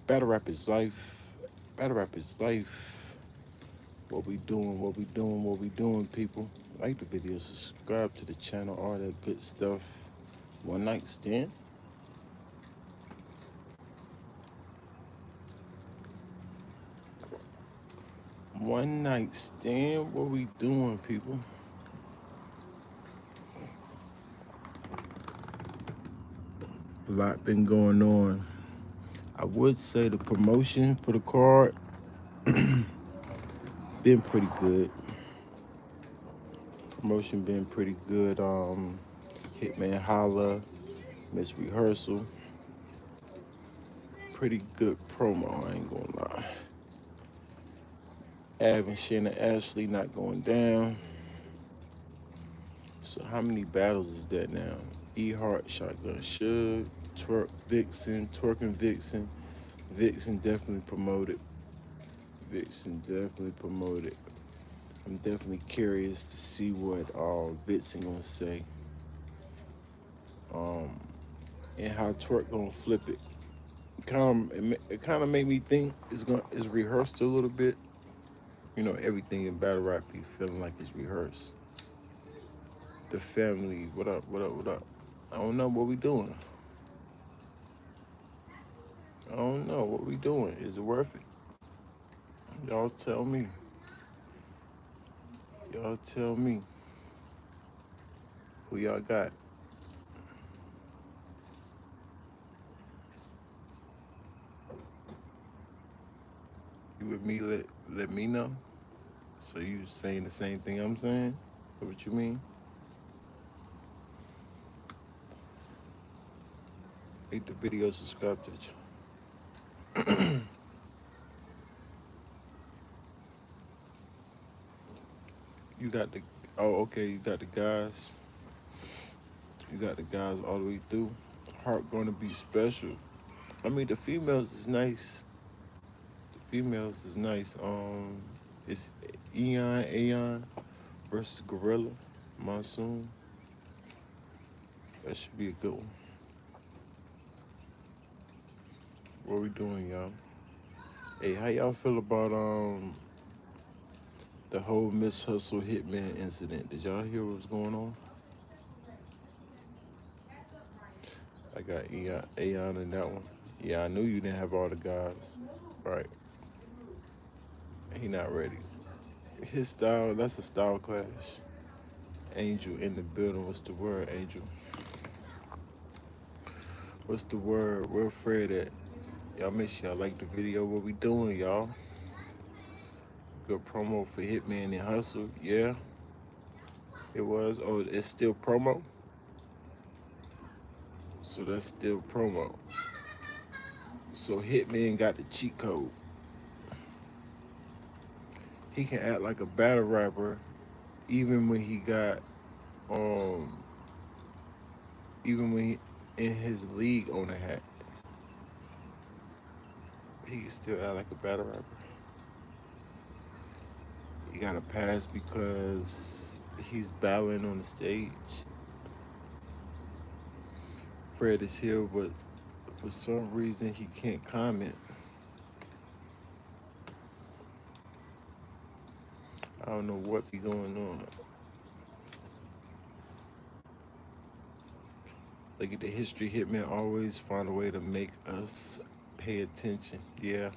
Battle rap is life. Battle rap is life. What we doing, what we doing, what we doing, people. Like the video, subscribe to the channel, all that good stuff. One night stand. One night stand. What we doing, people? A lot been going on. I would say the promotion for the card been pretty good. Promotion been pretty good. Hitman Holla, Miss Rehearsal. Pretty good promo, I ain't gonna lie. Av and Shannon Ashley not going down. So how many battles is that now? E Hart, Shotgun Suge, Twerk Vixen, Twerking Vixen. Vixen definitely promoted. Vixen definitely promoted. I'm definitely curious to see what Vixen gonna say. Um, and how Twerk gonna flip it. It kind of made me think it's rehearsed a little bit. You know, everything in battle rap be feeling like it's rehearsed. The family, what up, what up, what up? I don't know what we doing. I don't know what we doing. Is it worth it? Y'all tell me. Y'all tell me who y'all got. You with me? Let me know. So you saying the same thing I'm saying? Is what you mean? Like the video, subscribe to the channel. You got the okay. You got the guys. You got the guys all the way through. Heart gonna be special. I mean, the females is nice. The females is nice. It's Aeon versus Gorilla Monsoon. That should be a good one. What we doing, y'all? Hey, how y'all feel about the whole Miss Hustle Hitman incident? Did y'all hear what was going on? I got Aeon in that one. Yeah, I knew you didn't have all the guys. Right. He not ready. His style, that's a style clash. Angel in the building. What's the word, Angel? What's the word? Where Fred at? Y'all make sure y'all like the video. What we doing, y'all? Good promo for Hitman and Hustle. Yeah, it was. Oh, it's still promo? So that's still promo. So Hitman got the cheat code. He can act like a battle rapper even when he got um even when he in his league on the hat. He can still act like a battle rapper. He got a pass because he's battling on the stage. Fred is here, but for some reason he can't comment. I don't know what be going on. Look at the history. Hitman always find a way to make us pay attention. Yeah.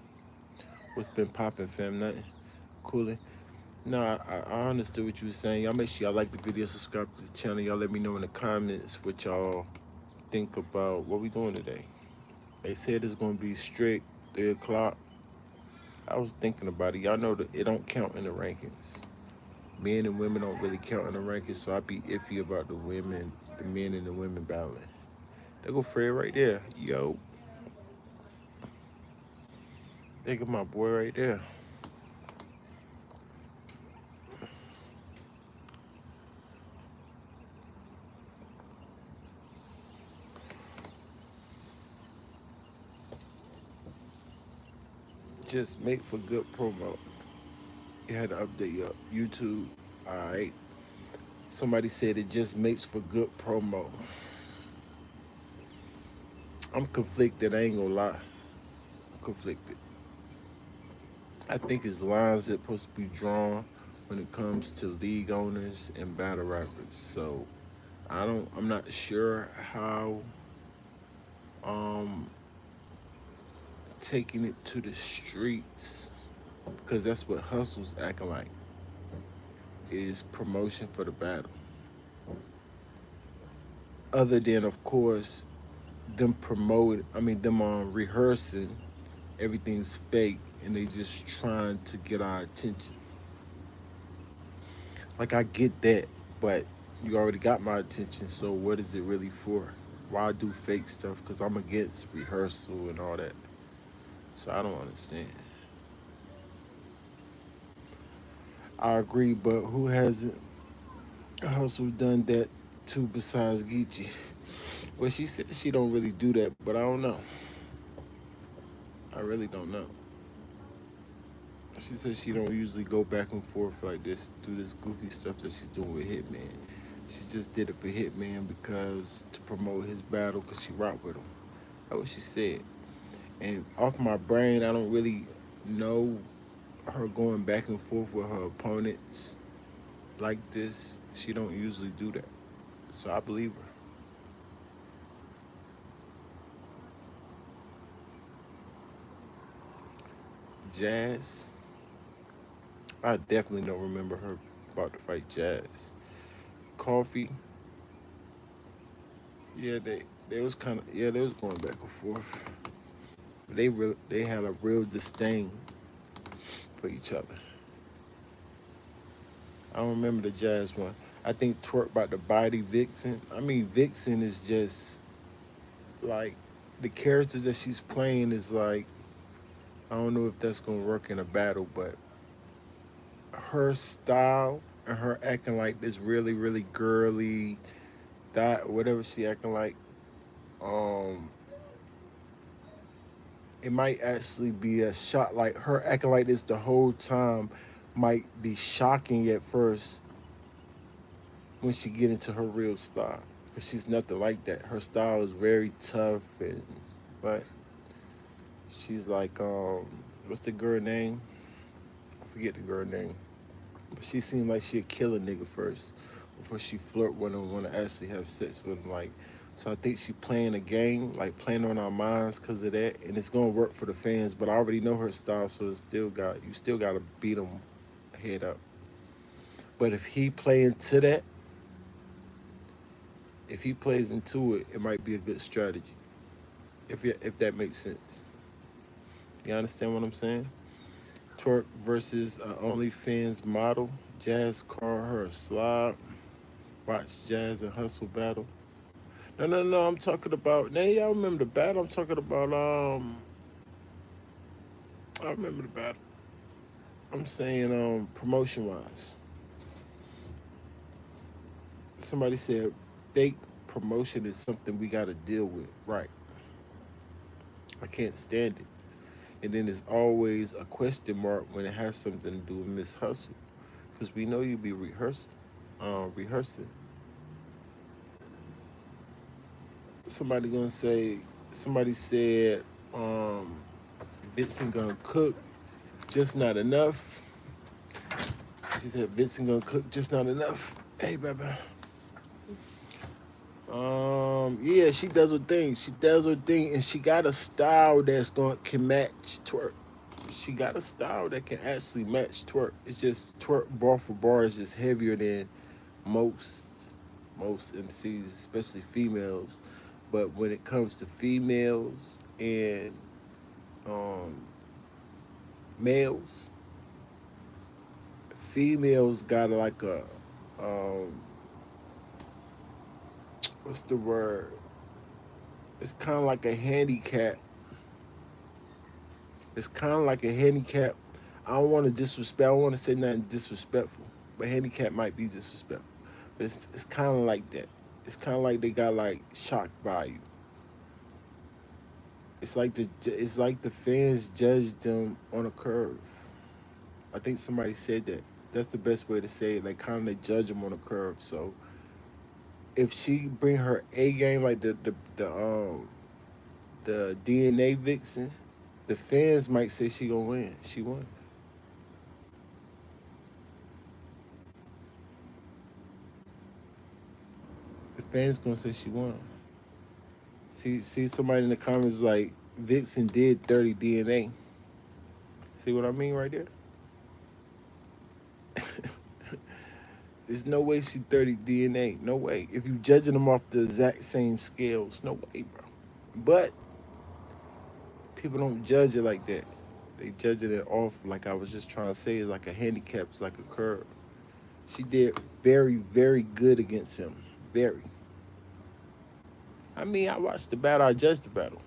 What's been popping, fam? Nothing. Cooling. No, I understood what you were saying. Y'all make sure y'all like the video, subscribe to the channel. Y'all let me know in the comments what y'all think about what we doing today. They said it's gonna be strict 3 o'clock. I was thinking about it. Y'all know that it don't count in the rankings. Men and women don't really count in the rankings, so I be iffy about the women, the men and the women battling. There go Fred right there. Yo, think of my boy right there. Just make for good promo. It had to update your YouTube. All right. Somebody said it just makes for good promo. I'm conflicted. I ain't gonna lie. conflicted. I think it's lines that supposed to be drawn when it comes to league owners and battle rappers. So I'm not sure how um taking it to the streets, because that's what Hustle's acting like, is promotion for the battle. Other than, of course, them rehearsing, everything's fake and they just trying to get our attention. Like, I get that, but you already got my attention, so what is it really for? Why do fake stuff? Because I'm against rehearsal and all that. So I don't understand. I agree, but who hasn't Hustle done that to besides Geechee? Well, she said she don't really do that, but I don't know. I really don't know. She said she don't usually go back and forth like this, do this goofy stuff that she's doing with Hitman. She just did it for Hitman because to promote his battle because she rocked with him. That's what she said. And off my brain, I don't really know her going back and forth with her opponents like this. She don't usually do that. So I believe her. Jazz, I definitely don't remember her about to fight Jazz. Coffee, yeah, they was kind of they was going back and forth. They had a real disdain for each other. I don't remember the Jazz one. I think Twerk about the body Vixen. I mean, Vixen is just like the characters that she's playing is like, I don't know if that's gonna work in a battle, but her style and her acting like this really girly, that whatever she acting like, um it might actually be a shot. Like, her acting like this the whole time might be shocking at first when she get into her real style, because she's nothing like that. Her style is very tough, and but she's like, what's the girl name? I forget the girl name. But she seemed like she'd kill a nigga first before she flirt with him, want to actually have sex with him. Like, so I think she playing a game, like playing on our minds because of that, and it's gonna work for the fans. But I already know her style, so you still got to beat him head up. But if he plays into it, it might be a good strategy. If that makes sense, you understand what I'm saying? Twerk versus OnlyFans model. Jazz call her a slob. Watch Jazz and Hustle battle. No. I'm talking about. Now y'all remember the battle? I'm talking about. I remember the battle. I'm saying promotion wise. Somebody said fake promotion is something we got to deal with. Right. I can't stand it. And then there's always a question mark when it has something to do with Miss Hustle, because we know you be rehearsing. Somebody gonna say. Somebody said Vincent gonna cook, just not enough. She said Vincent gonna cook, just not enough. Hey, baby. Yeah, she does her thing. She does her thing, and she got a style that's going can match twerk. She got a style that can actually match twerk. It's just twerk bar for bar is just heavier than most most MCs, especially females. But when it comes to females and um, males, females got like a um, what's the word? It's kind of like a handicap. It's kind of like a handicap. I don't want to disrespect. I don't want to say nothing disrespectful, but handicap might be disrespectful. But it's kind of like that. It's kind of like they got like shock value. It's like the fans judge them on a curve. I think somebody said that. That's the best way to say it. Like, kind of judge them on a curve. So if she bring her A game, like the DNA vixen, The fans might say she gonna win. She won. The fans gonna say she won. See somebody in the comments like Vixen did 30 DNA. See what I mean right there? There's no way she 30 DNA. No way. If you judging them off the exact same scales, no way, bro. But people don't judge it like that. They judging it off like I was just trying to say, like a handicap, it's like a curve. She did very, very good against him. Very. I mean, I watched the battle. I judged the battle.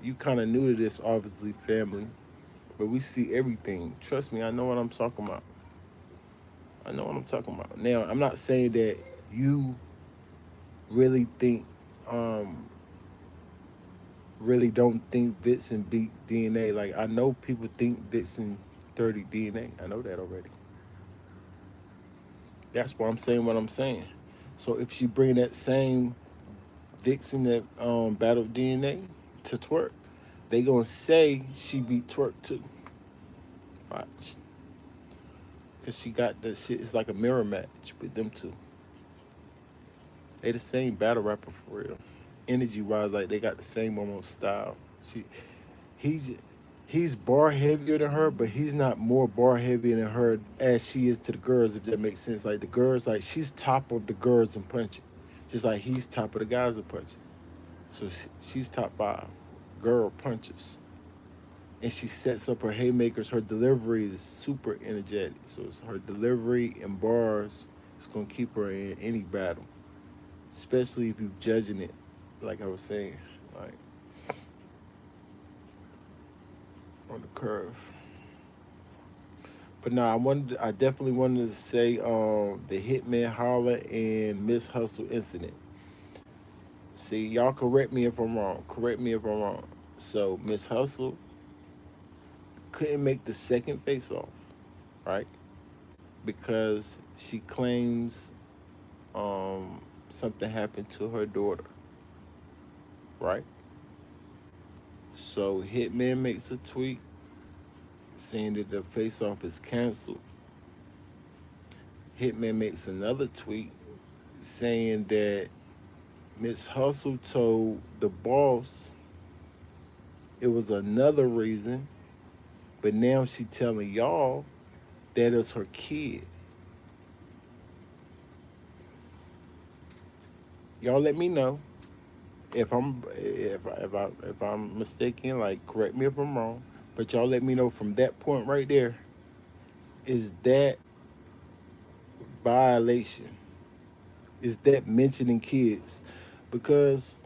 You kind of new to this, obviously, family, but we see everything. Trust me, I know what I'm talking about. I know what I'm talking about. Now, I'm not saying that you really think, um, really don't think Vixen beat DNA. Like, I know people think Vixen 30 DNA. I know that already. That's why I'm saying what I'm saying. So if she bring that same Vixen that battled DNA to twerk, they gonna say she beat twerk too. Watch, cause she got the shit. It's like a mirror match with them two. They the same battle rapper for real. Energy wise, like they got the same almost style. She he's he's bar heavier than her, but he's not more bar heavier than her as she is to the girls. If that makes sense, like the girls, like she's top of the girls in punching, just like he's top of the guys in punching. So she's top five girl punchers, and she sets up her haymakers. Her delivery is super energetic. So it's her delivery and bars. It's gonna keep her in any battle, especially if you judging it, like I was saying, like on the curve. But no, I definitely wanted to say the Hitman Holler and Miss Hustle incident. See, y'all correct me if I'm wrong. Correct me if I'm wrong. So Miss Hustle couldn't make the second face off, right? Because she claims something happened to her daughter, right? So Hitman makes a tweet saying that the face off is canceled. Hitman makes another tweet saying that Miss Hustle told the boss it was another reason, but now she telling y'all that it's her kid. Y'all let me know if I'm mistaken. Like correct me if I'm wrong, but y'all let me know from that point right there. Is that violation? Is that mentioning kids? Because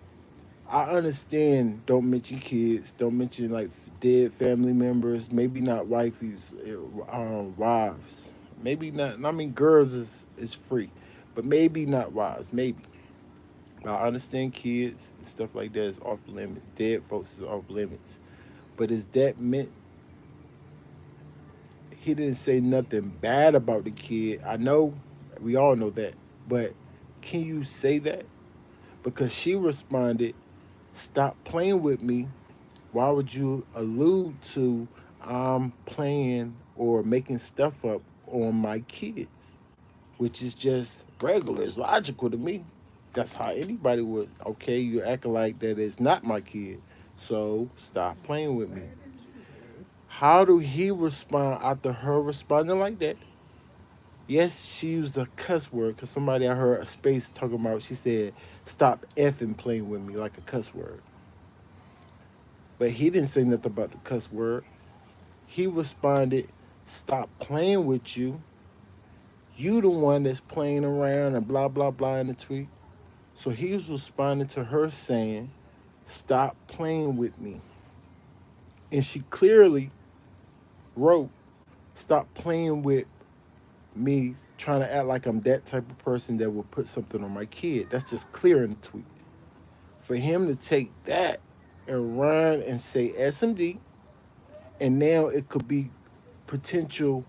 I understand don't mention kids, don't mention like dead family members, maybe not wifeys, wives, maybe not. I mean, girls is free, but maybe not wives, maybe. But I understand kids and stuff like that is off limits. Dead folks is off limits. But is that meant? He didn't say nothing bad about the kid. I know, we all know that, but can you say that? Because she responded, "Stop playing with me. Why would you allude to I'm playing or making stuff up on my kids?" Which is just regular. It's logical to me. That's how anybody would. Okay, you acting like that is not my kid, so stop playing with me. How do he respond after her responding like that? Yes, she used a cuss word because somebody I heard a space talking about. She said, "Stop effing playing with me," like a cuss word. But he didn't say nothing about the cuss word. He responded, "Stop playing with you. You the one that's playing around and blah blah blah in the tweet." So he was responding to her saying, "Stop playing with me." And she clearly wrote, "Stop playing with me, trying to act like I'm that type of person that will put something on my kid." That's just clear in the tweet. For him to take that and run and say SMD, and now it could be potential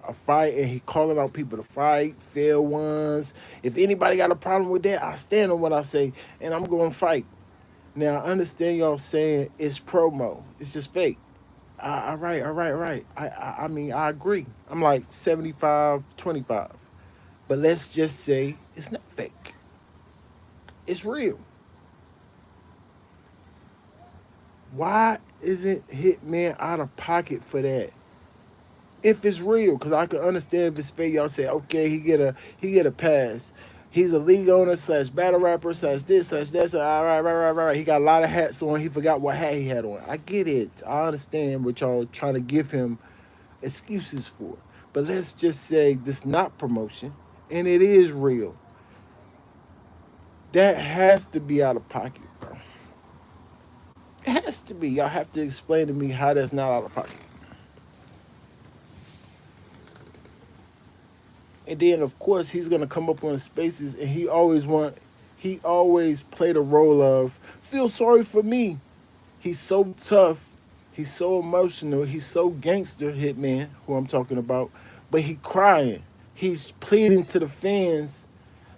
a fight, and he calling out people to fight, fair ones. If anybody got a problem with that, I stand on what I say, and I'm going to fight. Now I understand y'all saying it's promo. It's just fake. all right. I mean, I agree. I'm like 75-25. But let's just say it's not fake. It's real. Why isn't Hitman out of pocket for that? If it's real, because I can understand if it's fake. Y'all say, okay, he get a pass. He's a league owner slash battle rapper slash this slash that. So, all right, right. He got a lot of hats on. He forgot what hat he had on. I get it. I understand what y'all trying to give him excuses for. But let's just say this not promotion, and it is real. That has to be out of pocket, bro. It has to be. Y'all have to explain to me how that's not out of pocket. And then of course he's gonna come up on the spaces, and he always played a role of feel sorry for me. He's so tough, he's so emotional, he's so gangster, Hitman, who I'm talking about, but he crying. He's pleading to the fans,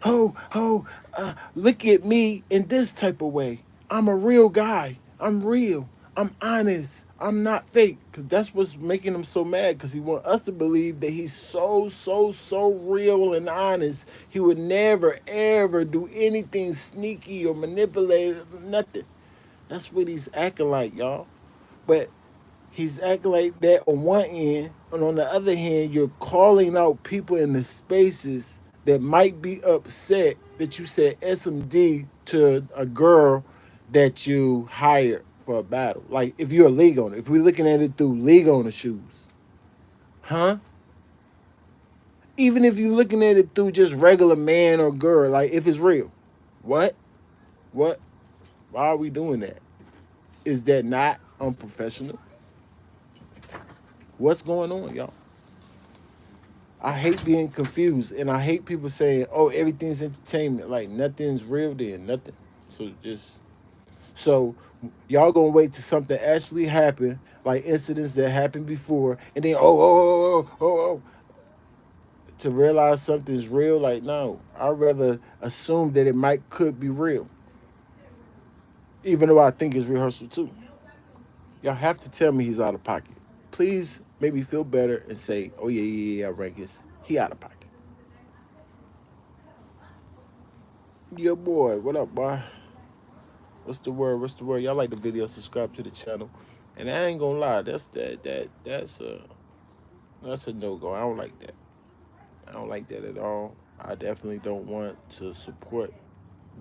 look at me in this type of way. I'm a real guy. I'm real. I'm honest. I'm not fake. Because that's what's making him so mad. Because he want us to believe that he's so real and honest. He would never, ever do anything sneaky or manipulated, nothing. That's what he's acting like, y'all. But he's acting like that on one end, and on the other hand, you're calling out people in the spaces that might be upset that you said SMD to a girl that you hired for a battle. Like if you're a league owner, if we're looking at it through league owner shoes, huh? Even if you're looking at it through just regular man or girl, like if it's real, what, what? Why are we doing that? Is that not unprofessional? What's going on, y'all? I hate being confused, and I hate people saying, "Oh, everything's entertainment." Like nothing's real, then nothing. So y'all gonna wait till something actually happen, like incidents that happened before, and then to realize something's real. Like no, I'd rather assume that it might could be real, even though I think it's rehearsal too. Y'all have to tell me he's out of pocket. Please make me feel better and say, "Oh yeah, Rankus, he out of pocket." Yo, boy, what up, boy? What's the word? What's the word? Y'all like the video? Subscribe to the channel. And I ain't gonna lie, that's a no go. I don't like that. I don't like that at all. I definitely don't want to support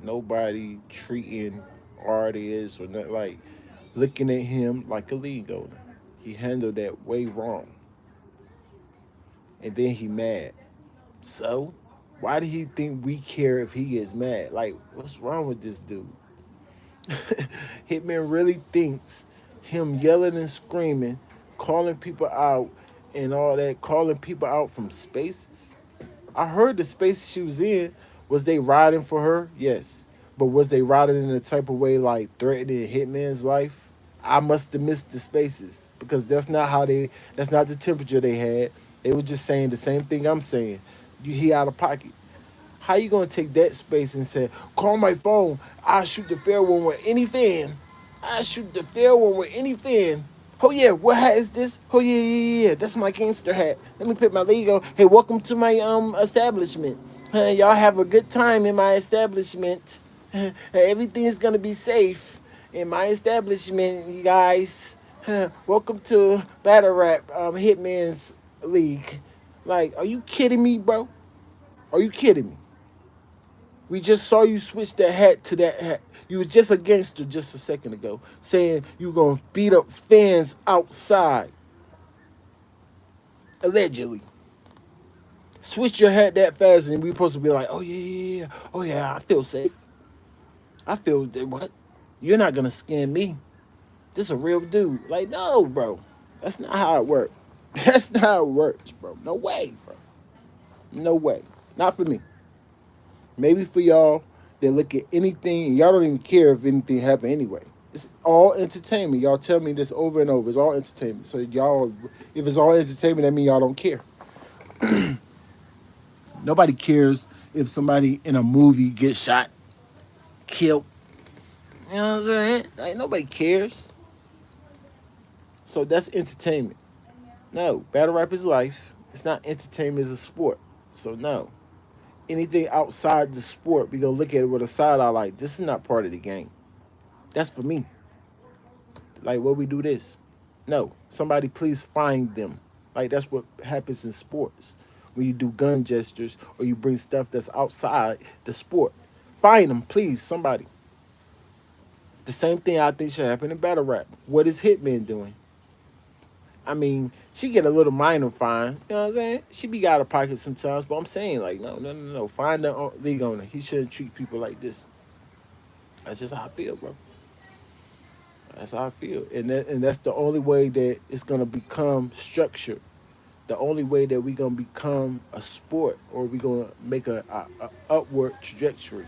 nobody treating artists or not like looking at him like a league owner. He handled that way wrong, and then he mad. So, why do he think we care if he gets mad? Like, what's wrong with this dude? Hitman really thinks him yelling and screaming, calling people out, and all that, calling people out from spaces. I heard the space she was in, was they riding for her? Yes. But was they riding in a type of way like threatening Hitman's life? I must have missed the spaces because that's not the temperature they had. They were just saying the same thing I'm saying. He out of pocket. How you gonna take that space and say, call my phone, I shoot the fair one with any fan. I shoot the fair one with any fan. Oh yeah, what hat is this? Oh yeah. That's my gangster hat. Let me put my Lego. Hey, welcome to my establishment. Y'all have a good time in my establishment. Everything's gonna be safe in my establishment, you guys. Welcome to Battle Rap Hitman's League. Like, are you kidding me, bro? Are you kidding me? We just saw you switch that hat to that hat. You was just a gangster just a second ago, saying you were gonna beat up fans outside. Allegedly. Switch your hat that fast and we supposed to be like, oh yeah. Oh yeah, I feel safe. I feel that what? You're not gonna scam me. This a real dude. Like, no, bro. That's not how it works. That's not how it works, bro. No way, bro. No way. Not for me. Maybe for y'all that look at anything and y'all don't even care if anything happened anyway. It's all entertainment. Y'all tell me this over and over. It's all entertainment. So y'all, if it's all entertainment, that means y'all don't care. Nobody cares if somebody in a movie gets shot, killed. You know what I'm saying? Like nobody cares. So that's entertainment. No, battle rap is life. It's not entertainment, it's a sport. So no. Anything outside the sport, we gonna look at it with a side eye like this is not part of the game. That's for me. Like what we do this. No. Somebody please find them. Like that's what happens in sports. When you do gun gestures or you bring stuff that's outside the sport. Find them, please, somebody. The same thing I think should happen in battle rap. What is Hitman doing? I mean, she get a little minor fine. You know what I'm saying? She be out of pocket sometimes, but I'm saying like, no. Find the league owner. He shouldn't treat people like this. That's just how I feel, bro. That's how I feel, and that's the only way that it's gonna become structured. The only way that we gonna become a sport, or we gonna make a upward trajectory.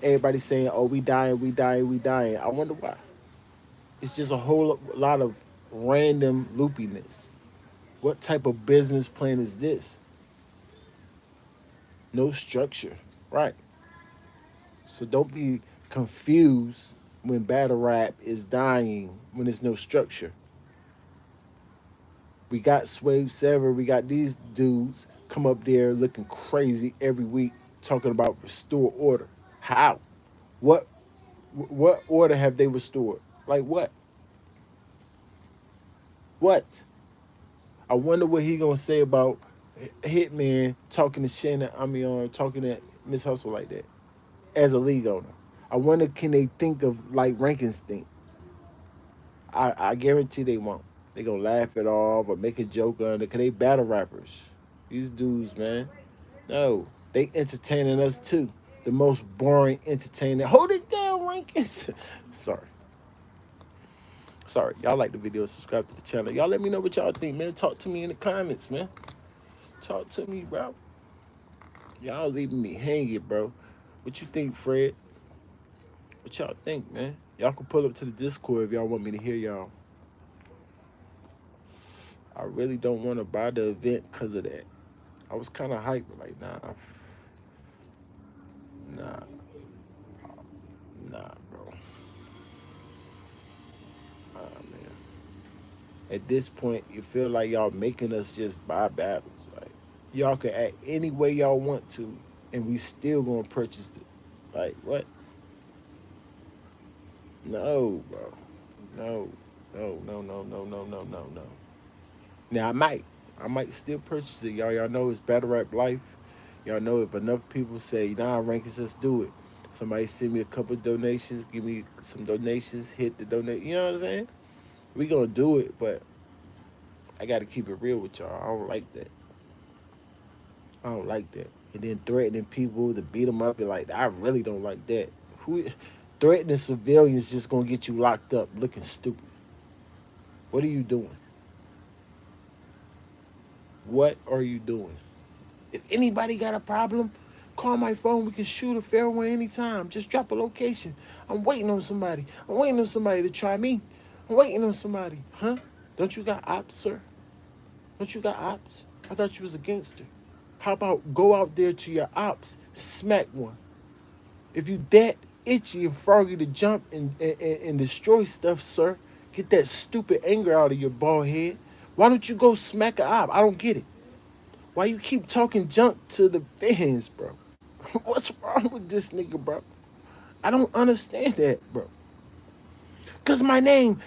Everybody saying, "Oh, we dying, we dying, we dying." I wonder why. It's just a whole lot of random loopiness. What type of business plan is this? No structure, right? So don't be confused when battle rap is dying when there's no structure. We got Swave Sever, we got these dudes come up there looking crazy every week talking about restore order. How? What what order have they restored? Like what? What? I wonder what he gonna say about Hitman talking to Shannon. I mean, talking to Miss Hustle like that as a league owner. I wonder can they think of like rankings think. I guarantee they won't. They gonna laugh it off or make a joke on it. Cause they battle rappers. These dudes, man. No, they entertaining us too. The most boring entertainer. Hold it down, rankings. Sorry. Sorry. Y'all like the video, subscribe to the channel. Y'all let me know what y'all think, man. Talk to me in the comments, man. Talk to me, bro. Y'all leaving me hanging, bro. What you think, Fred? What y'all think, man? Y'all can pull up to the Discord if y'all want me to hear y'all. I really don't want to buy the event because of that. I was kind of hyped, like, nah, bro. Man. At this point, you feel like y'all making us just buy battles. Like, y'all can act any way y'all want to, and we still gonna purchase it. Like, what? No, bro. No, no. Now I might still purchase it. Y'all know it's battle rap life. Y'all know if enough people say, nah, rankings, let's do it. Somebody send me a couple donations, give me some donations, hit the donate. You know what I'm saying? We gonna do it, but I gotta keep it real with y'all. I don't like that. I don't like that. And then threatening people to beat them up and like I really don't like that. Who threatening civilians just gonna get you locked up looking stupid? What are you doing? What are you doing? If anybody got a problem, call my phone. We can shoot a fair one anytime. Just drop a location. I'm waiting on somebody. I'm waiting on somebody to try me. I'm waiting on somebody. Huh? Don't you got ops, sir? Don't you got ops? I thought you was a gangster. How about go out there to your ops, smack one? If you that itchy and froggy to jump and destroy stuff, sir, get that stupid anger out of your bald head. Why don't you go smack a op? I don't get it. Why you keep talking junk to the fans, bro? What's wrong with this nigga, bro? I don't understand that, bro. Cause my name,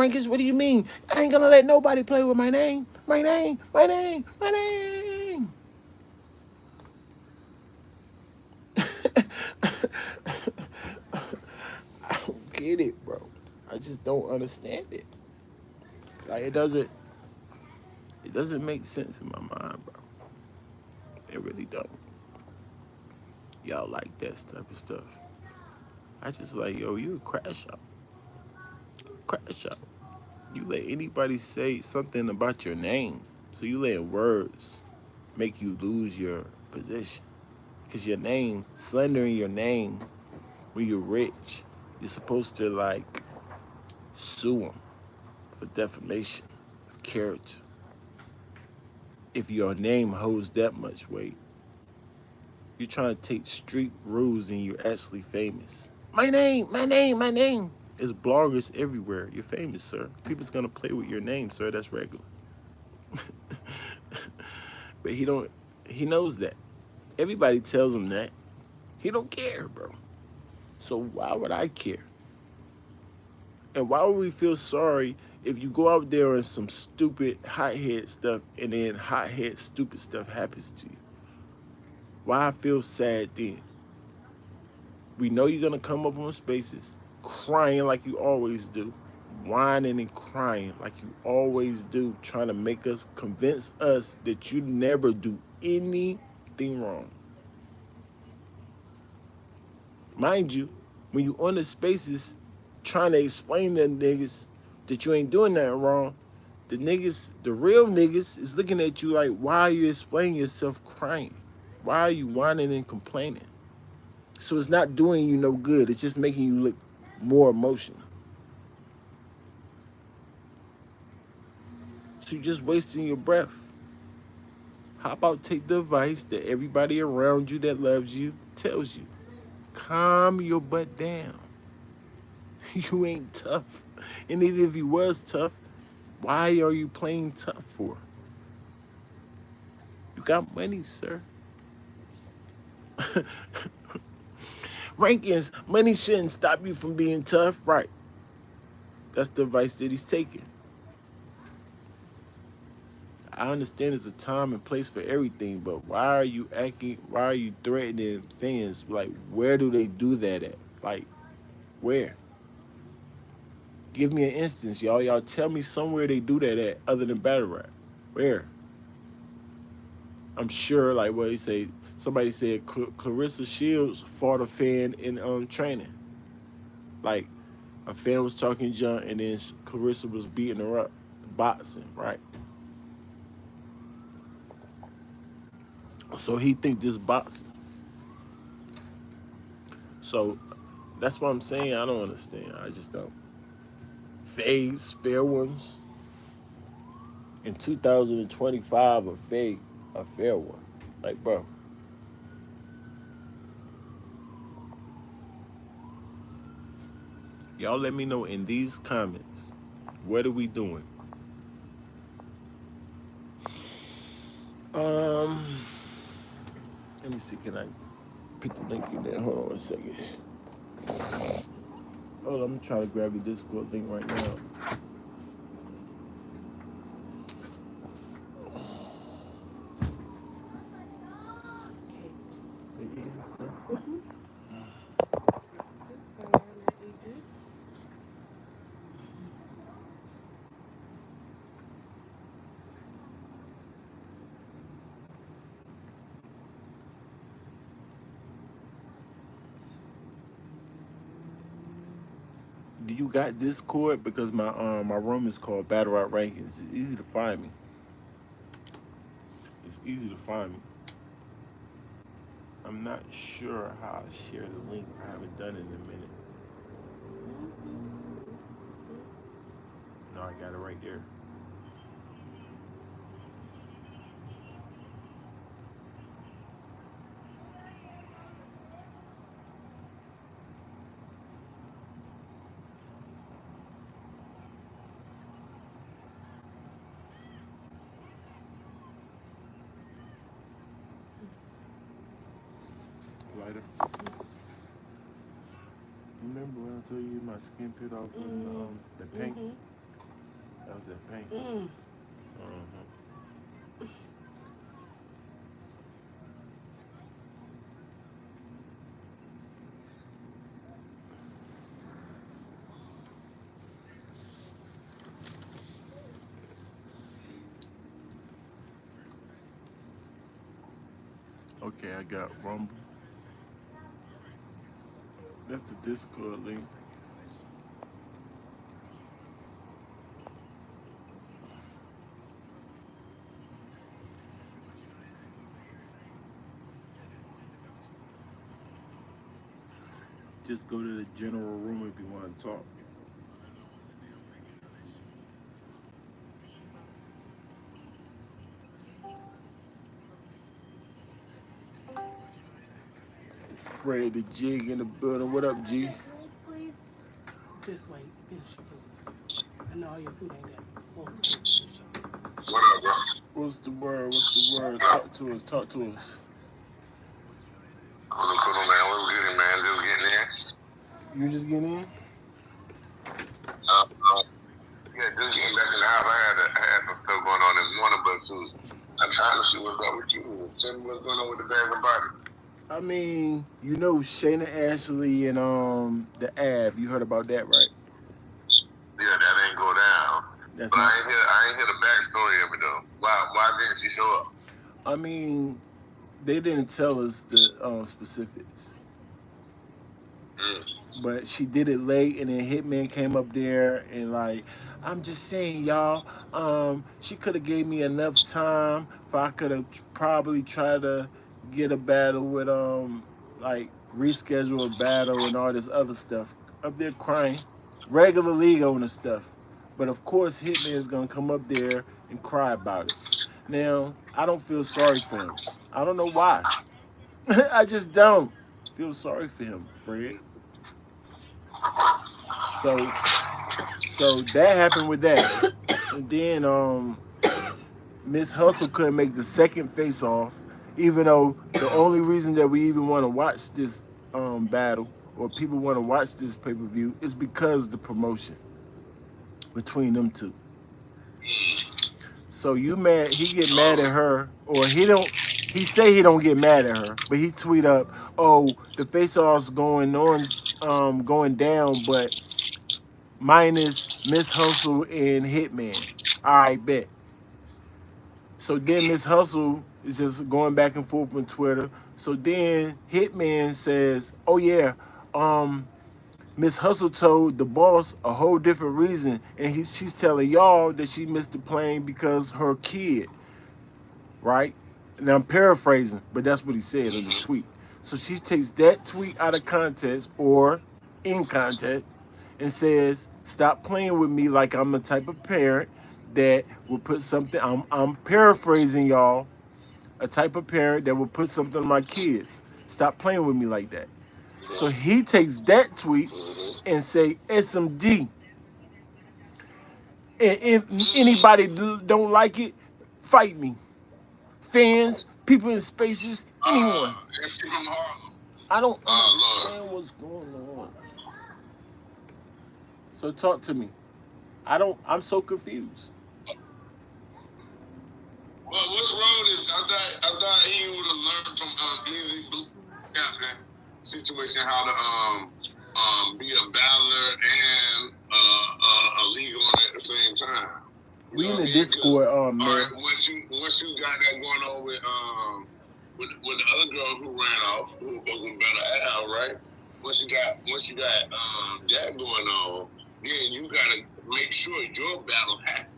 Rankins, what do you mean? I ain't gonna let nobody play with my name. My name, my name, my name. I don't get it, bro. I just don't understand it. Like it doesn't make sense in my mind, bro. It really don't. Y'all like that type of stuff. I just like, yo, you a crash out. Crash out. You let anybody say something about your name. So you letting words make you lose your position. Because your name, slandering your name when you're rich, you're supposed to like sue them for defamation of character. If your name holds that much weight, you're trying to take street rules and you're actually famous. My name, my name, my name. It's bloggers everywhere. You're famous, sir. People's gonna play with your name, sir. That's regular. But he don't. He knows that. Everybody tells him that. He don't care, bro. So why would I care? And why would we feel sorry if you go out there and some stupid hothead stuff and then hothead stupid stuff happens to you? Why I feel sad then? We know you're gonna come up on spaces crying like you always do, whining and crying like you always do, trying to make us convince us that you never do anything wrong. Mind you, when you on the spaces trying to explain to niggas that you ain't doing nothing wrong, the niggas, the real niggas, is looking at you like, why are you explaining yourself crying? Why are you whining and complaining? So it's not doing you no good. It's just making you look more emotional. So you're just wasting your breath. How about take the advice that everybody around you that loves you tells you? Calm your butt down. You ain't tough. And even if you was tough, why are you playing tough for? You got money, sir. Rankings, money shouldn't stop you from being tough, right? That's the advice that he's taking. I understand there's a time and place for everything, but why are you acting, why are you threatening fans? Like, where do they do that at? Like, where? Give me an instance, y'all. Y'all tell me somewhere they do that at other than battle rap. Where? I'm sure, like what he say, somebody said Clarissa Shields fought a fan in training. Like, a fan was talking junk and then Clarissa was beating her up, boxing, right? So he think this boxing. So that's what I'm saying. I don't understand. I just don't. Fades, fair ones. In 2025, a fade, a fair one. Like, bro, y'all let me know in these comments, what are we doing? Um, Let me see, can I put the link in there? Hold on 1 second. Hold on, I'm trying to grab your Discord link right now. Do you got Discord? Because my room is called Battle Rap Rankings. It's easy to find me. It's easy to find me. I'm not sure how I share the link. I haven't done it in a minute. No, I got it right there. Lighter. Remember when I told you my skin peeled off with the paint? That was that paint. Uh-huh. Okay, I got Rumble. That's the Discord link. Just go to the general room if you want to talk. Fred the Jig in the building. What up, G? Just wait. Finish your food. I know all your food ain't that close to cook. Finish your food. What up, bro? What's the word? What's the word? Talk to us. Talk to us. I'm cool, man. What's good, man? Just getting in. You just getting in? Uh, uh, yeah, just getting back in the house. I had some stuff going on this morning, but too, I'm trying to see what's up with you. Tell me what's going on with the bags and body. I mean, you know Shayna Ashley and the Av. You heard about that, right? Yeah, that ain't go down. That's But not. I ain't hear the backstory of it though. Why didn't she show up? I mean, they didn't tell us the specifics, Mm. but she did it late, and then Hitman came up there and like, I'm just saying, y'all. She could have gave me enough time if I could have probably tried to get a battle with like reschedule a battle and all this other stuff. Up there crying, regular league owner stuff. But of course, Hitman is gonna come up there and cry about it. Now, I don't feel sorry for him. I don't know why. I just don't feel sorry for him, Fred. So so that happened with that. And then Miss Hustle couldn't make the second face off, even though the only reason that we even want to watch this battle or people want to watch this pay-per-view is because the promotion between them two. So you mad he get mad at her or he don't he say he don't get mad at her, but he tweet up, "Oh, the face off's going on going down, but minus Miss Hustle and Hitman." All right, bet. So then Miss Hustle is just going back and forth on Twitter. So then Hitman says, "Oh yeah, um, Miss Hustle told the boss a whole different reason, and she's telling y'all that she missed the plane because her kid, right?" And I'm paraphrasing, but that's what he said in the tweet. So she takes that tweet out of context or in context and says, "Stop playing with me like I'm the type of parent that would put something." I'm paraphrasing y'all. A type of parent that would put something on my kids. Stop playing with me like that. So he takes that tweet and say SMD. And if anybody don't like it, fight me. Fans, people in spaces, anyone. It's from Harlem. I don't Oh Lord. understand what's going on. So talk to me. I don't. I'm so confused. Well, what's wrong with this? I thought he would have learned from Easy Blue Captain situation how to be a battler and a league owner at the same time. You We know in what I the mean? Because Discord, all man. right, once you got that going on with the other girl who ran off, who was gonna battle Al, right? Once you got that going on, then you gotta make sure your battle happens.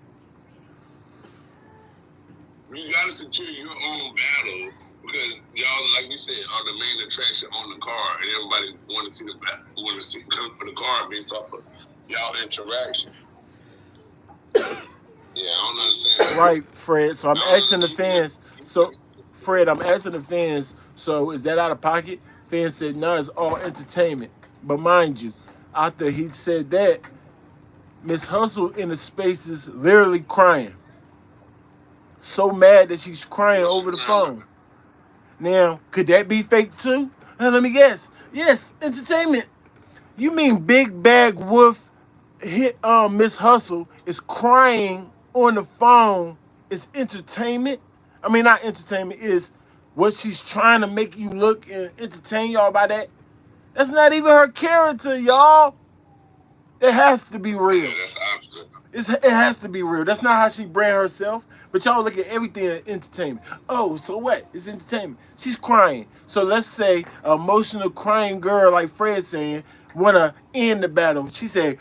You gotta secure your own battle because y'all, like you said, are the main attraction on the card, and everybody want to see want to see come for the card based off of y'all interaction. Yeah, I don't understand that. Right, Fred. So I I'm don't asking the understand. fans. So, Fred, I'm asking the fans. So is that out of pocket? Fans said, "No, it's all entertainment." But mind you, after he said that, Miss Hustle in the spaces literally crying, so mad that she's crying What's over his the name? phone. Now, could that be fake too? Let me guess. Yes, entertainment. You mean Big Bag Wolf hit Miss Hustle is crying on the phone is entertainment? I mean not entertainment, is what she's trying to make you look and entertain y'all by that. That's not even her character, y'all. It has to be Yeah, real. that's opposite. It has to be real. That's not how she brand herself. But y'all look at everything as entertainment. Oh, so what? It's entertainment. She's crying. So let's say an emotional crying girl like Fred saying wanna end the battle. She said,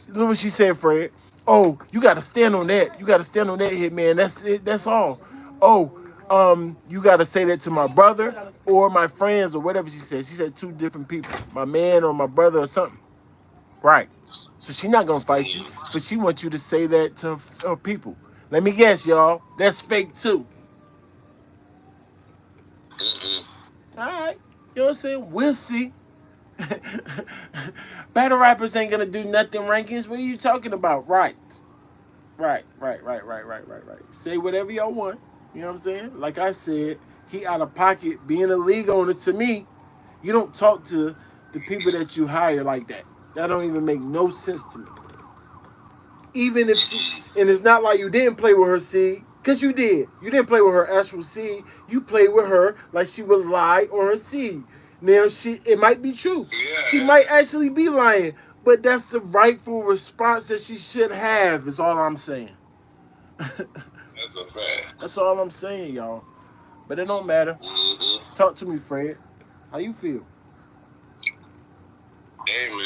look what she said, Fred. Oh, you gotta stand on that. You gotta stand on that hit, man. That's it. That's all. Oh, you gotta say that to my brother or my friends or whatever she said. She said two different people, my man or my brother or something. Right. So she's not gonna fight you, but she wants you to say that to her people. Let me guess, y'all. That's fake too. Mm-mm. All right. You know what I'm saying? We'll see. Battle rappers ain't gonna do nothing, rankings. What are you talking about? Right. Say whatever y'all want. You know what I'm saying? Like I said, he out of pocket. Being a league owner, to me, you don't talk to the people that you hire like that. That don't even make no sense to me. Even if she, and it's not like you didn't play with her seed, because you did. You didn't play with her actual seed. You played with her like she would lie on her seed. Now it might be true. She Yeah, might actually be lying, but that's the rightful response that she should have. Is all I'm saying. that's a fact. That's all I'm saying, y'all. But it don't matter. Mm-hmm. Talk to me, Fred. How you feel? Hey man,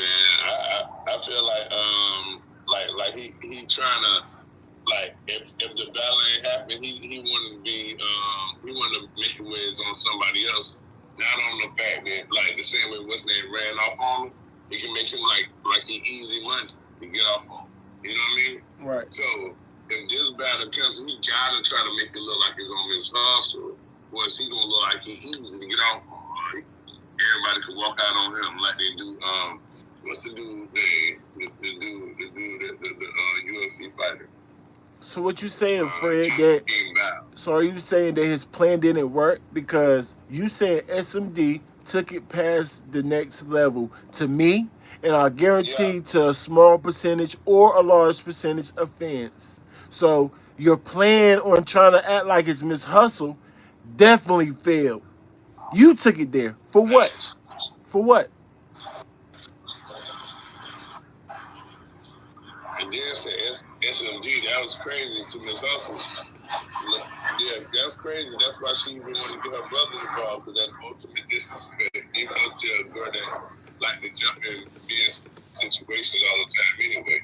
I feel like he trying to like if the battle ain't happen, he wouldn't be he wouldn't make it where it's on somebody else. Not on the fact that like the same way what's name ran off on him, he can make him like he easy money to get off on. You know what I mean? Right. So if this battle comes, he gotta try to make it look like it's on his hustle, or is he gonna look like he easy to get off on? Like, everybody could walk out on him like they do. What's the dude? The UFC fighter. So what you saying, Fred? That so are you saying that his plan didn't work because you said SMD took it past the next level to me, and I Yeah. guarantee to a small percentage or a large percentage of fans. So your plan on trying to act like it's Miss Hustle definitely failed. You took it there for what? Facts. For what? And then say SMG, that was crazy to Miss Hustle. Look, yeah, that's crazy. That's why she even want to get her brother involved, because that's ultimate disrespect. You know, to a girl that like to jump in men's situations all the time anyway.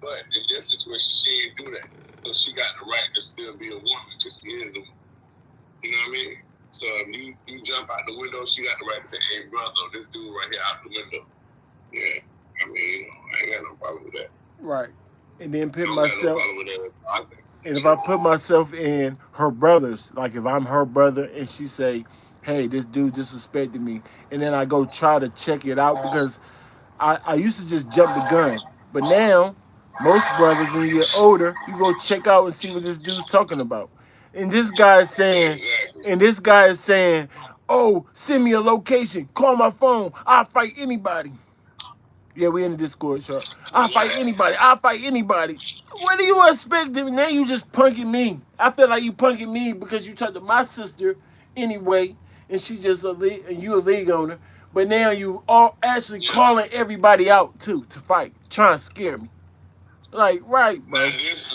But in this situation, she ain't do that. So she got the right to still be a woman because she is a woman. You know what I mean? So if you jump out the window, she got the right to say, hey, brother, this dude right here out the window. Yeah. I mean, I ain't got no problem with that. Right. And then I put don't got no myself problem with that. I think and if I put myself in her brother's, like if I'm her brother and she say, hey, this dude disrespected me, and then I go try to check it out because I used to just jump the gun. But now, most brothers, when you get older, you go check out and see what this dude's talking about. And this guy is saying, exactly. and this guy is saying, oh, send me a location, call my phone, I'll fight anybody. Yeah, we in the Discord, sharp. I'll fight anybody. I'll fight anybody. What do you expect? Now you just punking me. I feel like you punking me because you talked to my sister anyway, and she just a league, and you a league owner. But now you all actually Yeah. calling everybody out too to fight, trying to scare me. Like, right, bro. Now this,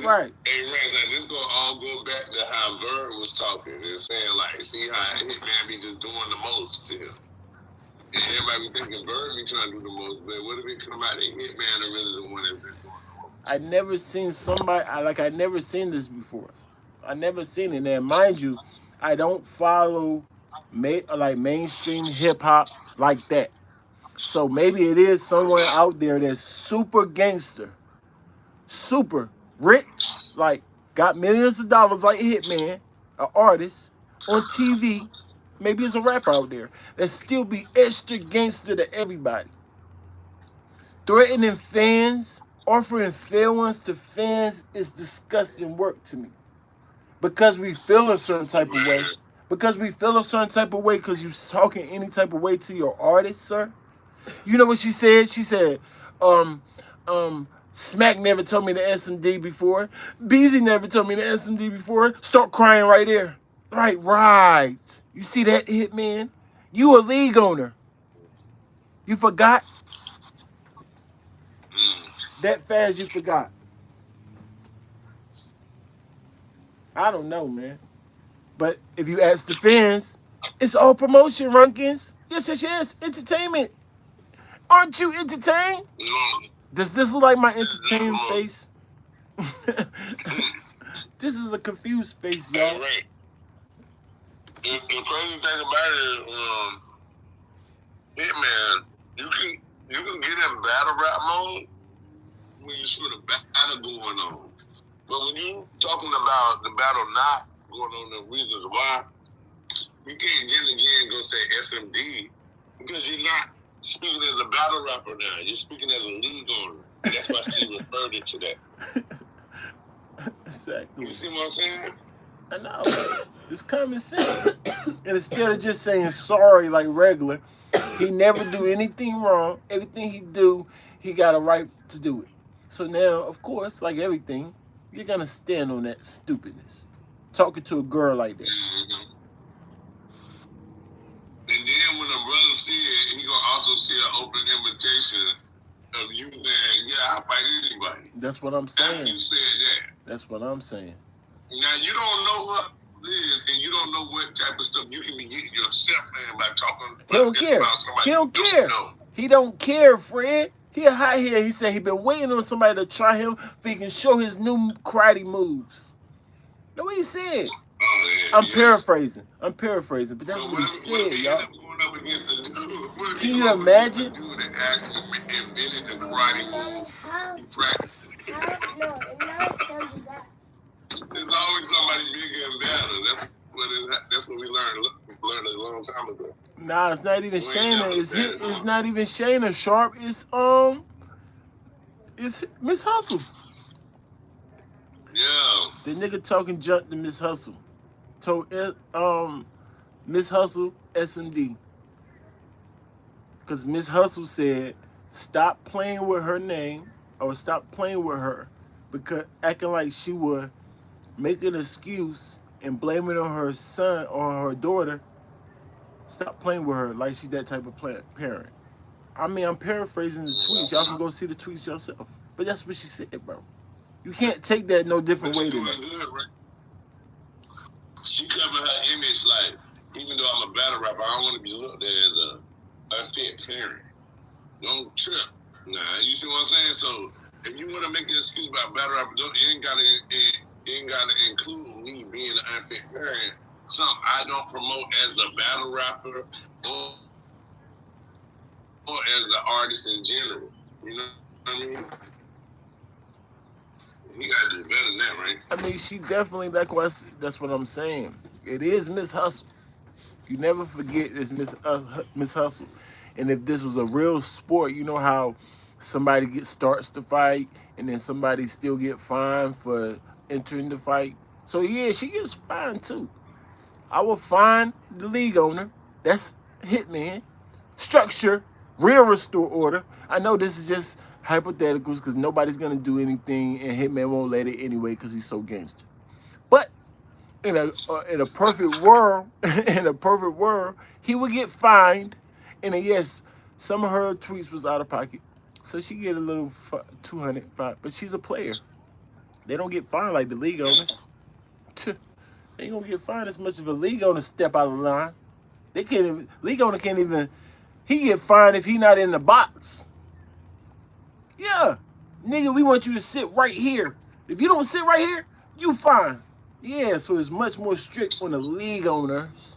Right. hey Rex, now this gonna all go back to how Bird was talking and saying like, see how Hitman be just doing the most to him. And everybody be thinking Bird be trying to do the most, but what if it come out that Hitman is really the one that's been doing the most? I never seen somebody I never seen this before. I never seen it. And mind you, I don't follow like mainstream hip hop like that. So maybe it is someone Yeah. out there that's super gangster, super rich, like got millions of dollars like Hitman, an artist on TV. Maybe it's a rapper out there that still be extra gangster to everybody. Threatening fans, offering fair ones to fans is disgusting work to me. Because we feel a certain type of way. Man. Because we feel a certain type of way because you talking any type of way to your artist, sir. You know what she said? She said, Smack never told me the SMD before. Beezy never told me the SMD before. Start crying right there. Right. You see that, Hitman? You a league owner. You forgot? That fast you forgot. I don't know, man. But if you ask the fans, it's all promotion, Runkins. Yes. Entertainment. Aren't you entertained? No. Does this look like my It's not entertained promotion. face? This is a confused face, Hey, y'all. Ray. The crazy thing about it is, Hitman, you can get in battle rap mode when you see the battle going on. But when you talking about the battle not going on, the reasons why, you can't then again go say SMD because you're not speaking as a battle rapper now. You're speaking as a league owner. That's why she referred it to that. Exactly. You see what I'm saying? I know. It's common sense. And instead of just saying sorry like regular, he never do anything wrong. Everything he do, he got a right to do it. So now, of course, like everything, you're gonna stand on that stupidness. Talking to a girl like that. Mm-hmm. And then when the brother see it, he gonna also see an open invitation of you saying, "Yeah, I'll fight anybody." That's what I'm After saying. you said that. That's what I'm saying. Now you don't know what it is, and you don't know what type of stuff you can be getting yourself in by talking He don't about care. somebody He don't you care. know. He don't care, Fred. He a hot here. He said he been waiting on somebody to try him so he can show his new karate moves. That's what he said. Oh, yeah, I'm yes. paraphrasing. I'm paraphrasing, but that's But what he what said, if he y'all. end up going up against the dude? What if Can he you go up against the imagine? dude that actually invented the karate moves he practiced? There's always somebody bigger and better. That's what we learned a long time ago. Nah, it's not even We ain't Shayna. never It's said it's not even Shayna Sharp. It's Miss Hustle. Yeah. The nigga talking junk to Miss Hustle. Told Miss Hustle SMD. Cause Miss Hustle said, stop playing with her name or stop playing with her because acting like she would make an excuse and blame it on her son or her daughter. Stop playing with her like she's that type of parent. I mean, I'm paraphrasing the tweets. Y'all can go see the tweets yourself. But that's what she said, bro. You can't take that no different But way she than doing that. good, right? She covered her image like, even though I'm a battle rapper, I don't want to be looked at as a unfit parent. Don't trip. Nah, you see what I'm saying? So if you want to make an excuse about battle rapper, you ain't gotta include me being an unfit parent. Something I don't promote as a battle rapper or as an artist in general. You know what I mean? He gotta do better than that, right? I mean, she definitely, that's what I'm saying. It is Miss Hustle. You never forget it's Miss Hustle. And if this was a real sport, you know how somebody starts the fight and then somebody still get fined for entering the fight. So yeah, she gets fined too. I will fine the league owner. That's Hitman. Structure, real restore order. I know this is just hypotheticals because nobody's gonna do anything and Hitman won't let it anyway because he's so gangster. But in a perfect world, in a perfect world, he would get fined. And then, yes, some of her tweets was out of pocket, so she get a little 205. But she's a player. They don't get fined like the league owners. They ain't gonna get fined as much of a league owner step out of line. They can't even. League owner can't even. He get fined if he not in the box. Yeah, nigga, we want you to sit right here. If you don't sit right here, you fine. Yeah, so it's much more strict on the league owners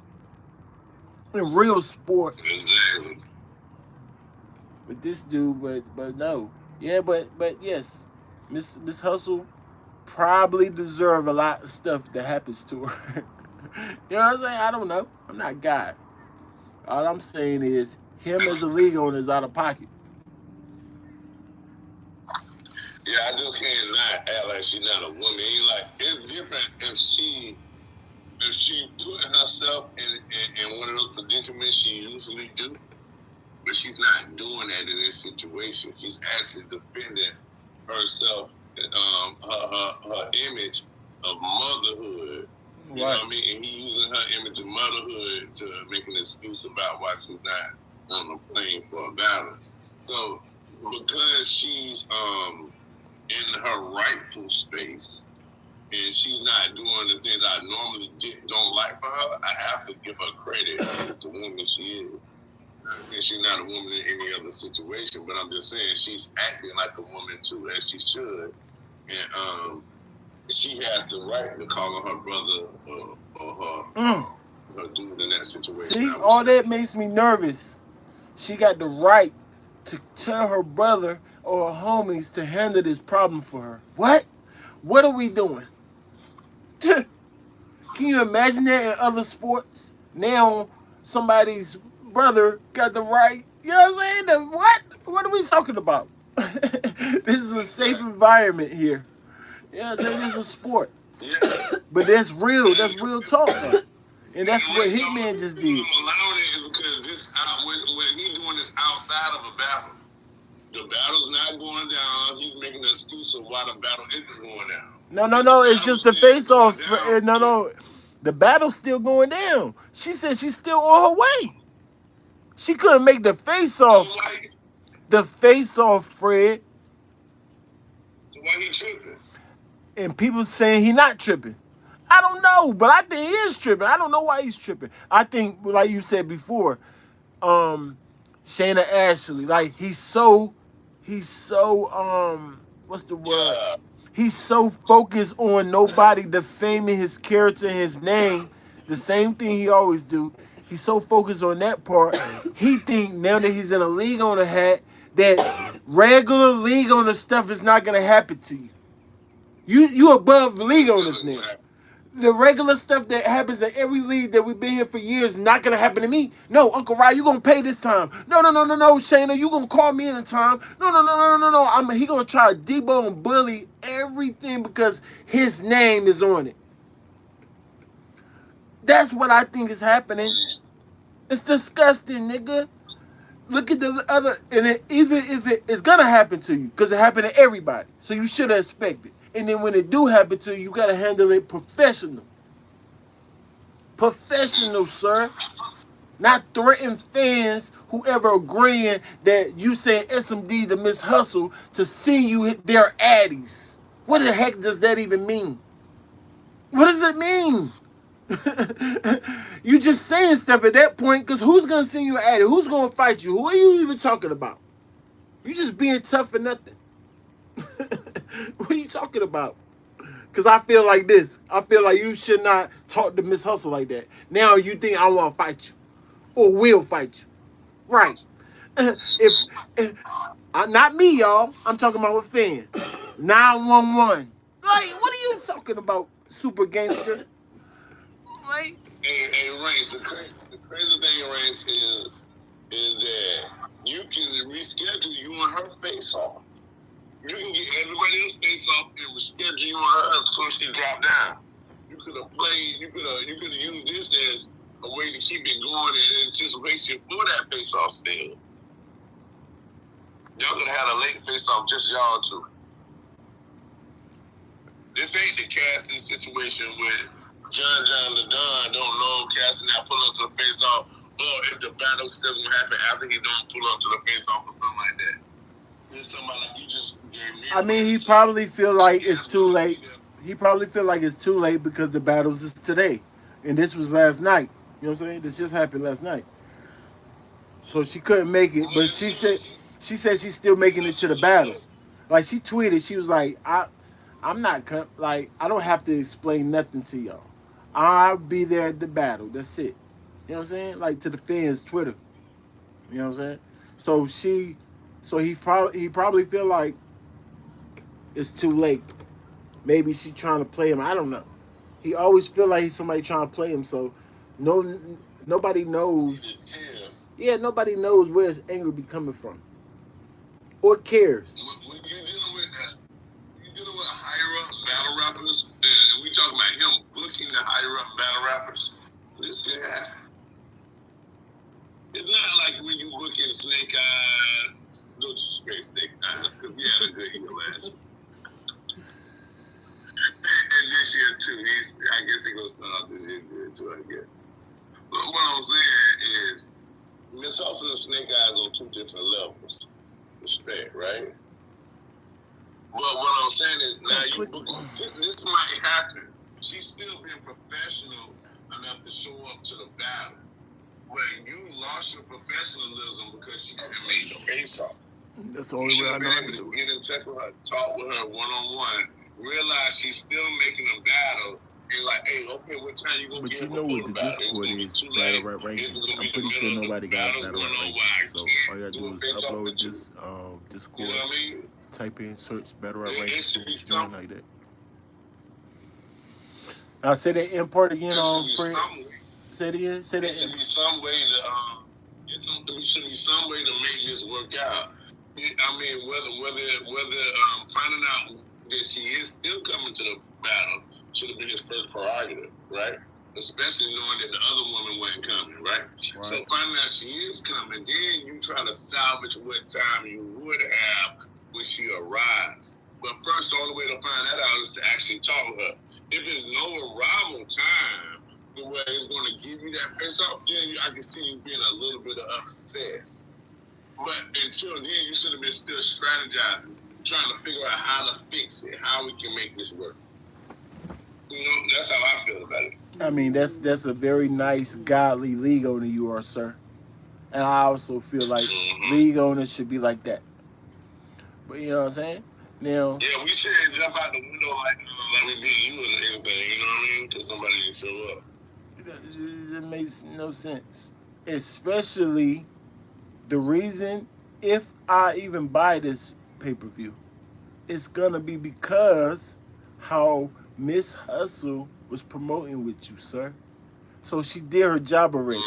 in real sports. Exactly. But this dude, but no. Yeah, but yes, Miss Hustle probably deserve a lot of stuff that happens to her. You know what I'm saying? I don't know. I'm not God. All I'm saying is him as a league owner is out of pocket. Yeah, I just can't not act like she's not a woman. Like, it's different if she putting herself in one of those predicaments she usually do, but she's not doing that in this situation. She's actually defending herself, her image of motherhood. You know what I mean? And he using her image of motherhood to make an excuse about why she's not on the plane for a battle. So because she's in her rightful space and she's not doing the things I normally don't like for her, I have to give her credit for the woman she is. And she's not a woman in any other situation, but I'm just saying she's acting like a woman too, as she should. And she has the right to call on her brother or her dude in that situation. See, all that makes me nervous. She got the right to tell her brother or her homies to handle this problem for her. What? What are we doing? Can you imagine that in other sports? Now somebody's brother got the right You know what I'm saying? What? What are we talking about? This is a safe environment here. You know what I'm saying? This is a sport. Yeah. But that's real. That's And, real talk though. And that's and what Ray, the only Hitman just reason did. I'm allowing it is because when he doing this outside of a battle. The battle's not going down. He's making an excuse of why the battle isn't going down. No, no, If the no. It's battle just the still face going off. down, No, yeah. no. The battle's still going down. She said she's still on her way. She couldn't make the face So off. why? The face off, Fred. So why he tripping? And people saying he not tripping. I don't know, but I think he is tripping. I don't know why he's tripping. I think, like you said before, um, Shayna Ashley, like he's so what's the word? Yeah. He's so focused on nobody defaming his character and his name, the same thing he always do. He's so focused on that part. He think now that he's in a league on the hat, that regular league on the stuff is not gonna happen to you. You above league owners now. The regular stuff that happens in every league that we've been here for years is not gonna happen to me. No, Uncle Ryan, you gonna pay this time. No, no, no, no, no, Shayna, you gonna call me in a time. No, no, no, no, no, no, no. He gonna try to debo and bully everything because his name is on it. That's what I think is happening. It's disgusting, nigga. Look at the other, and even if it is gonna happen to you, because it happened to everybody, so you should expect it. And then when it do happen to you, you gotta handle it professional. Professional, sir. Not threaten fans who ever agreeing that you saying SMD to Miss Hustle to see you hit their addies. What the heck does that even mean? What does it mean? You just saying stuff at that point because who's gonna send you an addy? Who's gonna fight you? Who are you even talking about? You just being tough for nothing. What are you talking about? Because I feel like this. I feel like you should not talk to Miss Hustle like that. Now you think I want to fight you or will fight you. Right. if not me, y'all. I'm talking about with fans. 911. Like, what are you talking about, super gangster? Like, Hey, Reigns, the crazy thing, Reigns, is that you can reschedule you and her face off. You can get everybody else face off and reschedule you and her as soon as she dropped down. You could have played. You could have used this as a way to keep it going in anticipation for that face off still. Y'all could have had a late face off, just y'all two. This ain't the casting situation with John the Don don't know casting that pull up to the face off, or if the battle still gonna happen after he don't pull up to the face off or something like that. There's somebody like you just gave me. I mean, he probably feel like it's too late. He probably feel like it's too late because the battles is today, and this was last night. You know what I'm saying? This just happened last night. So she couldn't make it, but she said she's still making it to the battle. Like she tweeted, she was like, I'm not like I don't have to explain nothing to y'all. I'll be there at the battle. That's it. You know what I'm saying? Like to the fans, Twitter. You know what I'm saying? So he probably feel like it's too late. Maybe she trying to play him. I don't know. He always feel like he's somebody trying to play him. So nobody knows. Yeah, nobody knows where his anger be coming from or cares. When you're dealing with a higher up battle rappers, and we talking about him booking the higher up battle rappers. Listen, it's not like when you booking Snake Eyes. No disrespect, Snake Eyes, because he had a good year last year. And this year too, I guess he gonna start out this year good too. I guess. But what I'm saying is, Miss Hustle and Snake Eyes on two different levels. Respect, right? But what I'm saying is now this might happen. She's still being professional enough to show up to the battle. Where you lost your professionalism because she couldn't make the face off. That's the only way I know how to do it. Get in touch with her, talk with her one-on-one, realize she's still making a battle, and like, hey, okay, what time you gonna But get you her know before what the the battle? Discord is, battle rap rankings. I'm pretty sure nobody got battle rap rankings. So all you gotta do is upload this Discord, you know what I mean? type in, search battle rap rankings, join like that. I'll say that in part again on Fred. Say it again. Say that. It should be some way to There should be some way to make this work out. I mean, whether finding out that she is still coming to the battle should have been his first prerogative, right? Especially knowing that the other woman wasn't coming, right? So finding out she is coming, then you try to salvage what time you would have when she arrives. But first, the only way to find that out is to actually talk to her. If there's no arrival time, the way it's going to give you that face off, then I can see you being a little bit upset. But until then, you should have been still strategizing, trying to figure out how to fix it, how we can make this work. You know, that's how I feel about it. I mean, that's a very nice, godly league owner you are, sir. And I also feel like league owners should be like that. But you know what I'm saying? Now, yeah, we shouldn't jump out the window like we beat you or anything. You know what I mean? Because somebody didn't show up. it makes no sense. Especially the reason, if I even buy this pay-per-view, it's gonna be because how Miss Hustle was promoting with you, sir. So she did her job already.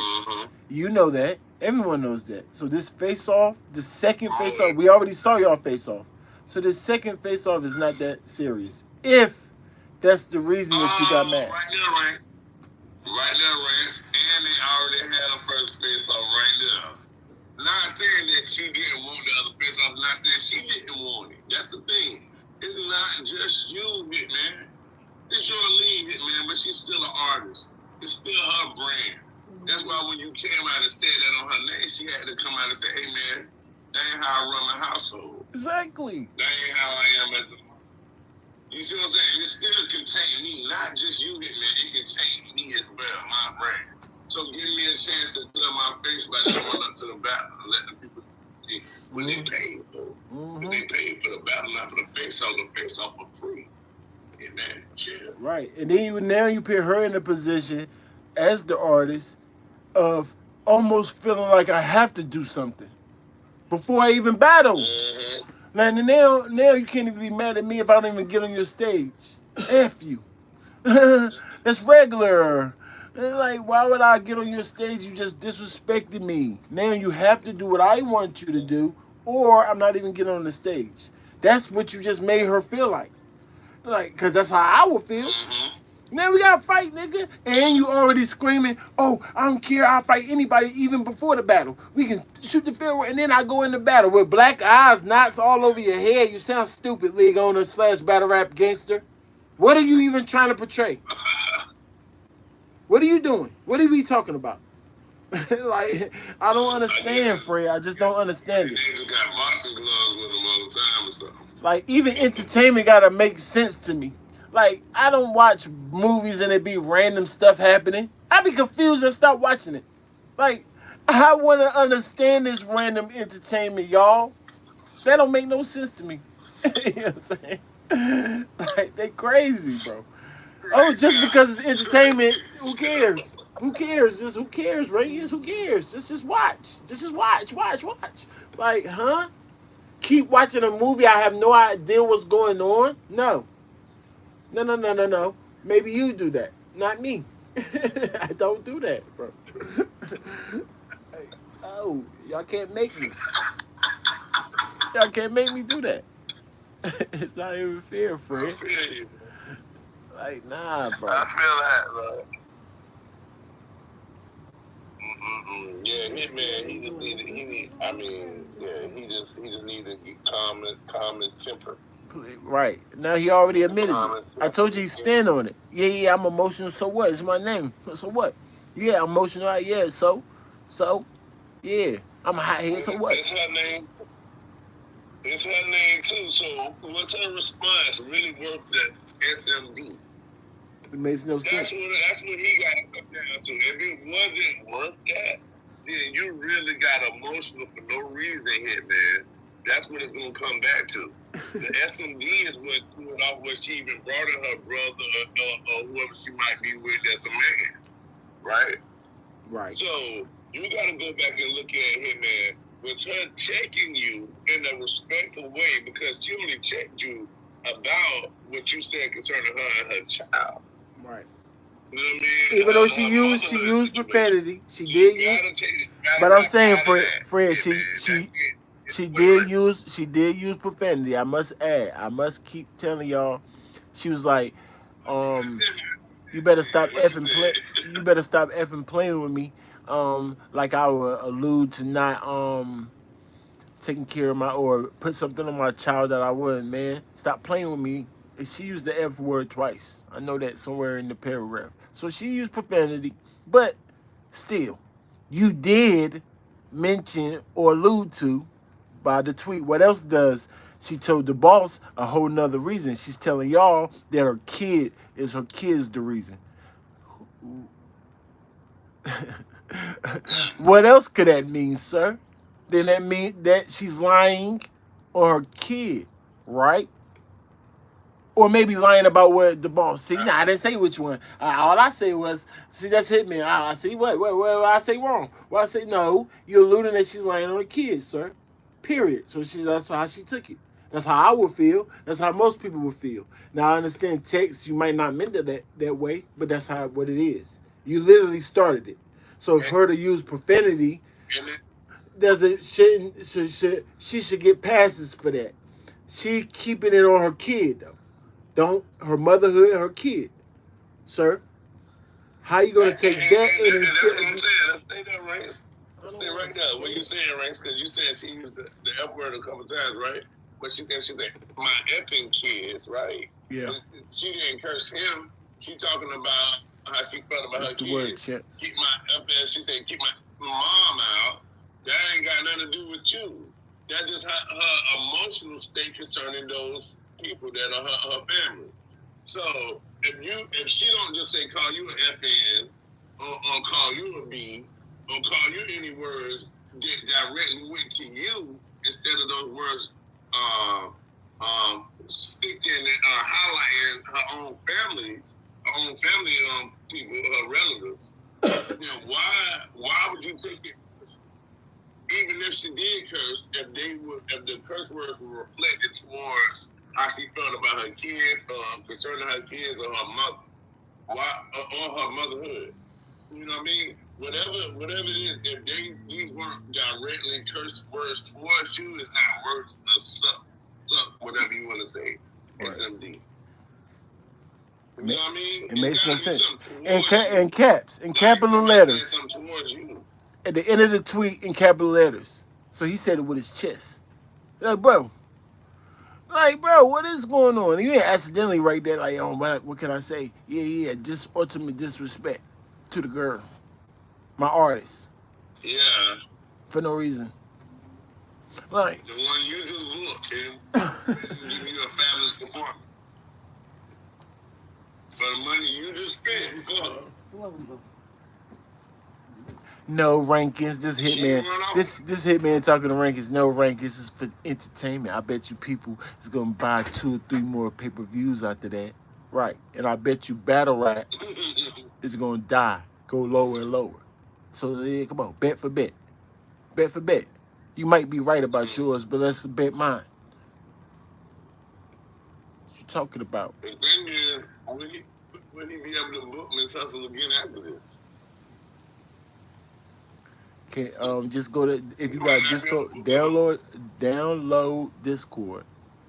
You know that. Everyone knows that. So this face-off, the second face-off, we already saw y'all face-off. So this second face-off is not that serious. If that's the reason that you got mad. Right there, right? Right there, Rance. And they already had a first face-off right there. Not saying that you didn't want the other face-off. Not saying she didn't want it. That's the thing. It's not just you, Hitman. It's your lead, Hitman, but she's still an artist. It's still her brand. That's why when you came out and said that on her name, she had to come out and say, hey, man, that ain't how I run my household. Exactly. That ain't how I am at the... You see what I'm saying? It still contain me, not just you, Hitman. It contain me as well, my brand. So give me a chance to clear my face by showing up to the battle and let the people see what they paid for. But they paid for the battle, not for the face-off. The face-off for free. Hitman, chill. Right. And then now you put her in a position as the artist of almost feeling like I have to do something before I even battle. Now you can't even be mad at me if I don't even get on your stage. F you. That's regular. Like, why would I get on your stage? You just disrespected me. Now you have to do what I want you to do, or I'm not even getting on the stage. That's what you just made her feel like. Like, because that's how I would feel. Now we got to fight, nigga. And you already screaming, oh, I don't care. I'll fight anybody even before the battle. We can shoot the field, and then I go in the battle with black eyes, knots all over your head. You sound stupid, league owner / battle rap gangster. What are you even trying to portray? What are you doing? What are we talking about? Like, I don't understand, Frey. I just don't understand it. They just got boxing gloves with them all the time or something. Like, even entertainment got to make sense to me. Like, I don't watch movies and it be random stuff happening. I be confused and stop watching it. Like, I want to understand this random entertainment, y'all. That don't make no sense to me. You know what I'm saying? Like, they crazy, bro. Oh, just because it's entertainment, who cares? Who cares? Just who cares, Reyes? Who cares? Just watch. Just watch. Like, huh? Keep watching a movie. I have no idea what's going on. No. Maybe you do that, not me. I don't do that, bro. Like, oh, y'all can't make me. Y'all can't make me do that. It's not even fair, Fred. I feel you. Like, nah, bro. I feel that, bro. Yeah, Hitman, he just need, he just need to calm his temper. Right. Now he already admitted it. I told you he stand on it. Yeah, I'm emotional, so what? It's my name. So what? Yeah, I'm emotional, yeah, so? Yeah, I'm a hothead, so what? It's her name. It's her name, too, so what's her response? Really worth that SMD? It makes no sense. That's what he got to come down to. If it wasn't worth that, then you really got emotional for no reason here, man. That's what it's going to come back to. The SMD is what threw it off when she even brought in her brother or whoever she might be with as a man, right? Right. So you got to go back and look at it, man. Was her checking you in a respectful way because she only checked you about what you said concerning her and her child. Right. You know what I mean? Even though she Her motherhood used situation. profanity, she You did use. gotta take it. Gotta But I'm rap saying, out of that. Fred, Yeah, man. That's it. she Wait, did wait. use profanity. I must add. I must keep telling y'all. She was like, um, you better stop What she effing said? play. You better stop effing playing with me. Like I would allude to not taking care of my or put something on my child that I wouldn't. Man, stop playing with me. And she used the F word twice. I know that somewhere in the paragraph. So she used profanity, but still, you did mention or allude to by the tweet. What else does she told the boss a whole nother reason? She's telling y'all that her kid's the reason. What else could that mean, sir? Then that mean that she's lying on her kid, right? Or maybe lying about what the boss. See, nah, I didn't say which one. All I say was, see, that's hit me. I see what I say wrong. What I say no. You're alluding that she's lying on her kid, sir. Period. So that's how she took it. That's how I would feel. That's how most people would feel. Now I understand text. You might not meant it that way, but that's how what it is. You literally started it. So if And, her to use profanity, and it, doesn't she should get passes for that. She keeping it on her kid though. Don't her motherhood, her kid, sir. How you gonna take that and and that's what I'm instead? saying. Let's stay there, Ranks. I Let's don't stay right there. What understand. you saying, Ranks? Because you said she used the F word a couple times, right? But she said my effing kids, right? Yeah, She didn't curse him. She talking about how she felt about that's her the word, kids. champ. Keep my effing. She said keep my mom out. That ain't got nothing to do with you. That just her emotional state concerning those people that are her family. So if she don't just say call you an FN or call you a B or call you any words that directly went to you instead of those words sticking and highlighting her own family people, her relatives, then why would you take it? Even if she did curse, if the curse words were reflected towards how she felt about her kids, concerning her kids or her mother, or her motherhood. You know what I mean? Whatever it is, if these weren't directly curse words towards you, it's not words of suck, whatever you want to say. Right. SMD. You know what I mean? It makes no Gotta be sense. something And towards you. and caps, in Like capital somebody saying letters. something towards you. At the end of the tweet, in capital letters. So he said it with his chest. Like, bro, what is going on? You ain't accidentally right there, like, oh, what can I say? Yeah, ultimate disrespect to the girl, my artist, Yeah. for no reason. Like, The one you just booked and give you a fabulous performance. For the money you just spent for her. Slow mo. no rankings. She run off. This hitman talking to rankings. No rankings. This is for entertainment. I bet you people is gonna buy 2 or 3 more pay-per-views after that, right? And I bet you battle rap is gonna die, go lower and lower. So yeah, come on, bet for bet. You might be right about yours, but let's bet mine. What you talking about? The thing is, will he be able to book Miss Hustle again after this? Okay, just go to if you got Might not be able Discord, to book her. download Discord,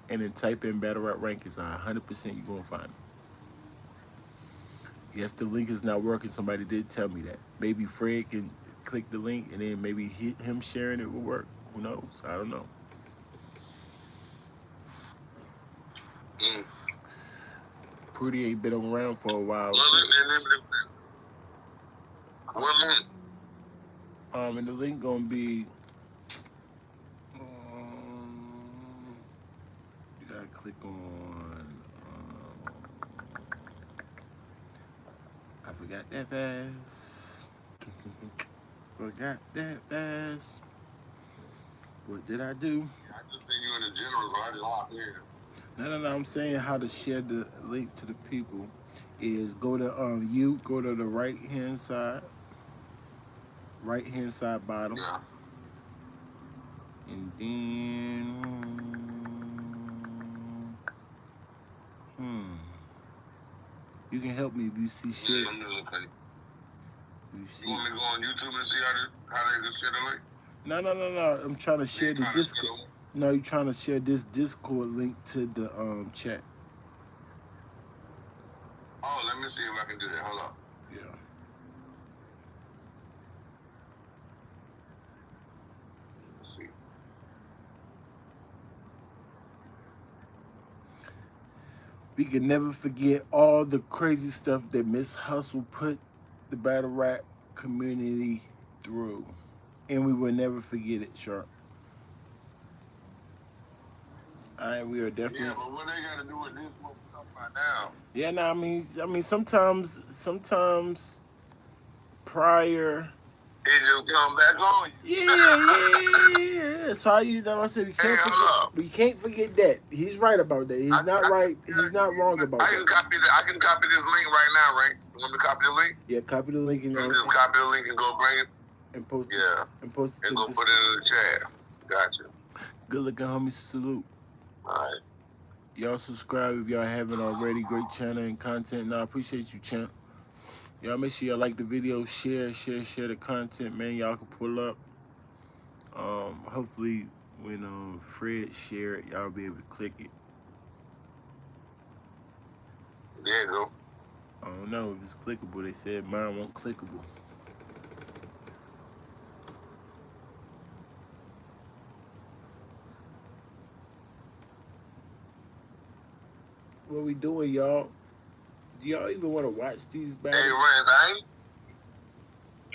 and then type in battle rap rankings. 100% you gonna find it. Yes, the link is not working. Somebody did tell me that. Maybe Fred can click the link, and then maybe him sharing it will work. Who knows? I don't know. Mm. Pretty ain't been around for a while, Well, so one month. and the link gonna be. You gotta click on. I forgot that fast. Forgot that fast. What did I do? I just think you in the general already locked in. No. I'm saying how to share the link to the people is go to go to the right hand side bottom, Yeah. and then You can help me if you see shit. I'm gonna look at it. You You want me to go on YouTube and see how they just share the link? No. I'm trying to share You the trying to share Discord. the No, you're trying to share this Discord link to the chat. Oh, let me see if I can do that. Hold on. Yeah. Let's see. We can never forget all the crazy stuff that Miss Hustle put the battle rap community through. And we will never forget it, Sharp. We are definitely. Yeah, but what they got to do with this? What we're talking about now? Yeah, no, I mean, sometimes prior. It just come back on you. Yeah. So I said Hey, hold up. we can't forget that. He's right about that. He's not right. He's not wrong about I can that. copy this link right now, right? You want me to copy the link? Yeah, copy the link You just copy the link and go bring it. and post it. Yeah. And post it And to go this. put it in the chat. Gotcha. Good looking homie, salute. All right. Y'all subscribe if y'all haven't already. Great channel and content. Now I appreciate you, champ. Y'all make sure y'all like the video, share the content, man. Y'all can pull up. Hopefully when Fred share it, y'all be able to click it. There you go. I don't know if it's clickable. They said mine won't clickable. What we doing, y'all? Do y'all even want to watch these battles? Hey, Rance,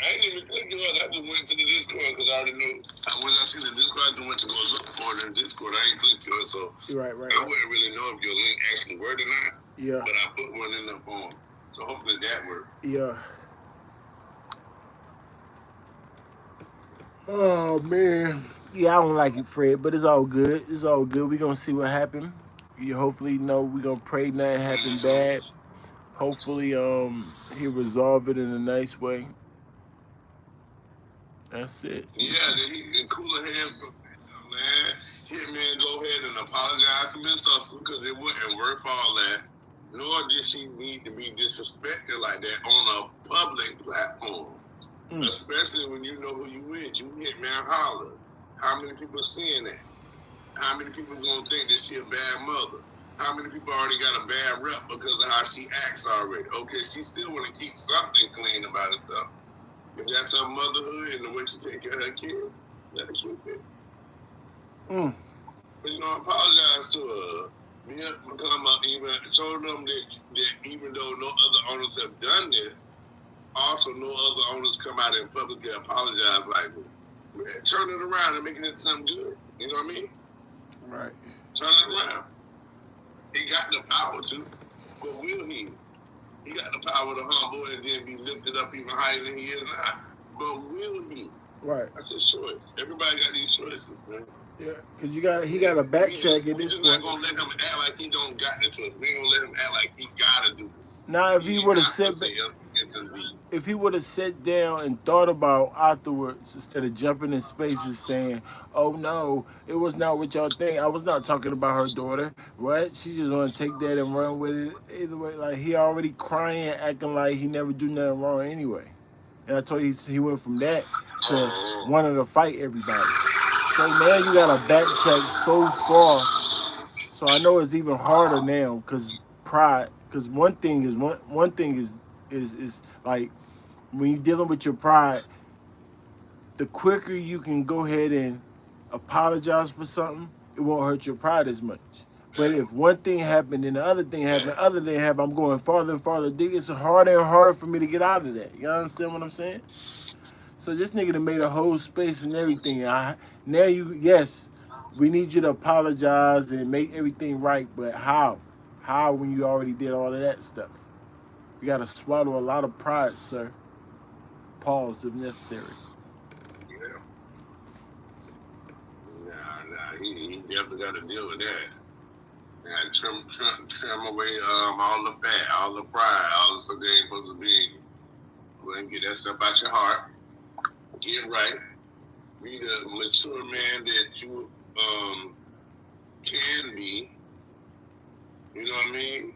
I ain't even clicked it. I just went to the Discord because I already knew. Once I see the Discord, I just went to go look for it in Discord. I ain't clicked it, so Right. I wouldn't really know if your link actually worked or not. Yeah. But I put one in the phone, so hopefully that worked. Yeah. Oh man. Yeah, I don't like it, Fred, but it's all good. It's all good. We gonna see what happens. You hopefully know we gonna pray nothing happen bad. Hopefully, he'll resolve it in a nice way. That's it. Yeah, he cooler hands, man. Hitman, go ahead and apologize to Miss Hustle because it wouldn't work for all that. Nor did she need to be disrespected like that on a public platform. Especially when you know who you is. You Hitman holler. How many people seeing that? How many people gonna think that she a bad mother? How many people already got a bad rep because of how she acts already? Okay, she still want to keep something clean about herself. If that's her motherhood and the way she take care of her kids, let her keep it. But I apologize to her. Me and McCullough even told them that even though no other owners have done this, also no other owners come out and publicly apologize like me. Turn it around and make it into something good. You know what I mean? Right. Turn it around. He got the power to, but will he? He got the power to humble and then be lifted up even higher than he is now. But will he? Right. That's his choice. Everybody got these choices, man. Yeah, because he got to backtrack at this point. We're just point. not gonna let him act like he don't got the choice. We ain't gonna let him act like he gotta do it. Now, if he would have said, if he would have sat down and thought about afterwards instead of jumping in spaces saying, "Oh no, it was not what y'all think. I was not talking about her daughter. What? She just want to take that and run with it." Either way, like he already crying, acting like he never do nothing wrong anyway. And I told you he went from that to wanting to fight everybody. So now you got to backtrack so far. So I know it's even harder now because pride. Because one thing is like when you're dealing with your pride, the quicker you can go ahead and apologize for something, it won't hurt your pride as much. But if one thing happened and the other thing happened, I'm going farther and farther. It's harder and harder for me to get out of that. You understand what I'm saying? So this nigga done made a whole space and everything. Yes, we need you to apologize and make everything right, but how? How when you already did all of that stuff? You gotta swallow a lot of pride, sir. Pause if necessary. Yeah. Nah, he definitely got to deal with that. And trim away all the fat, all the pride, all the stuff they ain't supposed to be. Go ahead and get that stuff out your heart. Get right. Be the mature man that you can be. You know what I mean?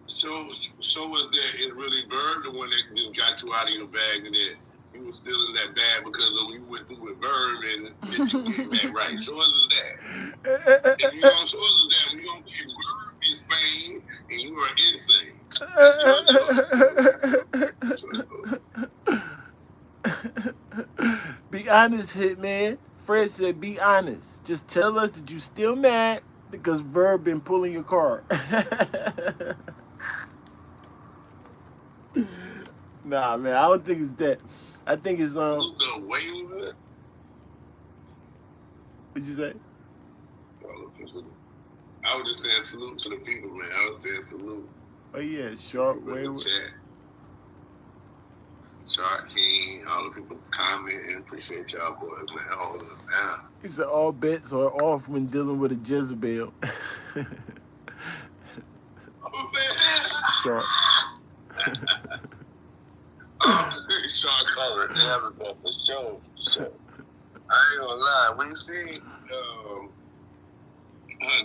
So, so was that it's really Bird the one that just got you out of your bag and that you were still in that bag because of you went through with Verb and that you came back right. So is that. If you don't show us that, we don't think Verb is sane and you are insane. That's your choice. Be honest, Hitman. Fred said, "Be honest. Just tell us that you still mad because Verb been pulling your car." Nah, man, I don't think it's that. I think it's Salute the way with it. What'd you say? I was just saying salute to the people, man. I was saying salute. Oh yeah, Sharp Wayward. Chat. Shark King, all the people commenting, appreciate y'all boys, man, holding us down. He said all bets are off when dealing with a Jezebel. Sharp. Shark color, yeah, for sure. I ain't gonna lie, when you see her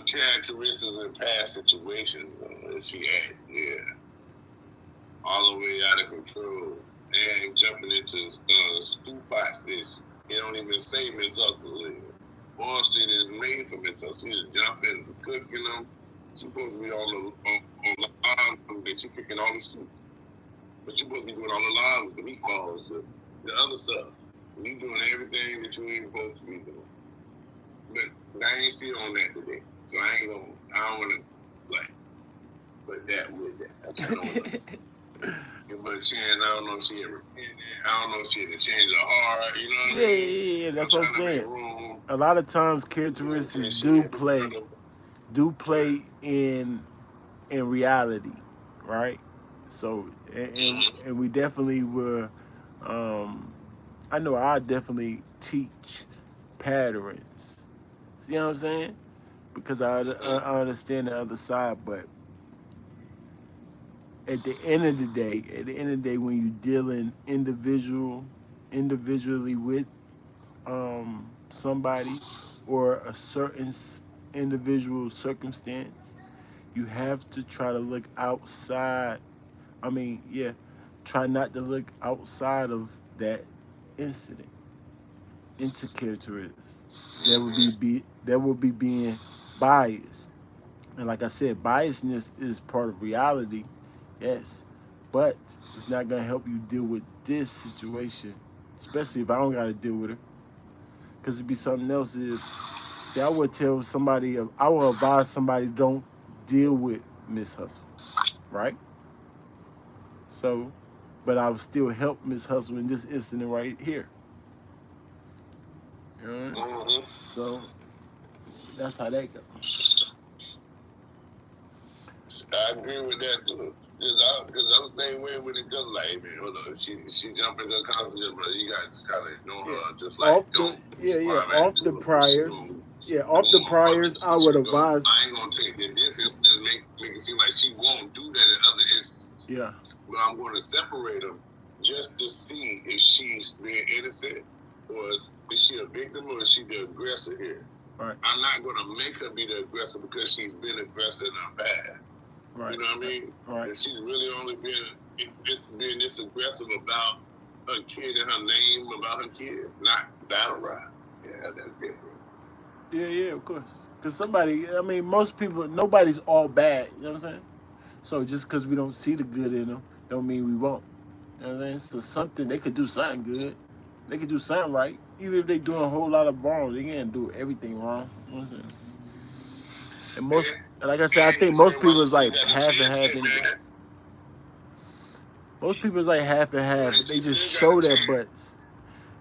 characteristics in past situations, she had, yeah, all the way out of control. And jumping into stew pots that it don't even say Miss Hustle in. Or shit is made for Miss Hustle. She just jump in and cook, you know. She's supposed to be on the line that she cooking all the soup. But you're supposed to be doing all the lines, the meatballs, the other stuff. You doing everything that you ain't supposed to be doing. But I ain't see on that today. So I don't wanna like put that with that. I don't wanna give her a chance. I don't know if she ever I don't know if she had to change her heart, you know what I mean? Yeah, that's what I'm saying. A lot of times characteristics do play in reality, right? So and we definitely were I know I definitely teach patterns. See what I'm saying? Because I understand the other side, but at the end of the day, when you're dealing individually with somebody or a certain individual circumstance, you have to try to look outside. I mean, yeah, try not to look outside of that incident into characteristics. That would be being biased. And like I said, biasness is part of reality, yes, but it's not gonna help you deal with this situation, especially if I don't gotta deal with it, because it'd be something else. If see, I would tell somebody, I would advise somebody don't deal with Miss Hustle, right? So, but I would still help Miss Hustle in this incident right here. You know? Mm-hmm. So that's how that goes. I agree with that too. Because I'm the same way with the gun. Like, man, hold on. She jumped into the concert, but you got to kind of ignore her. Just like, off the off the priors. Yeah, off the priors, I would advise. I ain't gonna take that. This instance make it seem like she won't do that in other instances. Yeah. But I'm going to separate them just to see if she's being innocent or is she a victim or is she the aggressor here. Right. I'm not going to make her be the aggressor because she's been aggressive in her past. Right. You know what I mean? Right. And she's really only being this aggressive about her kid and her name, about her kids, not battle rap. Yeah, that's different. Yeah, of course. Because most people, nobody's all bad. You know what I'm saying? So just because we don't see the good in them, don't mean we won't. You know what I'm saying? So they could do something good. They could do something right. Even if they doing a whole lot of wrong, they can't do everything wrong. You know what I'm saying? And like I said, I think most people is like half and half. Most people is like half and half. They just show their butts.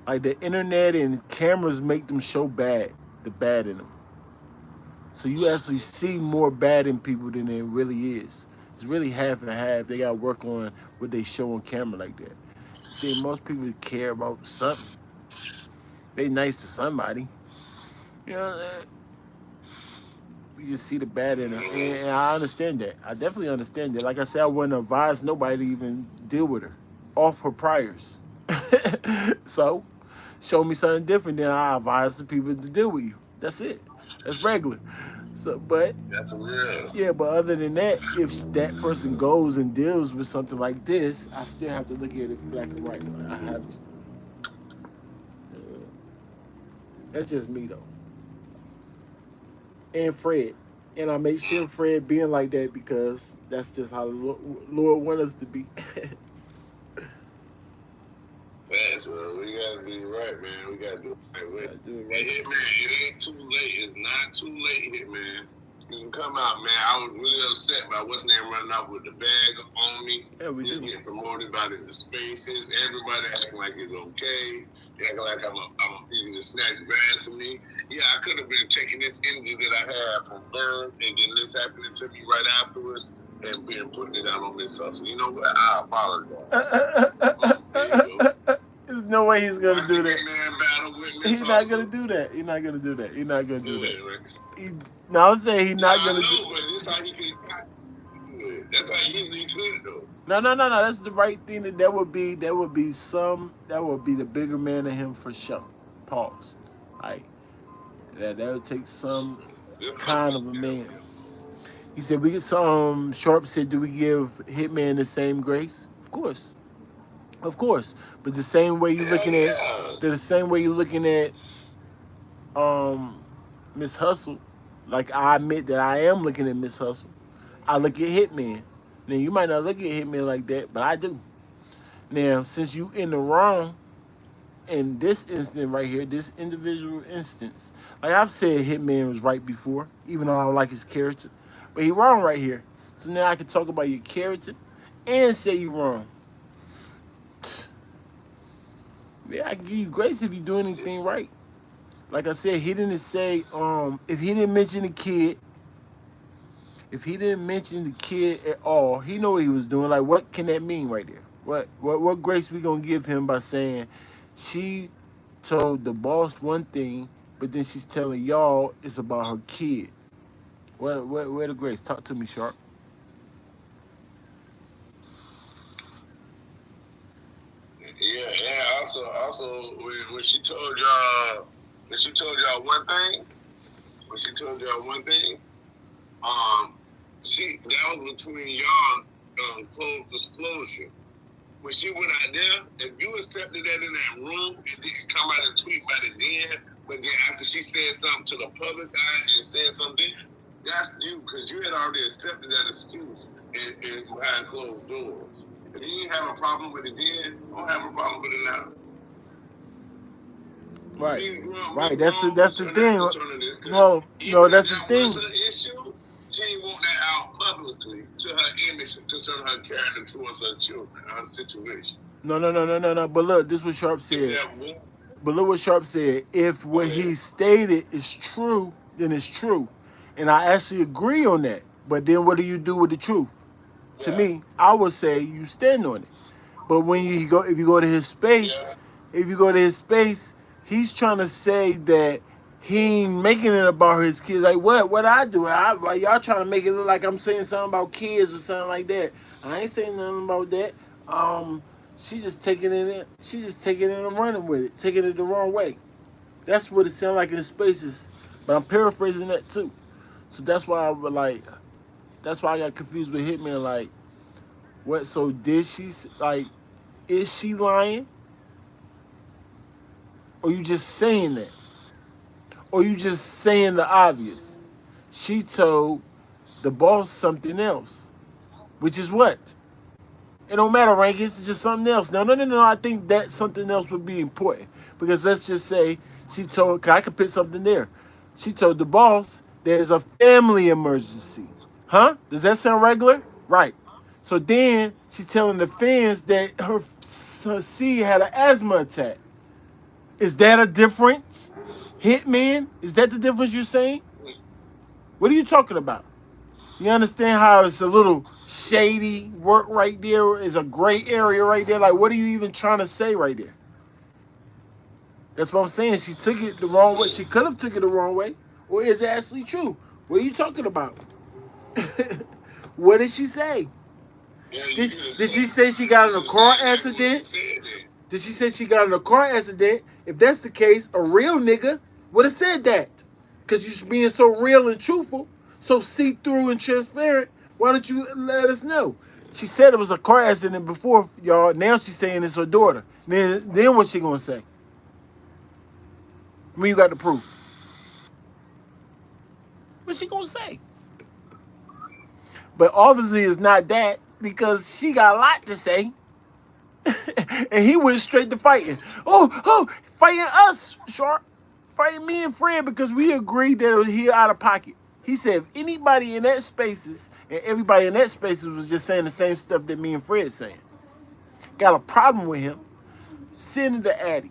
Like the internet and cameras make them show the bad in them. So you actually see more bad in people than there really is. It's really half and half. They got to work on what they show on camera like that. I think most people care about something. They nice to somebody. You know, we just see the bad in her. And I understand that. I definitely understand that. Like I said, I wouldn't advise nobody to even deal with her off her priors. So, show me something different, then I advise the people to deal with you. That's it. That's regular. So, but That's real. yeah, but other than that, if that person goes and deals with something like this, I still have to look at it black and white. Like, I have to. That's just me though. And Fred. And I make sure Fred being like that because that's just how the Lord want us to be. That's well, we gotta be right, man. We gotta do it right with Gotta do it Hey, right. Hitman, it ain't too late. It's not too late, Hitman. You can come out, man. I was really upset by what's name running off with the bag on me. Yeah, we Just do. getting promoted by the spaces. Everybody acting like it's okay. They acting like I'm a you can just snatch bags from me. Yeah, I could have been taking this energy that I had from birth and then this happening to me right afterwards and been putting it out on this hustle. You know what? I apologize. There you go. There's no way he's gonna Watch the do that. man battle with Miss He's not gonna Hustle. do that. He's not gonna do that. He's not gonna do Do that. it, Rex. He, no, I'm saying he's Yeah, not I gonna know, do. but this how he could do it. That's how easily he could though. No. That's the right thing. That would be the bigger man in him for sure. Pause. Like that would take some kind of a man. He said we get some. Sharp said, do we give Hitman the same grace? Of course. But the same way you're Hell looking at, yeah. the same way you're looking at Miss Hustle. Like I admit that I am looking at Miss Hustle. I look at Hitman. Now you might not look at Hitman like that, but I do. Now since you in the wrong in this instant right here, this individual instance, like I've said, Hitman was right before, even though I don't like his character, but he wrong right here. So now I can talk about your character and say you wrong. Yeah, I give you grace if you do anything right. Like I said, he didn't say if he didn't mention the kid, if he didn't mention the kid at all, he know what he was doing. Like what can that mean right there? What grace we gonna give him by saying she told the boss one thing, but then she's telling y'all it's about her kid. Where the grace? Talk to me, Sharp. Yeah, and also when she told y'all one thing, that was between y'all closed disclosure. When she went out there, if you accepted that in that room and didn't come out and tweet about it then, but then after she said something to the public eye and said something, that's you, because you had already accepted that excuse and behind closed doors. If you didn't have a problem with it then, don't have a problem with it now. Right. That's the thing. No, that's the thing. Was an issue. She didn't want that out publicly to her image concerning her character towards her children, her situation. No. But look, this is what Sharp said. But look what Sharp said. If what he stated is true, then it's true. And I actually agree on that. But then what do you do with the truth? To me, I would say you stand on it. But when if you go to his space, he's trying to say that he ain't making it about his kids. Like what I do? Y'all trying to make it look like I'm saying something about kids or something like that. I ain't saying nothing about that. She's just taking it in. She's just taking it and running with it, taking it the wrong way. That's what it sounds like in the spaces. But I'm paraphrasing that too. So that's why I would like. That's why I got confused with Hitman. Like, what? So did she like? Is she lying? Or you just saying that? Or you just saying the obvious? She told the boss something else, which is what? It don't matter, Rank. It's just something else. No. I think that something else would be important because let's just say she told. Cause I could put something there. She told the boss there's a family emergency. Huh? Does that sound regular? Right. So then she's telling the fans that her seed had an asthma attack. Is that a difference? Hitman? Is that the difference you're saying? What are you talking about? You understand how it's a little shady work right there? Is a gray area right there. Like, what are you even trying to say right there? That's what I'm saying. She took it the wrong way. She could have took it the wrong way. Or is it actually true? What are you talking about? What did she say? Did she say she got in a car accident? Did she say she got in a car accident? If that's the case, a real nigga would have said that. Because you're being so real and truthful, so see-through and transparent. Why don't you let us know? She said it was a car accident before, y'all. Now she's saying it's her daughter. Then what's she gonna say? When you got the proof, what's she gonna say? But obviously it's not that because she got a lot to say. And he went straight to fighting. Oh, fighting us, Sharp. Fighting me and Fred because we agreed that it was here out of pocket. He said if anybody in that spaces and everybody in that spaces was just saying the same stuff that me and Fred saying. Got a problem with him, send it to Addy.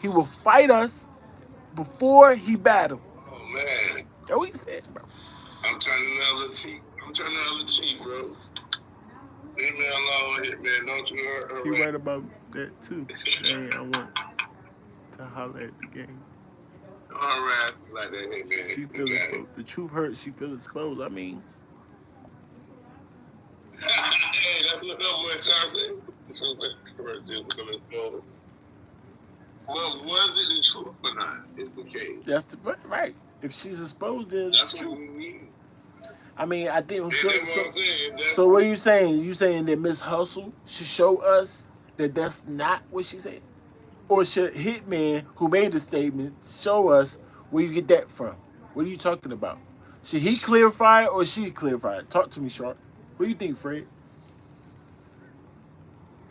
He will fight us before he battle. Oh man. That's what he said, bro. I'm turning the other cheek. Bro. Leave me alone here, man. Don't you hurt her. He right about that too. Man, I want to holler at the game. All right, like that, hey man. She feel exposed. The truth hurts. She feel exposed. I mean, Hey, that's what that boy Charles said. The truth hurts. Just feel exposed. Well, was it the truth or not? It's the case. that's the right. If she's exposed, then That's it's what true. we need. I mean, I think. That's what I'm saying. So what are you saying? You saying that Miss Hustle should show us that that's not what she said, or should Hitman, who made the statement, show us where you get that from? What are you talking about? Should he clarify it or she clarify it? Talk to me, Sharp. What do you think, Fred?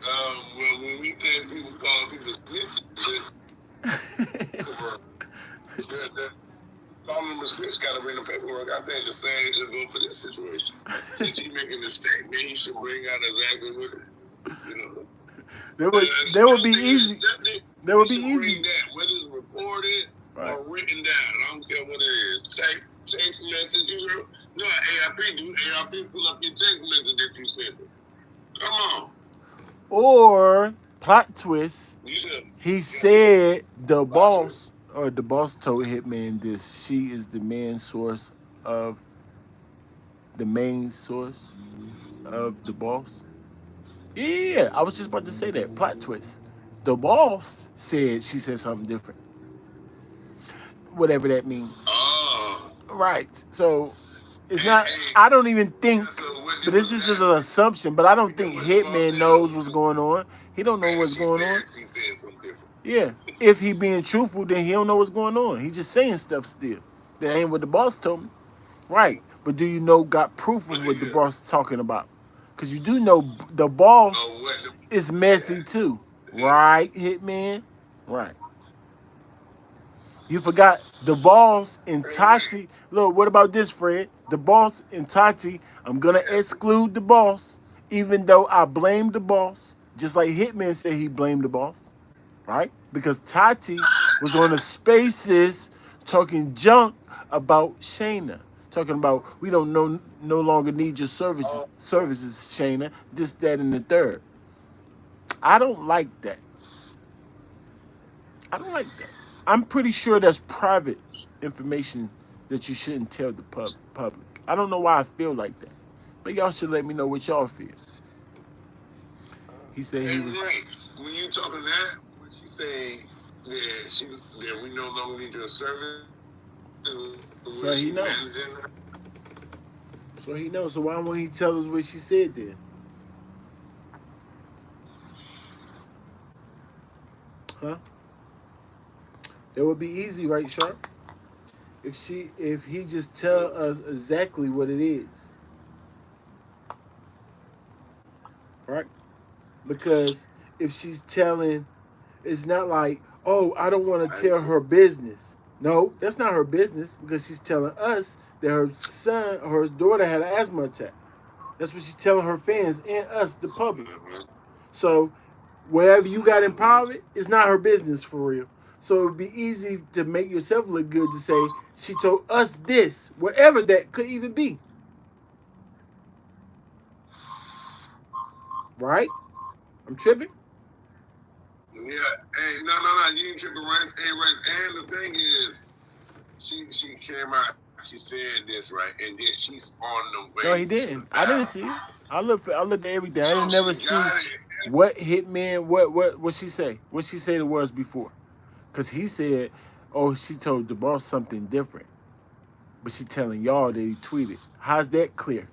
Well, when we say people call people snitches, calling them a snitch got to bring the paperwork. I think the same should go for this situation. Since he making a statement, he should bring out exactly what, you know. That would be easy. That would be easy. That, whether it's recorded or written down, I don't care what it is. Text message, you know. No, AIP do. AIP pull up your text message if you send it. Come on. Or plot twist. He Said the boss or the boss told Hitman this. She is the main source of the boss. Yeah, I was just about to say that. Plot twist. The boss said she said something different. Whatever that means. Oh. Right. So it's not. I don't even think. But this is just an assumption. But I don't think Hitman knows what's going on. He don't know what's going on. She said something different. Yeah. If he being truthful, then he don't know what's going on. He just saying stuff still. That ain't what the boss told me. Right. But do you know got proof of what the boss is talking about? Because you do know the boss is messy too. Right, Hitman? Right. You forgot the boss and Tati. Look, what about this, Fred? The boss and Tati, I'm going to exclude the boss, even though I blame the boss, just like Hitman said he blamed the boss, right? Because Tati was on the spaces talking junk about Shayna, talking about we don't no longer need your services, Shayna, this, that, and the third. I don't like that. I'm pretty sure that's private information that you shouldn't tell the public. I don't know why I feel like that. But y'all should let me know what y'all feel. He said he was... Right. When you talking that, when she say that we no longer need your service, so he knows. So he knows. So why won't he tell us what she said then? Huh? That would be easy, right, Sharp? If he just tell us exactly what it is. Right? Because if she's telling, it's not like, oh, I don't want to tell her business. No, that's not her business because she's telling us that her son or her daughter had an asthma attack. That's what she's telling her fans and us, the public. So whatever you got in private, it's not her business for real. So it would be easy to make yourself look good to say, she told us this, whatever that could even be. Right? I'm tripping? Yeah. Hey, no. You ain't tripping, right? Hey, right. And the thing is, she came out, she said this, right? And then she's on the way. No, he didn't. I didn't see it. I looked at everything. I didn't never see what Hitman, what she say. What she said it was before. Because he said, oh, she told the boss something different. but she telling y'all that he tweeted. How's that clear?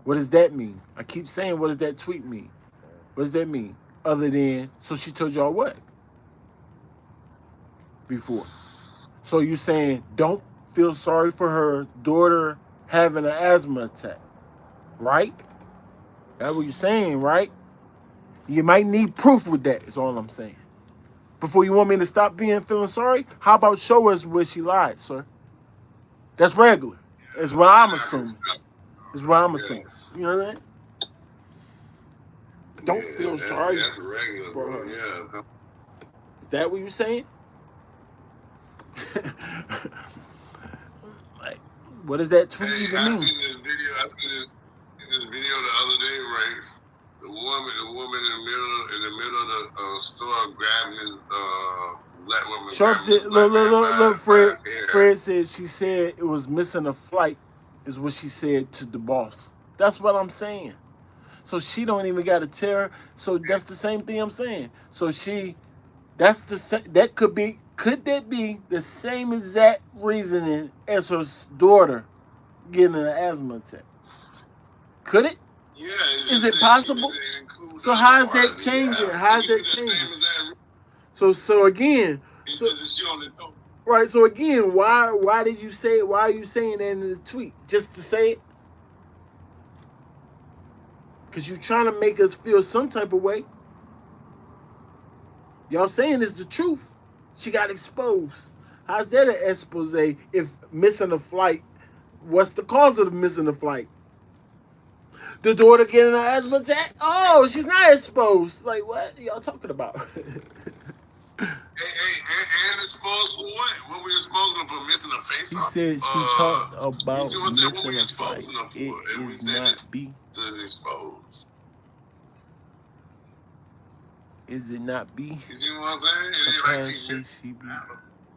What does that mean? I keep saying, what does that tweet mean? What does that mean? Other than, so she told y'all what? Before. So you saying, don't feel sorry for her daughter having an asthma attack, right? That's what you're saying, right? You might need proof with that, is all I'm saying. Before you want me to stop feeling sorry, how about show us where she lied, sir? That's regular. Is what I'm assuming. Is what I'm assuming. You know what I'm saying? Don't feel sorry that's regular, for bro. her. Yeah. Is that what you're saying? Like, what does that tweet even I mean? seen this video. I seen this video the other day, right? The woman in the middle of the store grabbing this black woman. Sharp said, look, Fred said she said it was missing a flight, is what she said to the boss. That's what I'm saying. So she don't even got to tell her. So that's the same thing I'm saying. So could that be the same exact reasoning as her daughter getting an asthma attack? Could it? Yeah. Is it possible? So how is that changing? How is that changing? So again, right? So again, why did you say it? Why are you saying that in the tweet? Just to say it? Because you're trying to make us feel some type of way. Y'all saying it's the truth. She got exposed. How's that an expose if missing a flight? What's the cause of the missing a flight? The daughter getting an asthma attack? Oh, she's not exposed. Like, what are y'all talking about? And exposed for what? What were you exposing for? Missing a face? He said she talked about you see what I'm saying? What were missing you a flight. exposing her for? It And we is said not it's B. to expose. Is it not B? You see what I'm saying? Her Like parents say she be.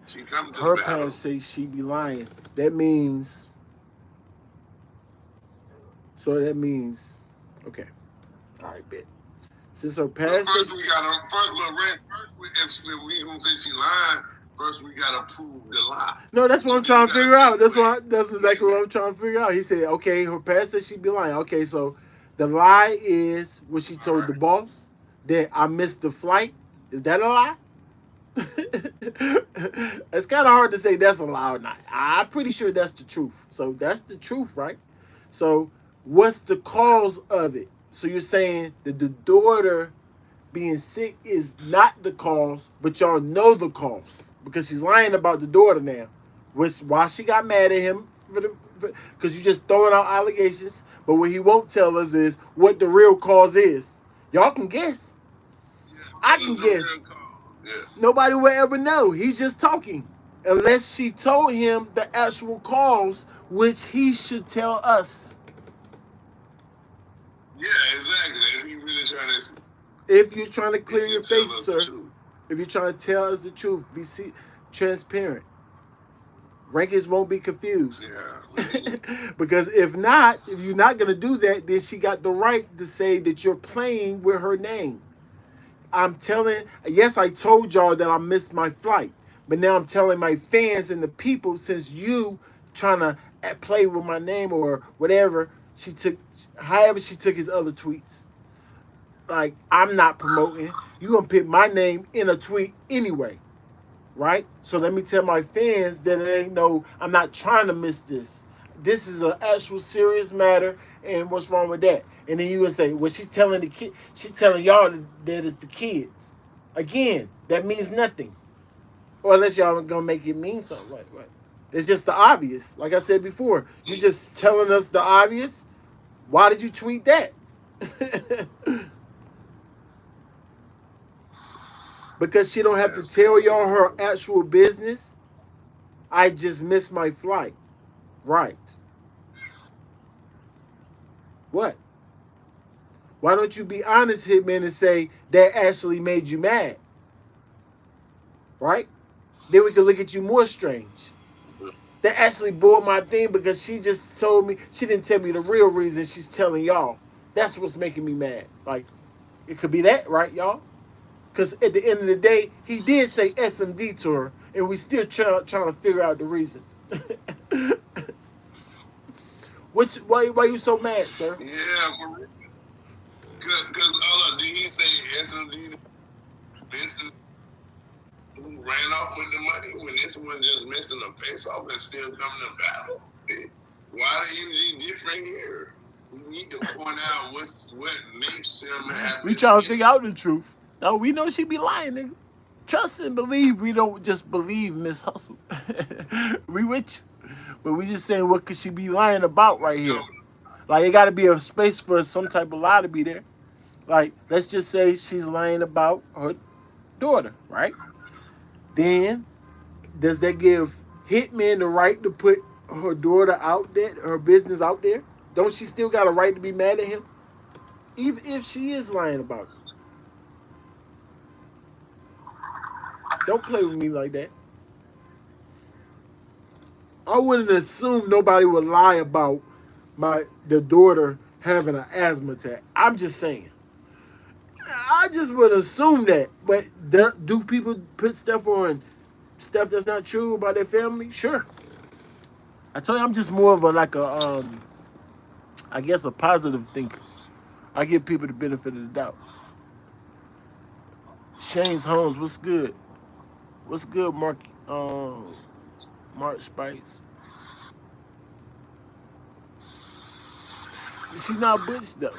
she coming to Her the battle. parents say she be lying. That means. So that means. Okay. All right, bet. Since her parents First say we gotta if we gonna say she lying, first we gotta prove the lie. no, that's what I'm trying to figure out. That's exactly what I'm trying to figure out. He said, okay, her parents said she be lying. Okay, so the lie is what she told the boss that I missed the flight. Is that a lie? It's kind of hard to say that's a lie or not. I'm pretty sure that's the truth. So that's the truth, right? So what's the cause of it? So you're saying that the daughter being sick is not the cause, but y'all know the cause because she's lying about the daughter now. Which why she got mad at him because you just throwing out allegations. But what he won't tell us is what the real cause is. Y'all can guess. I can guess. Nobody will ever know. He's just talking. Unless she told him the actual cause, which he should tell us. Yeah, exactly. If you really trying to, if you're trying to clear your face, sir, if you're trying to tell us the truth, be transparent. Rankings won't be confused. Yeah. Because if you're not going to do that, then she got the right to say that you're playing with her name. Yes, I told y'all that I missed my flight, but now I'm telling my fans and the people, since you trying to play with my name or whatever, however she took his other tweets. Like, I'm not promoting. You're going to put my name in a tweet anyway, right? So let me tell my fans that it ain't I'm not trying to miss this. This is an actual serious matter, and what's wrong with that? And then you would say, well, she's telling y'all that it's the kids. Again, that means nothing. Or unless y'all are going to make it mean something. Right. It's just the obvious. Like I said before, you're just telling us the obvious. Why did you tweet that? Because she don't have to tell y'all her actual business. I just missed my flight. Right. What? Why don't you be honest, Hitman, and say that actually made you mad? Right? Then we can look at you more strange. That actually bore my thing because she just told me, she didn't tell me the real reason she's telling y'all. That's what's making me mad. Like, it could be that, right, y'all? Because at the end of the day, he did say SMD to her, and we still trying to figure out the reason. Why you so mad, sir? Yeah, for real. Cause did he say SMD? This who ran off with the money when this one just missing a face off and still coming to battle? Why the energy different here? We need to point out what makes him have We this. trying to figure out the truth. No, we know she be lying, nigga. Trust and believe. We don't just believe Miss Hustle. We with you, but we just saying what could she be lying about right here? Like it got to be a space for some type of lie to be there. Like let's just say she's lying about her daughter, right? Then does that give Hitman the right to put her daughter out there, her business out there? Don't she still got a right to be mad at him, even if she is lying about it? Don't play with me like that. I wouldn't assume nobody would lie about the daughter having an asthma attack. I'm just saying. I just would assume that. But do people put stuff that's not true about their family? Sure. I told you I'm just more of a like a I guess a positive thinker. I give people the benefit of the doubt. Shane's Holmes, what's good? What's good, Mark? Mark Spice. She's not butch though.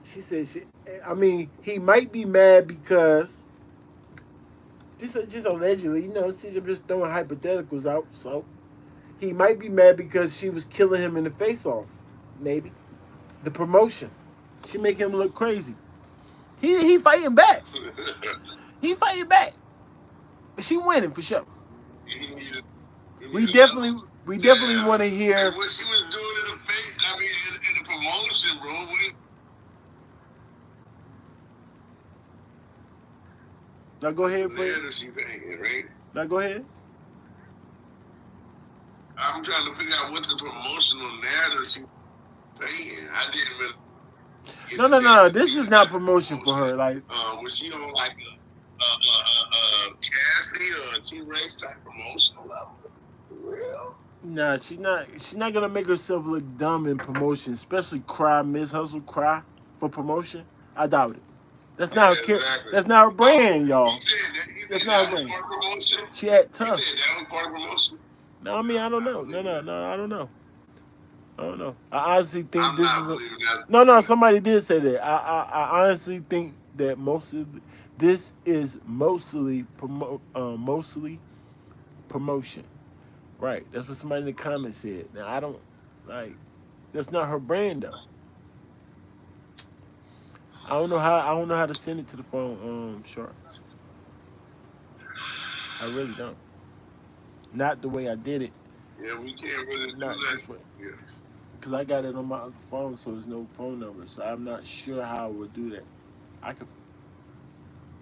She said she. I mean, he might be mad because just allegedly, see, I'm just throwing hypotheticals out. So he might be mad because she was killing him in the face off. Maybe the promotion. She make him look crazy. He fighting back. He fighting back. She winning for sure. We definitely want to hear. What she was doing in the face, I mean, in the promotion, bro. Now go ahead, Fred. She paying, right? Now go ahead. I'm trying to figure out what the promotional narrative she paying. I didn't really. No. This is not promotion for her. Like, was she on like a Cassie or a T-Rex type promotional level? For real? Nah, she's not. She's not gonna make herself look dumb in promotion, especially cry, Miss Hustle cry for promotion. I doubt it. That's not her. Exactly. That's not her brand, y'all. That's not her brand. She had tough. He said that was part of promotion. No, I mean I don't know. No, I don't know. I don't know. I honestly think this is no. Somebody did say that. I honestly think that this is mostly promotion. Right. That's what somebody in the comments said. Now I don't like. That's not her brand though. I don't know how to send it to the phone, Sharp. I really don't. Not the way I did it. Yeah, we can't really do not that. This way. Yeah. Because I got it on my other phone, so there's no phone number. So I'm not sure how I would do that. I could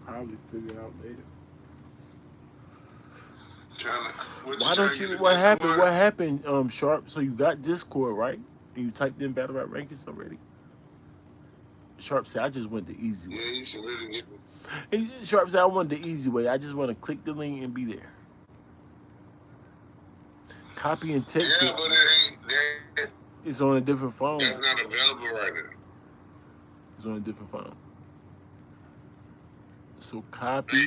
probably figure it out later. Why don't you? What happened? What happened, Sharp? So you got Discord, right? And you typed in Battle Rap Rankings already. Sharp said, "I just went the easy way." Yeah, you should really get me. Sharp said, "I went the easy way. I just want to click the link and be there." Copy and text it. But it's on a different phone. It's not available right now. It's on a different phone. So copy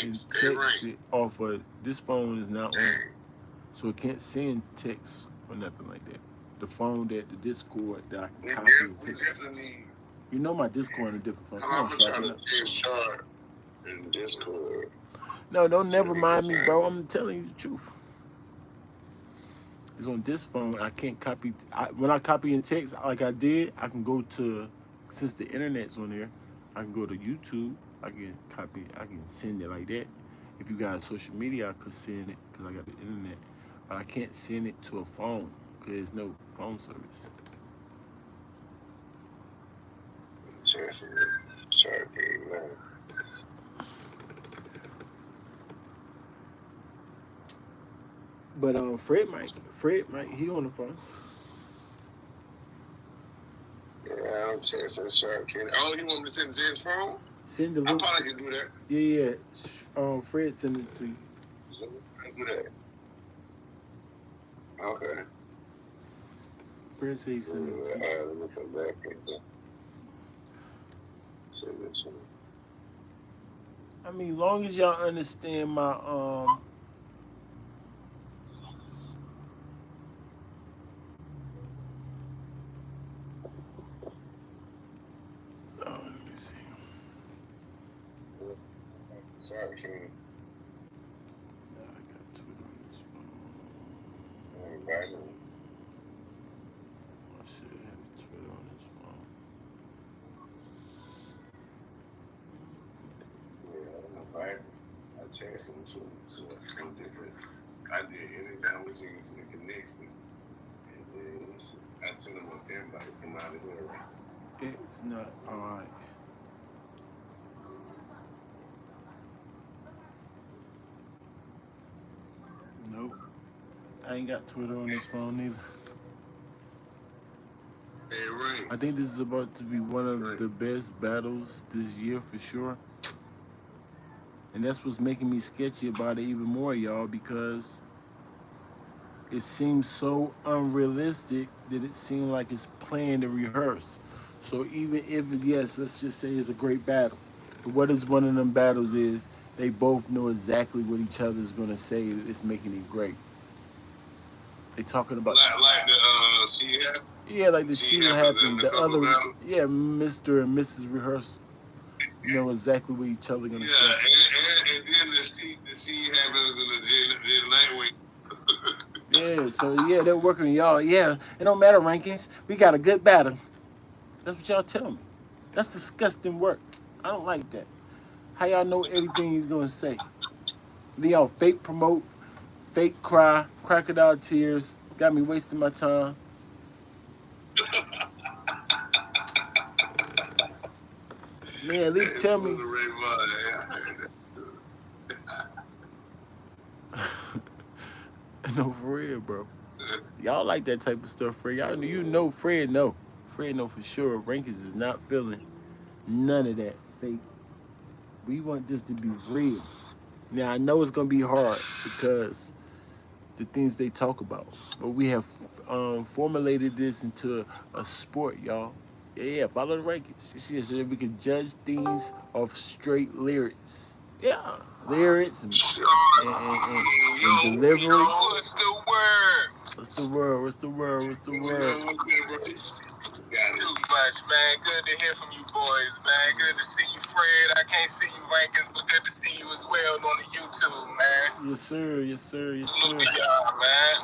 and text it off of this phone is not on. So it can't send text or nothing like that. The phone that the Discord that I can copy and text. You know my Discord on a different phone. I'm trying to text Sharp in Discord. No, don't never mind me, bro. I'm telling you the truth. It's on this phone. I can't copy. When I copy and text like I did, I can go to, since the internet's on there, I can go to YouTube. I can copy. I can send it like that. If you got social media, I could send it because I got the internet. But I can't send it to a phone because there's no phone service. But Fred might, he on the phone. Yeah, I'm texting Sharp. Oh, you want me to send Zed's phone? Send the link. I probably can do that. Yeah. Fred sent it to you. Do that. Okay. Fred said he sent it to you. Let me come back and send it to you. I mean, long as y'all understand my let me see. Sorry, King. I got Twitter on this phone. Advising. I should have Twitter on this phone. Yeah, I don't know if I texted him to so different. I did anytime we see to connect me. And then I sent him an invite from out of here. It's not alright. Nope. I ain't got Twitter on this phone either. Hey, Rings. I think this is about to be one of the best battles this year for sure. And that's what's making me sketchy about it even more, y'all, because it seems so unrealistic that it seems like it's planned and rehearsed. So even if, yes, let's just say it's a great battle, but what is one of them battles is they both know exactly what each other is going to say that's making it great. They talking about like the she had. yeah, like the She shit happens in happened. Miss The Hustle other, battle. yeah, Mr. and Mrs. Rehearsal know exactly what each other gonna Yeah, say. and then the she happens in the Nightwing. Yeah, so yeah, they're working on y'all. Yeah, it don't matter rankings. We got a good battle. That's what y'all tell me. That's disgusting work. I don't like that. How y'all know everything he's gonna say? Then y'all fake promote, fake cry, crocodile tears. Got me wasting my time. Man, at least tell me. No, for real, bro. Y'all like that type of stuff, Fred. Y'all, you know, Fred know. Fred know for sure. Rankings is not feeling none of that fake. We want this to be real. Now I know it's gonna be hard because the things they talk about, but we have formulated this into a sport, y'all. Yeah, yeah. Follow the rankings. You see, so that we can judge things off straight lyrics. Yeah, lyrics and delivery. What's the word? What's the word? What's the word? What's the word? Too much, man. Good to hear from you boys, man. Good to see you, Fred. I can't see you rankings, but good to see you as well on the YouTube, man. Yes, sir. Yes, sir. Yes, sir. Salute to y'all, man.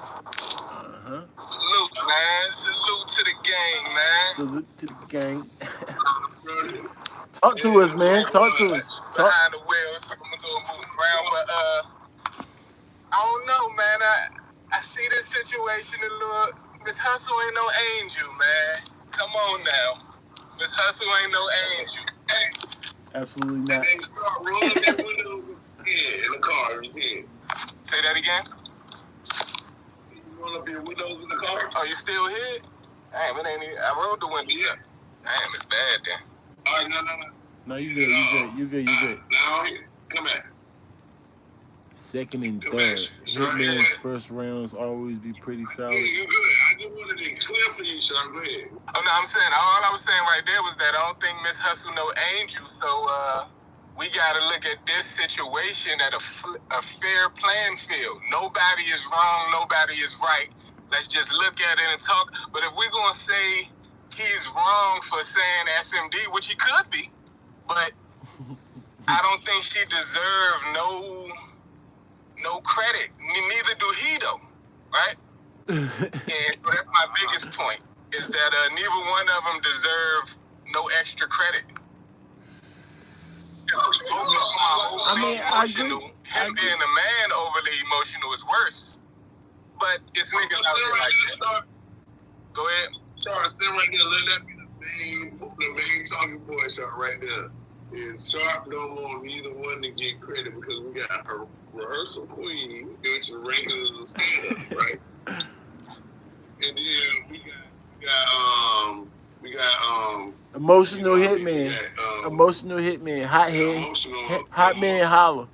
Uh-huh. Salute, man. Salute to the gang, man. Salute to the gang. Talk to us, man. Talk to us. Talk. Behind the wheel, so I'm gonna go move around, but I don't know, man. I see this situation a little. Miss Hustle ain't no angel, man. Come on now. Miss Hustle ain't no angel. Hey. Absolutely And not. they start rolling their windows in the car. Say that again? You roll up your windows in the car? Oh, you still here? Damn, it ain't even, I rolled the window. Yeah. Damn, it's bad then. All right, no. No, you good. You good. You good. You good. Now, come back. Second and third. Hitman's first rounds always be pretty solid. You good. I just wanted it clear for you, Sean. Go ahead. Oh, no, I'm saying, all I was saying right there was that I don't think Miss Hustle no angel, so we got to look at this situation at a fair playing field. Nobody is wrong. Nobody is right. Let's just look at it and talk. But if we're going to say he's wrong for saying SMD, which he could be, but I don't think she deserved no credit. Neither do he, though, right? And so that's my biggest point, is that neither one of them deserve no extra credit. I mean, I agree. Him being a man overly emotional is worse. But it's niggas out there like that. Go ahead. Sorry, sit right there. Let that be the main talking point, Sharp, right there. And Sharp don't want either one to get credit because we got her rehearsal queen, which is ranking as a stand-up, right? And then we got emotional hitman. Emotional hitman. Hot head. Hot man holler.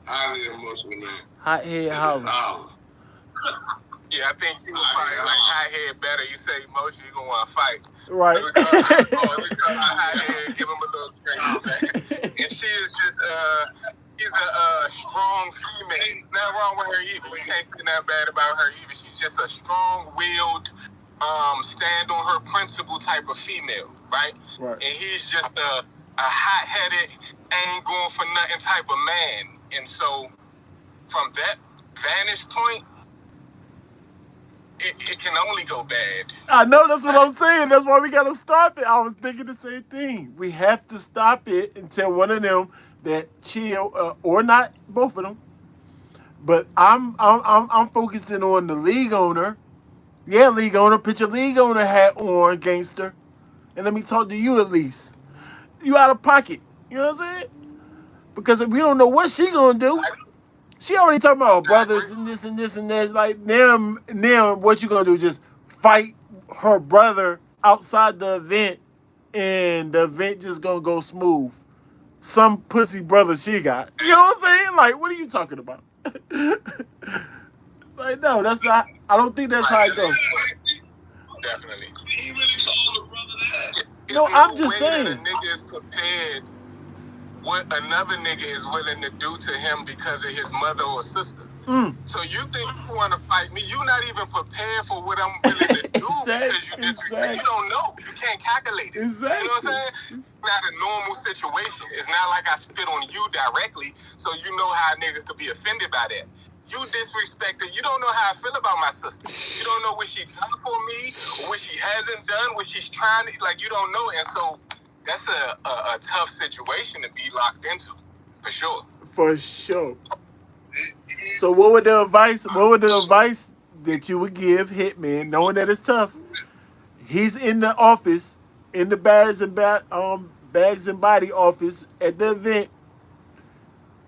Highly emotional man. Hot head holler. Oh. Yeah, I think he was probably like high head better. You say emotion, you gonna want to fight. Right. Let me call my high head, give him a little drink, man. And she is just she's a strong female. Nothing wrong with her either. We can't say nothing bad about her either. She's just a strong-willed, stand on her principle type of female, right? Right. And he's just a hot-headed, ain't going for nothing type of man. And so, from that vantage point, it can only go bad. I know, that's what I'm saying. That's why we gotta stop it. I was thinking the same thing. We have to stop it and tell one of them that chill, or not both of them. But I'm focusing on the league owner. Yeah, league owner. Put your league owner hat on, gangster. And let me talk to you at least. You out of pocket. You know what I'm saying? Because we don't know what she gonna do. She already talking about her brothers and this and this and that. Like now, what you gonna do? Just fight her brother outside the event, and the event just gonna go smooth. Some pussy brother she got. You know what I'm saying? Like, what are you talking about? Like, no, that's not. I don't think that's how it goes. Definitely. He really called the brother that. No, I'm just saying. That a nigga is prepared what another nigga is willing to do to him because of his mother or sister. So you think you want to fight me? You're not even prepared for what I'm willing to do because you disrespect. You don't know. You can't calculate it. Exactly. You know what I'm saying? It's not a normal situation. It's not like I spit on you directly, so you know how a nigga could be offended by that. You disrespected. You don't know how I feel about my sister. You don't know what she done for me, or what she hasn't done, what she's trying to, like, you don't know. And so that's a tough situation to be locked into, for sure. For sure. So what would the advice that you would give Hitman, knowing that it's tough? He's in the office, in the bags and body office at the event.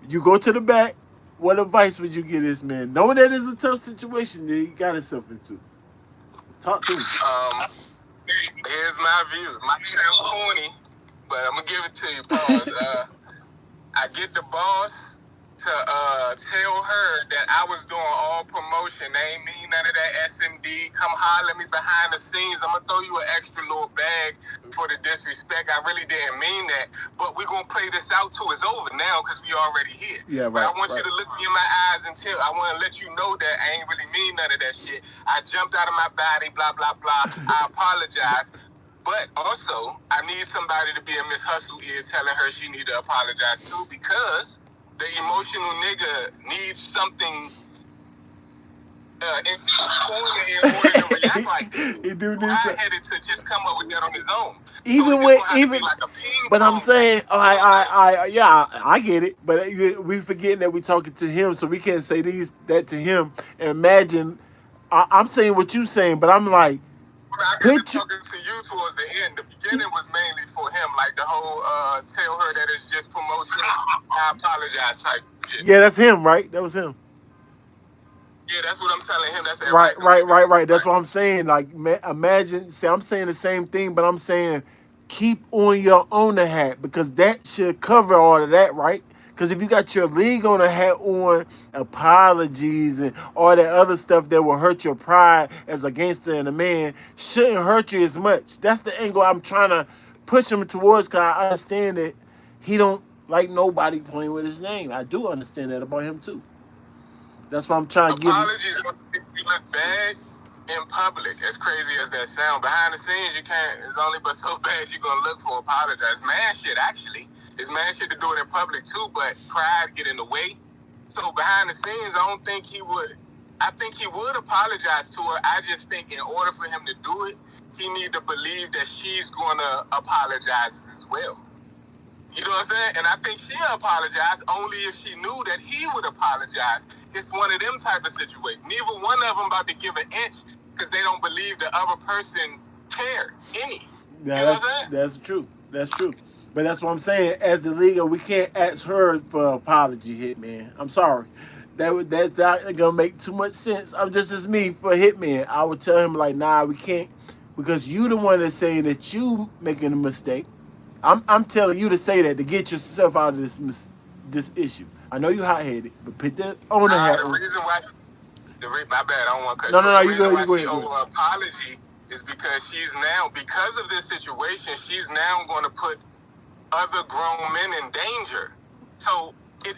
You go to the back. What advice would you give this man, knowing that it's a tough situation that he got himself into? Talk to me. Here's my view. Might sound corny, but I'm gonna give it to you. Pause. I get the boss to tell her that I was doing all promotion. They ain't mean none of that SMD. Come holler at me behind the scenes. I'm gonna throw you an extra little bag for the disrespect. I really didn't mean that. But we're gonna play this out till it's over now because we already here. Yeah, right. But I want you to look me in my eyes and tell. I want to let you know that I ain't really mean none of that shit. I jumped out of my body, blah, blah, blah. I apologize. But also, I need somebody to be a Miss Hustle ear telling her she need to apologize too, because the emotional nigga needs something in order to react like this. He do need I had it to just come up with that on his own. But I'm saying, I get it. But we forgetting that we talking to him, so we can't say that to him. And imagine, I'm saying what you saying, but I'm like, I got talking to you towards the end. The beginning was mainly for him, like the whole tell her that it's just promotion. I apologize type shit. Yeah, that's him, right? That was him. Yeah, that's what I'm telling him. That's right. That's what I'm saying. Like, imagine. See, I'm saying the same thing, but I'm saying keep on your owner hat, because that should cover all of that, right? Because if you got your league owner hat on, apologies and all that other stuff that will hurt your pride as a gangster and a man shouldn't hurt you as much. That's the angle I'm trying to push him towards, because I understand that he don't like nobody playing with his name. I do understand that about him too. That's why I'm trying to give him. Apologies if you look bad in public, as crazy as that sound. Behind the scenes, you can't. It's only but so bad you're gonna look for apologize. Man shit, actually. It's man shit to do it in public too, but pride get in the way. So behind the scenes, I don't think he would. I think he would apologize to her. I just think in order for him to do it, he need to believe that she's gonna apologize as well. You know what I'm saying? And I think she'll apologize only if she knew that he would apologize. It's one of them type of situations. Neither one of them about to give an inch because they don't believe the other person care any. Yeah, you know what I'm saying? That's true. That's true. But that's what I'm saying. As the leader, we can't ask her for an apology, Hitman. I'm sorry. That's not gonna make too much sense. I'm just as me for Hitman. I would tell him like, nah, we can't, because you the one that's saying that you making a mistake. I'm telling you to say that to get yourself out of this issue. I know you hot headed, but put the owner hat The on. reason why, my bad, I don't want to cut No, you. no, But no. the You reason go. why You go she ahead. Go owe ahead. an apology is because she's now, because of this situation, she's now going to put other grown men in danger. So it,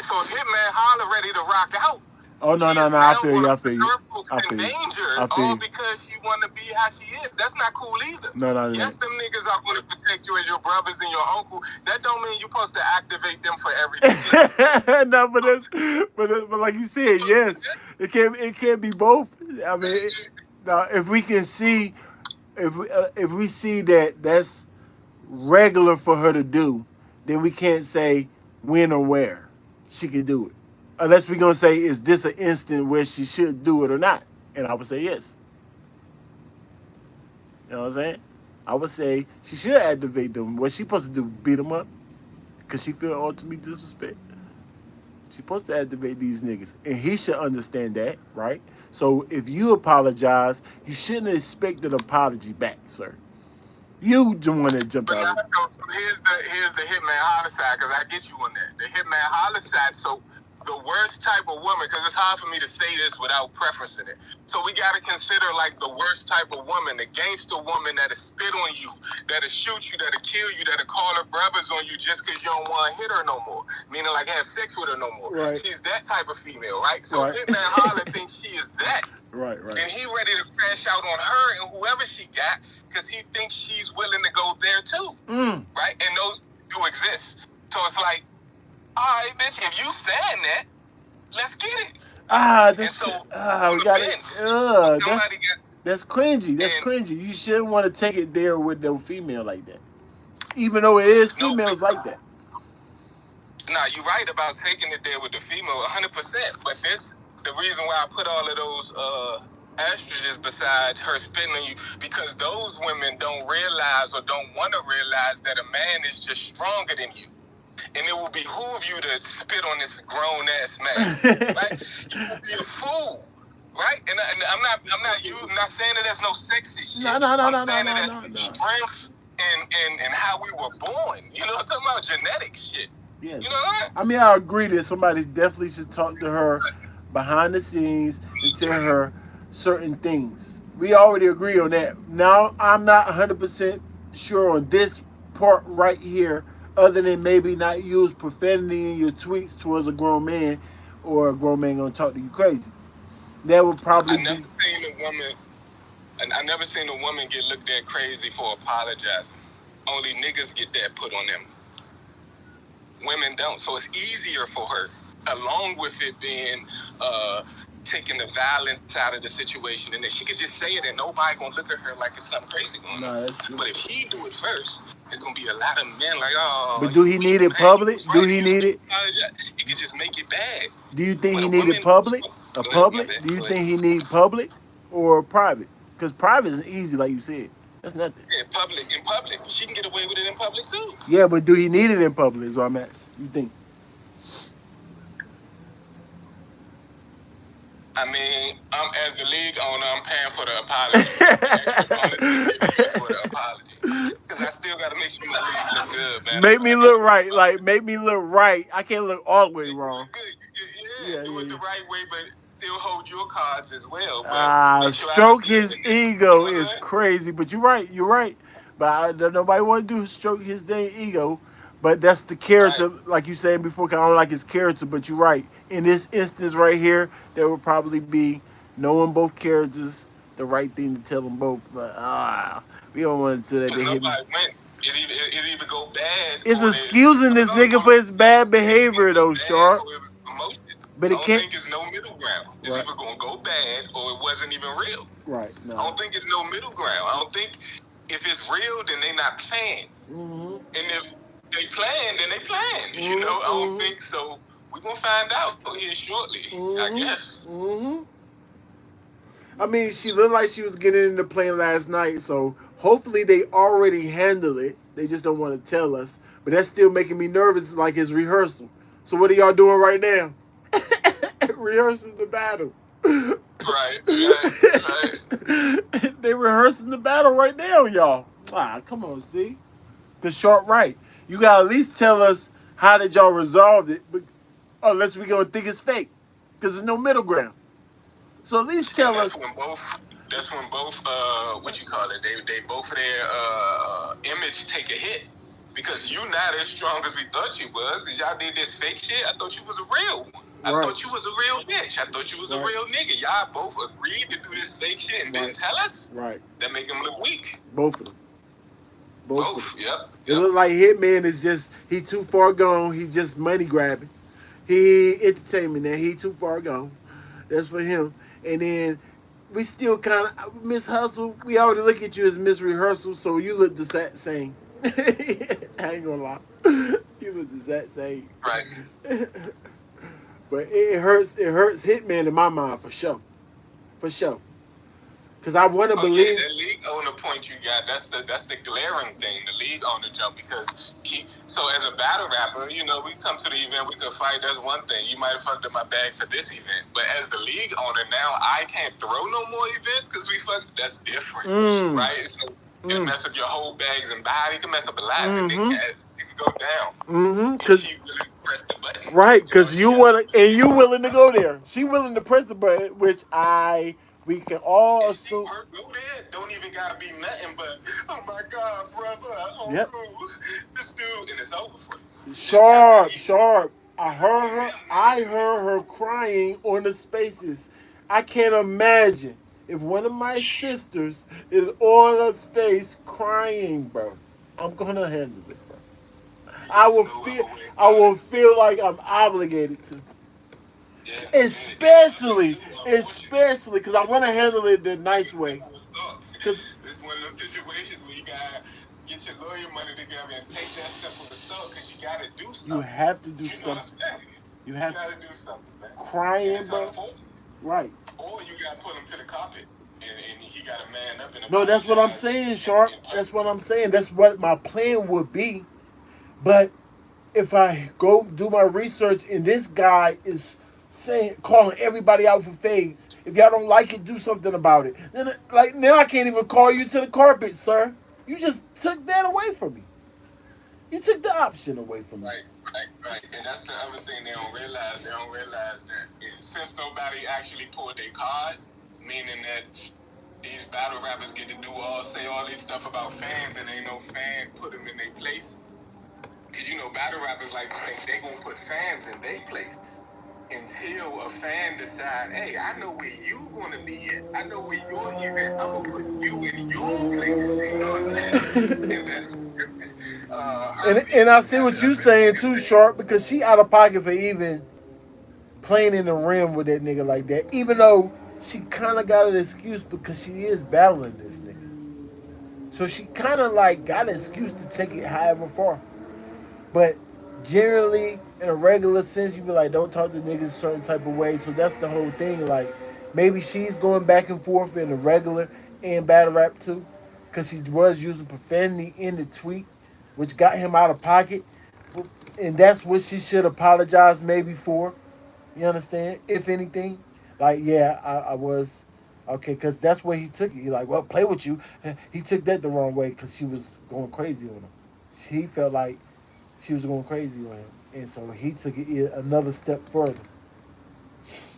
so if Hitman Holler ready to rock out, Oh no, he no, is no. I now feel going you. to I put feel you. her folks I in feel you. danger, I feel all you. because she want to be how she is. That's not cool either. No, no, Yes, them niggas are going to protect you as your brothers and your uncle. That don't mean you're supposed to activate them for everything. no, but like you said, yes, it can't be both. I mean, now if we can see, if we see that that's regular for her to do, then we can't say when or where she can do it. Unless we're gonna say, is this an instant where she should do it or not? And I would say yes. You know what I'm saying? I would say she should activate them. What she supposed to do? Beat them up? Cause she feel ultimately disrespect. She's supposed to activate these niggas, and he should understand that, right? So if you apologize, you shouldn't expect an apology back, sir. You the one that jumped But now, out. so here's the Hitman Homicide, because I get you on that. The Hitman Homicide, so the worst type of woman, because it's hard for me to say this without preferencing it. So we got to consider like the worst type of woman, the gangster woman that'll spit on you, that'll shoot you, that'll kill you, that'll call her brothers on you just because you don't want to hit her no more. Meaning like have sex with her no more. Right. She's that type of female, right? So Right. Hitman Holler thinks she is that. Right. And he ready to crash out on her and whoever she got because he thinks she's willing to go there too, right? And those do exist. So it's like, all right, bitch, if you saying that, let's get it. We got it. That's cringy. That's cringy. You shouldn't want to take it there with no female like that, even though it is females like that. Nah, you're right about taking it there with the female, 100%. But the reason why I put all of those asterisks beside her spitting on you, because those women don't realize or don't want to realize that a man is just stronger than you. And it will behoove you to spit on this grown ass man, right? You will be a fool, right? And I'm not saying that there's no sexy shit. I'm saying that that's strength and how we were born. You know what I'm talking about? Genetic shit. Yes. You know what? I mean, I agree that somebody definitely should talk to her behind the scenes and tell her certain things. We already agree on that. Now, I'm not 100% sure on this part right here, other than maybe not use profanity in your tweets towards a grown man, or a grown man gonna talk to you crazy. That would probably I never seen a woman get looked at crazy for apologizing. Only niggas get that put on them. Women don't. So it's easier for her, along with it being taking the violence out of the situation, and then she could just say it and nobody gonna look at her like it's something crazy going on. that's true. But if he do it first, it's gonna be a lot of men like, oh. But do he need it public? Do he need it? He could just make it bad. Do you think he needed public? A public? Do you think he need public or private? Because private is easy, like you said. That's nothing. Yeah, in public. She can get away with it in public too. Yeah, but do he need it in public is what I'm asking. You think? I mean, as the league owner, I'm paying for the apology. Because I still got to make sure my league look good, man. Make me look right. Like, make me look right. I can't look all the way wrong. Yeah, do it the right way, but still hold your cards as well. Stroke his ego is crazy. But you're right. You're right. But nobody want to do stroke his dang ego. But that's the character, right. Like you said before. I don't like his character, but you're right. In this instance right here, there would probably be, knowing both characters, the right thing to tell them both. But we don't want to do that. It either go bad. It's excusing this nigga for his bad behavior, though, Sharp. But I don't think it's no middle ground. It's either going to go bad or it wasn't even real. Right. No. I don't think it's no middle ground. I don't think if it's real, then they not playing. Mm-hmm. And if they playing, then they playing. Mm-hmm. You know, I don't think so. We're going to find out here shortly, I guess. Mm-hmm. I mean, she looked like she was getting into playing last night, so hopefully they already handle it. They just don't want to tell us. But that's still making me nervous, like his rehearsal. So what are y'all doing right now? Rehearsing the battle. Right. They rehearsing the battle right now, y'all. Come on, see? The Sharp right. You gotta at least tell us how did y'all resolve it. But unless we gonna think it's fake, because there's no middle ground. So at least tell And us. that's when both what you call it, they both of their image take a hit. Because you not as strong as we thought you was, because y'all did this fake shit. I thought you was a real one. I Right. thought you was a real bitch. I thought you was a Right. real nigga. Y'all both agreed to do this fake shit and Right. didn't tell us. Right. That make them look weak. Both of them. Both of Both. them. Yep. It look like Hitman is just he too far gone. He just money grabbing. He entertainment now. He too far gone. That's for him. And then we still kind of Miss Hustle. We already look at you as Miss Rehearsal, so you look the same. I ain't gonna lie. You look the exact same. Right. But it hurts. It hurts Hitman in my mind for sure. For sure. Cause I want to Oh believe. yeah, that league owner point you got. That's the glaring thing. The league owner jump because so as a battle rapper, you know, we come to the event, we could fight. That's one thing. You might have fucked up my bag for this event, but as the league owner now, I can't throw no more events because we fucked. That's different, right? So it can mess up your whole bags and body. It can mess up a lot. It can go down. Cause She really press the button. right, cause you wanna and you willing to go there. She willing to press the button, which we can all assume. Go there. Don't even gotta be nothing but, oh my God, brother, uncle, this dude, and it's over for you. Sharp. I heard her crying on the spaces. I can't imagine if one of my sisters is on a space crying, bro. I'm gonna handle it, bro. I will feel like I'm obligated to. Yeah. Especially because I want to handle it the nice way. Because it's one of those situations where you gotta get your lawyer money together and take that step with assault because you gotta do something. You have to do something. You have gotta to. do something, man. Crying, bro. Right. Or you gotta put him to the carpet and he gotta man up and no, that's what I'm saying, Sharp. That's what I'm saying. That's what my plan would be. But if I go do my research and this guy is calling everybody out for fades. If y'all don't like it, do something about it. Then like now I can't even call you to the carpet, sir. You just took that away from me. You took the option away from me. Right. And that's the other thing they don't realize. They don't realize that since nobody actually pulled their card, meaning that these battle rappers get to say all this stuff about fans and ain't no fan put them in their place. Because you know battle rappers like to think they gonna put fans in their place. Until a fan decide, hey, I know where you gonna be at. I know where you're here. I'm gonna put you in your place. You know what I'm saying? And I see what you saying too, Sharp, because she out of pocket for even playing in the rim with that nigga like that. Even though she kind of got an excuse because she is battling this nigga, so she kind of like got an excuse to take it however far. But generally, in a regular sense, you be like, don't talk to niggas a certain type of way. So that's the whole thing. Like, maybe she's going back and forth in the regular and battle rap too, because she was using profanity in the tweet, which got him out of pocket. And that's what she should apologize maybe for. You understand? If anything. Like, yeah, I was. Okay, because that's where he took it. He like, well, play with you. He took that the wrong way because she was going crazy on him. He felt like she was going crazy on him. And so he took it another step further.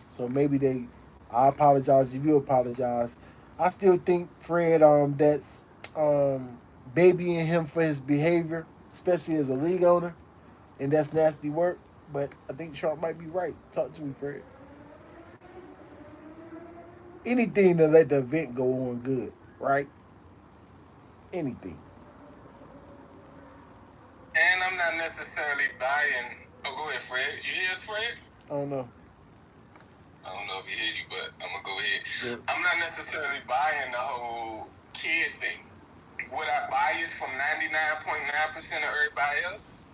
So maybe I apologize if you apologize. I still think Fred that's babying him for his behavior, especially as a league owner, and that's nasty work. But I think Sharp might be right. Talk to me, Fred. Anything to let the event go on good, right? Anything. And I'm not necessarily buying. Oh, go ahead, Fred. You hear us, Fred? I don't know. I don't know if he hear you, but I'm gonna go ahead. Yeah. I'm not necessarily buying the whole kid thing. Would I buy it from 99.9% of everybody else?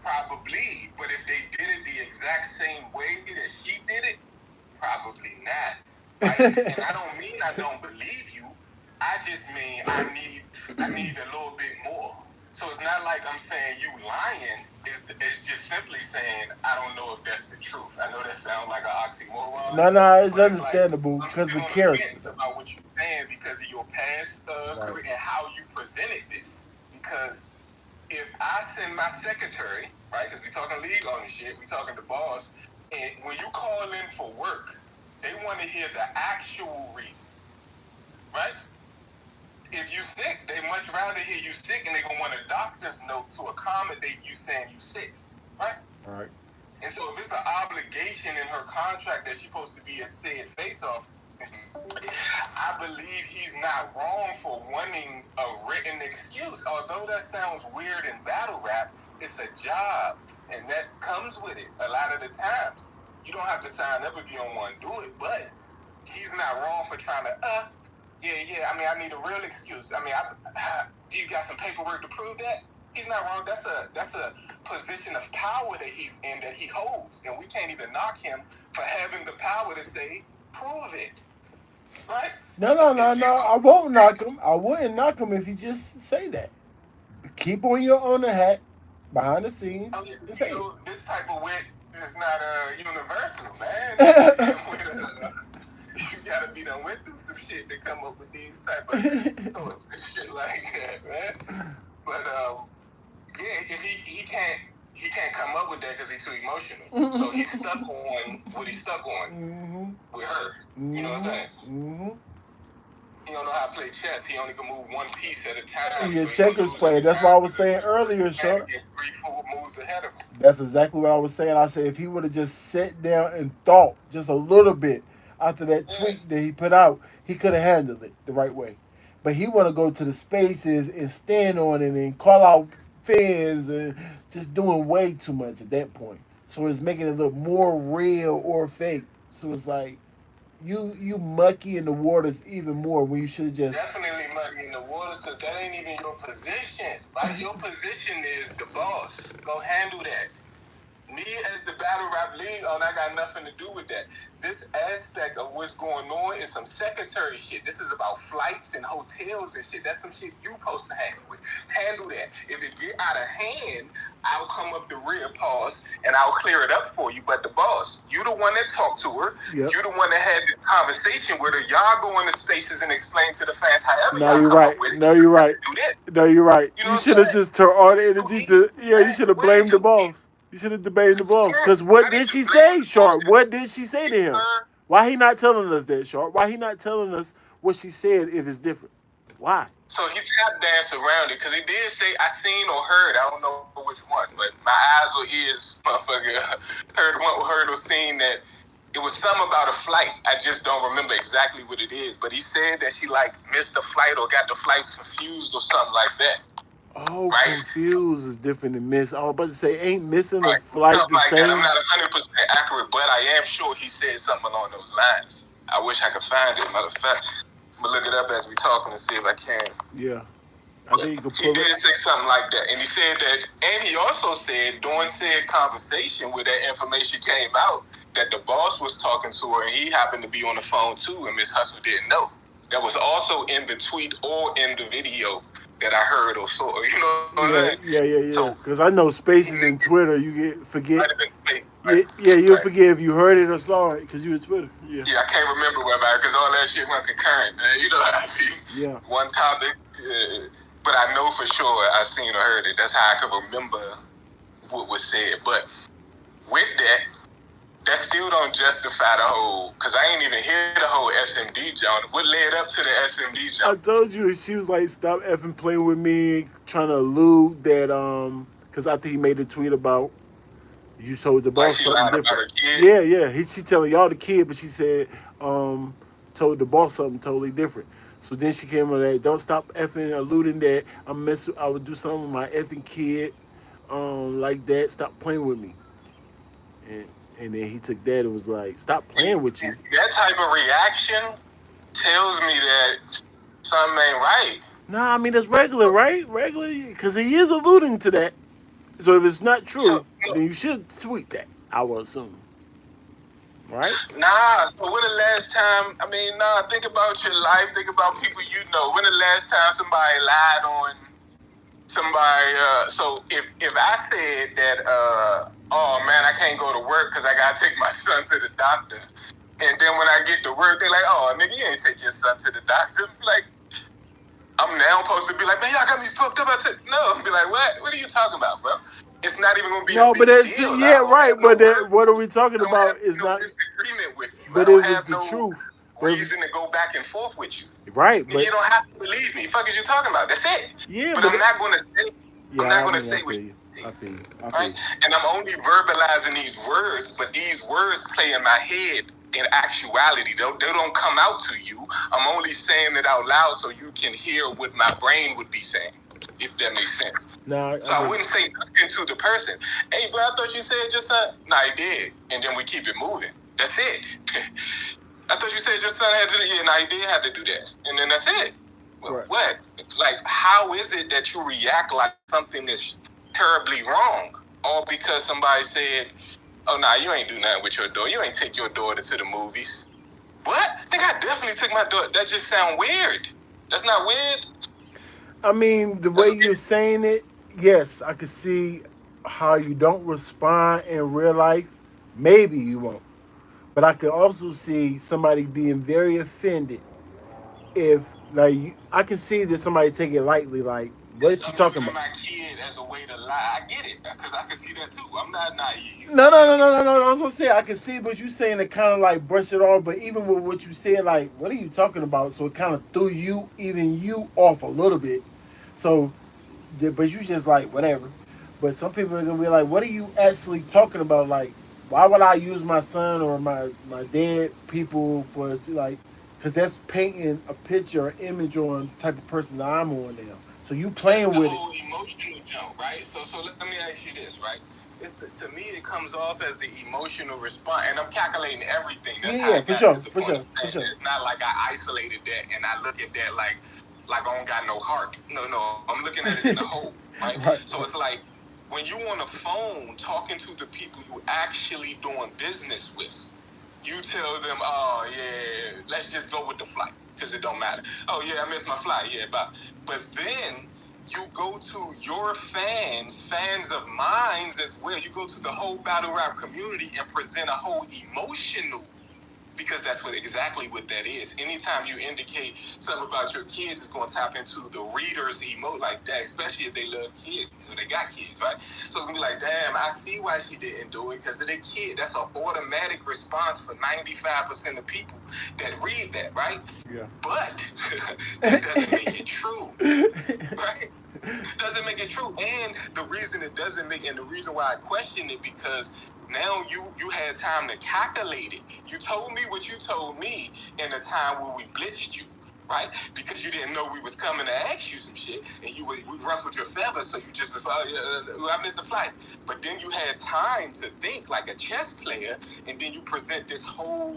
Probably. But if they did it the exact same way that she did it, probably not. Right? And I don't mean I don't believe you. I just mean I need a little bit more. So it's not like I'm saying you lying. It's just simply saying I don't know if that's the truth. I know that sounds like an oxymoron. No, it's understandable because of character. About what you're saying because of your past career and how you presented this. Because if I send my secretary, right, because we talking league ownership, we talking the boss, And when you call in for work, they want to hear the actual reason, right? If you sick, they much rather hear you sick, and they're gonna want a doctor's note to accommodate you saying you sick, right? All right. And so if it's an obligation in her contract that she's supposed to be a said face-off, I believe he's not wrong for wanting a written excuse. Although that sounds weird in battle rap, it's a job, and that comes with it a lot of the times. You don't have to sign up if you don't want to do it, but he's not wrong for trying to, yeah, I mean, I need a real excuse. I mean, do you got some paperwork to prove that? He's not wrong. That's a position of power that he's in, that he holds, and we can't even knock him for having the power to say, prove it, right? No. I won't knock him. I wouldn't knock him if he just say that. Keep on your owner hat behind the scenes and say it. This type of wit is not universal, man. You gotta be done went through some shit to come up with these type of thoughts and shit like that, man. But yeah, if he can't come up with that because he's too emotional. So he's stuck on what he's stuck on with her. You know what I'm saying? He don't know how to play chess. He only can move one piece at a time. He's a checkers player. That's what I was saying earlier, Short. 3-4 moves ahead of him. That's exactly what I was saying. I said if he would have just sat down and thought just a little bit after that tweet that he put out, he could have handled it the right way. But he want to go to the spaces and stand on it and call out fans and just doing way too much at that point. So it's making it look more real or fake. So it's like you mucky in the waters even more when you should have just definitely mucky in the waters because that ain't even your position. Like your position is the boss. Go handle that. Me as the battle rap league, that got nothing to do with that. This aspect of what's going on is some secretary shit. This is about flights and hotels and shit. That's some shit you supposed to handle that. If it get out of hand, I'll come up the rear pause and I'll clear it up for you. But the boss, you the one that talked to her. Yep. You the one that had the conversation with her. Y'all go into spaces and explain to the fans however No, y'all you're come right. up with it. No, you're right. Do that. No, you're right. You know You should have just turned all the energy to you should have blamed the boss. You should have debated the boss. Because what did she say, Sharp? What did she say to him? Why he not telling us that, Sharp? Why he not telling us what she said if it's different? Why? So he tap danced around it because he did say, I seen or heard. I don't know which one, but my eyes or ears, motherfucker, heard or seen that it was something about a flight. I just don't remember exactly what it is. But he said that she missed the flight or got the flights confused or something like that. Oh, right? Confused is different than miss. I was about to say, ain't missing a flight the like same? That. I'm not 100% accurate, but I am sure he said something along those lines. I wish I could find it. Matter of fact, I'm going to look it up as we talking to see if I can. Yeah. I think you could pull He did say something like that. And he said that, and he also said during said conversation where that information came out, that the boss was talking to her and he happened to be on the phone too, and Miss Hustle didn't know. That was also in the tweet or in the video that I heard or saw. You know what I'm saying? Yeah. Because I know spaces in Twitter, you forget. Right. You'll forget if you heard it or saw it because you in Twitter. Yeah, I can't remember what about it because all that shit went concurrent. You know how I see? Yeah. One topic, but I know for sure I seen or heard it. That's how I could remember what was said. But with that still don't justify the whole, because I ain't even hear the whole SMD jump. What led up to the SMD jump? I told you, she was like, stop effing playing with me, trying to allude that, because I think he made a tweet about you told the boss something different. Yeah. She telling y'all the kid, but she said, told the boss something totally different. So then she came on that, don't stop effing alluding that I would do something with my effing kid, like that, stop playing with me. And then he took that and was like, stop playing with you. That type of reaction tells me that something ain't right. Nah, I mean, that's regular, right? Regular, because he is alluding to that. So if it's not true, then you should tweet that, I will assume. Right? Nah, so when the last time, think about your life, think about people you know. When the last time somebody lied on somebody, so if I said that, oh man, I can't go to work because I gotta take my son to the doctor. And then when I get to work, they're like, oh, nigga, you ain't take your son to the doctor. Like, I'm now supposed to be like, man, y'all got me fucked up. No, I'm be like, what? What are you talking about, bro? It's not even gonna be a No, but big that's deal. yeah, I don't right. have no But that, word. what are we talking I don't about? have Is no not. disagreement with you. I But don't if it's have the no truth, but reason to go back and forth with you. right, Nigga, but you don't have to believe me. Fuck is you talking about? That's it. yeah, But but I'm not gonna say. I'm yeah, not I gonna mean, I say what feel you you. say. I feel you. I feel Right? you. And I'm only verbalizing these words, but these words play in my head in actuality. They don't come out to you. I'm only saying it out loud so you can hear what my brain would be saying, if that makes sense. No, So I wouldn't say nothing to the person. Hey, bro, I thought you said your son. Nah, he did. And then we keep it moving. That's it. I thought you said your son had to do that. Yeah, nah, he did have to do that. And then that's it. Well, right. what? Like, how is it that you react like something is terribly wrong? All because somebody said, oh, nah, you ain't do nothing with your daughter. You ain't take your daughter to the movies. What? I think I definitely took my daughter. That just sounds weird. That's not weird. I mean, the way you're saying it, yes, I could see how you don't respond in real life. Maybe you won't, but I could also see somebody being very offended if, like, I can see that somebody take it lightly. Like, what you I'm talking using about? my kid as a way to lie. I get it, because I can see that too. I'm not naive. No. I was gonna say I can see what you saying to kind of like brush it off, but even with what you said, like, what are you talking about? So it kind of threw you, even you, off a little bit. So, but you just like whatever. But some people are gonna be like, what are you actually talking about? Like, why would I use my son or my dead people for like? Because that's painting a picture or image on the type of person that I'm on now. So you playing The with it. whole emotional jump, right? So let me ask you this, right? To me, it comes off as the emotional response, and I'm calculating everything. That's how Yeah, I for got sure, to the for point sure, of for saying sure. it's not like I isolated that and I look at that like I don't got no heart. No, I'm looking at it in the whole, right? Right. So it's like when you on the phone talking to the people you actually doing business with, you tell them, oh yeah, let's just go with the flight because it don't matter. Oh yeah, I missed my flight. Yeah, but then you go to your fans of mine as well. You go to the whole battle rap community and present a whole emotional, because that's exactly what that is. Anytime you indicate something about your kids, it's going to tap into the reader's like that, especially if they love kids or they got kids, right? So it's going to be like, damn, I see why she didn't do it, because of the kid. That's an automatic response for 95% of people that read that, right? Yeah. But that doesn't make it true, right? Doesn't make it true. And the reason it doesn't make, and the reason why I question it, because now you had time to calculate it. You told me what you told me in a time where we blitzed you, right? Because you didn't know we was coming to ask you some shit, and we ruffled your feathers, so you just was, I missed the flight. But then you had time to think like a chess player, and then you present this whole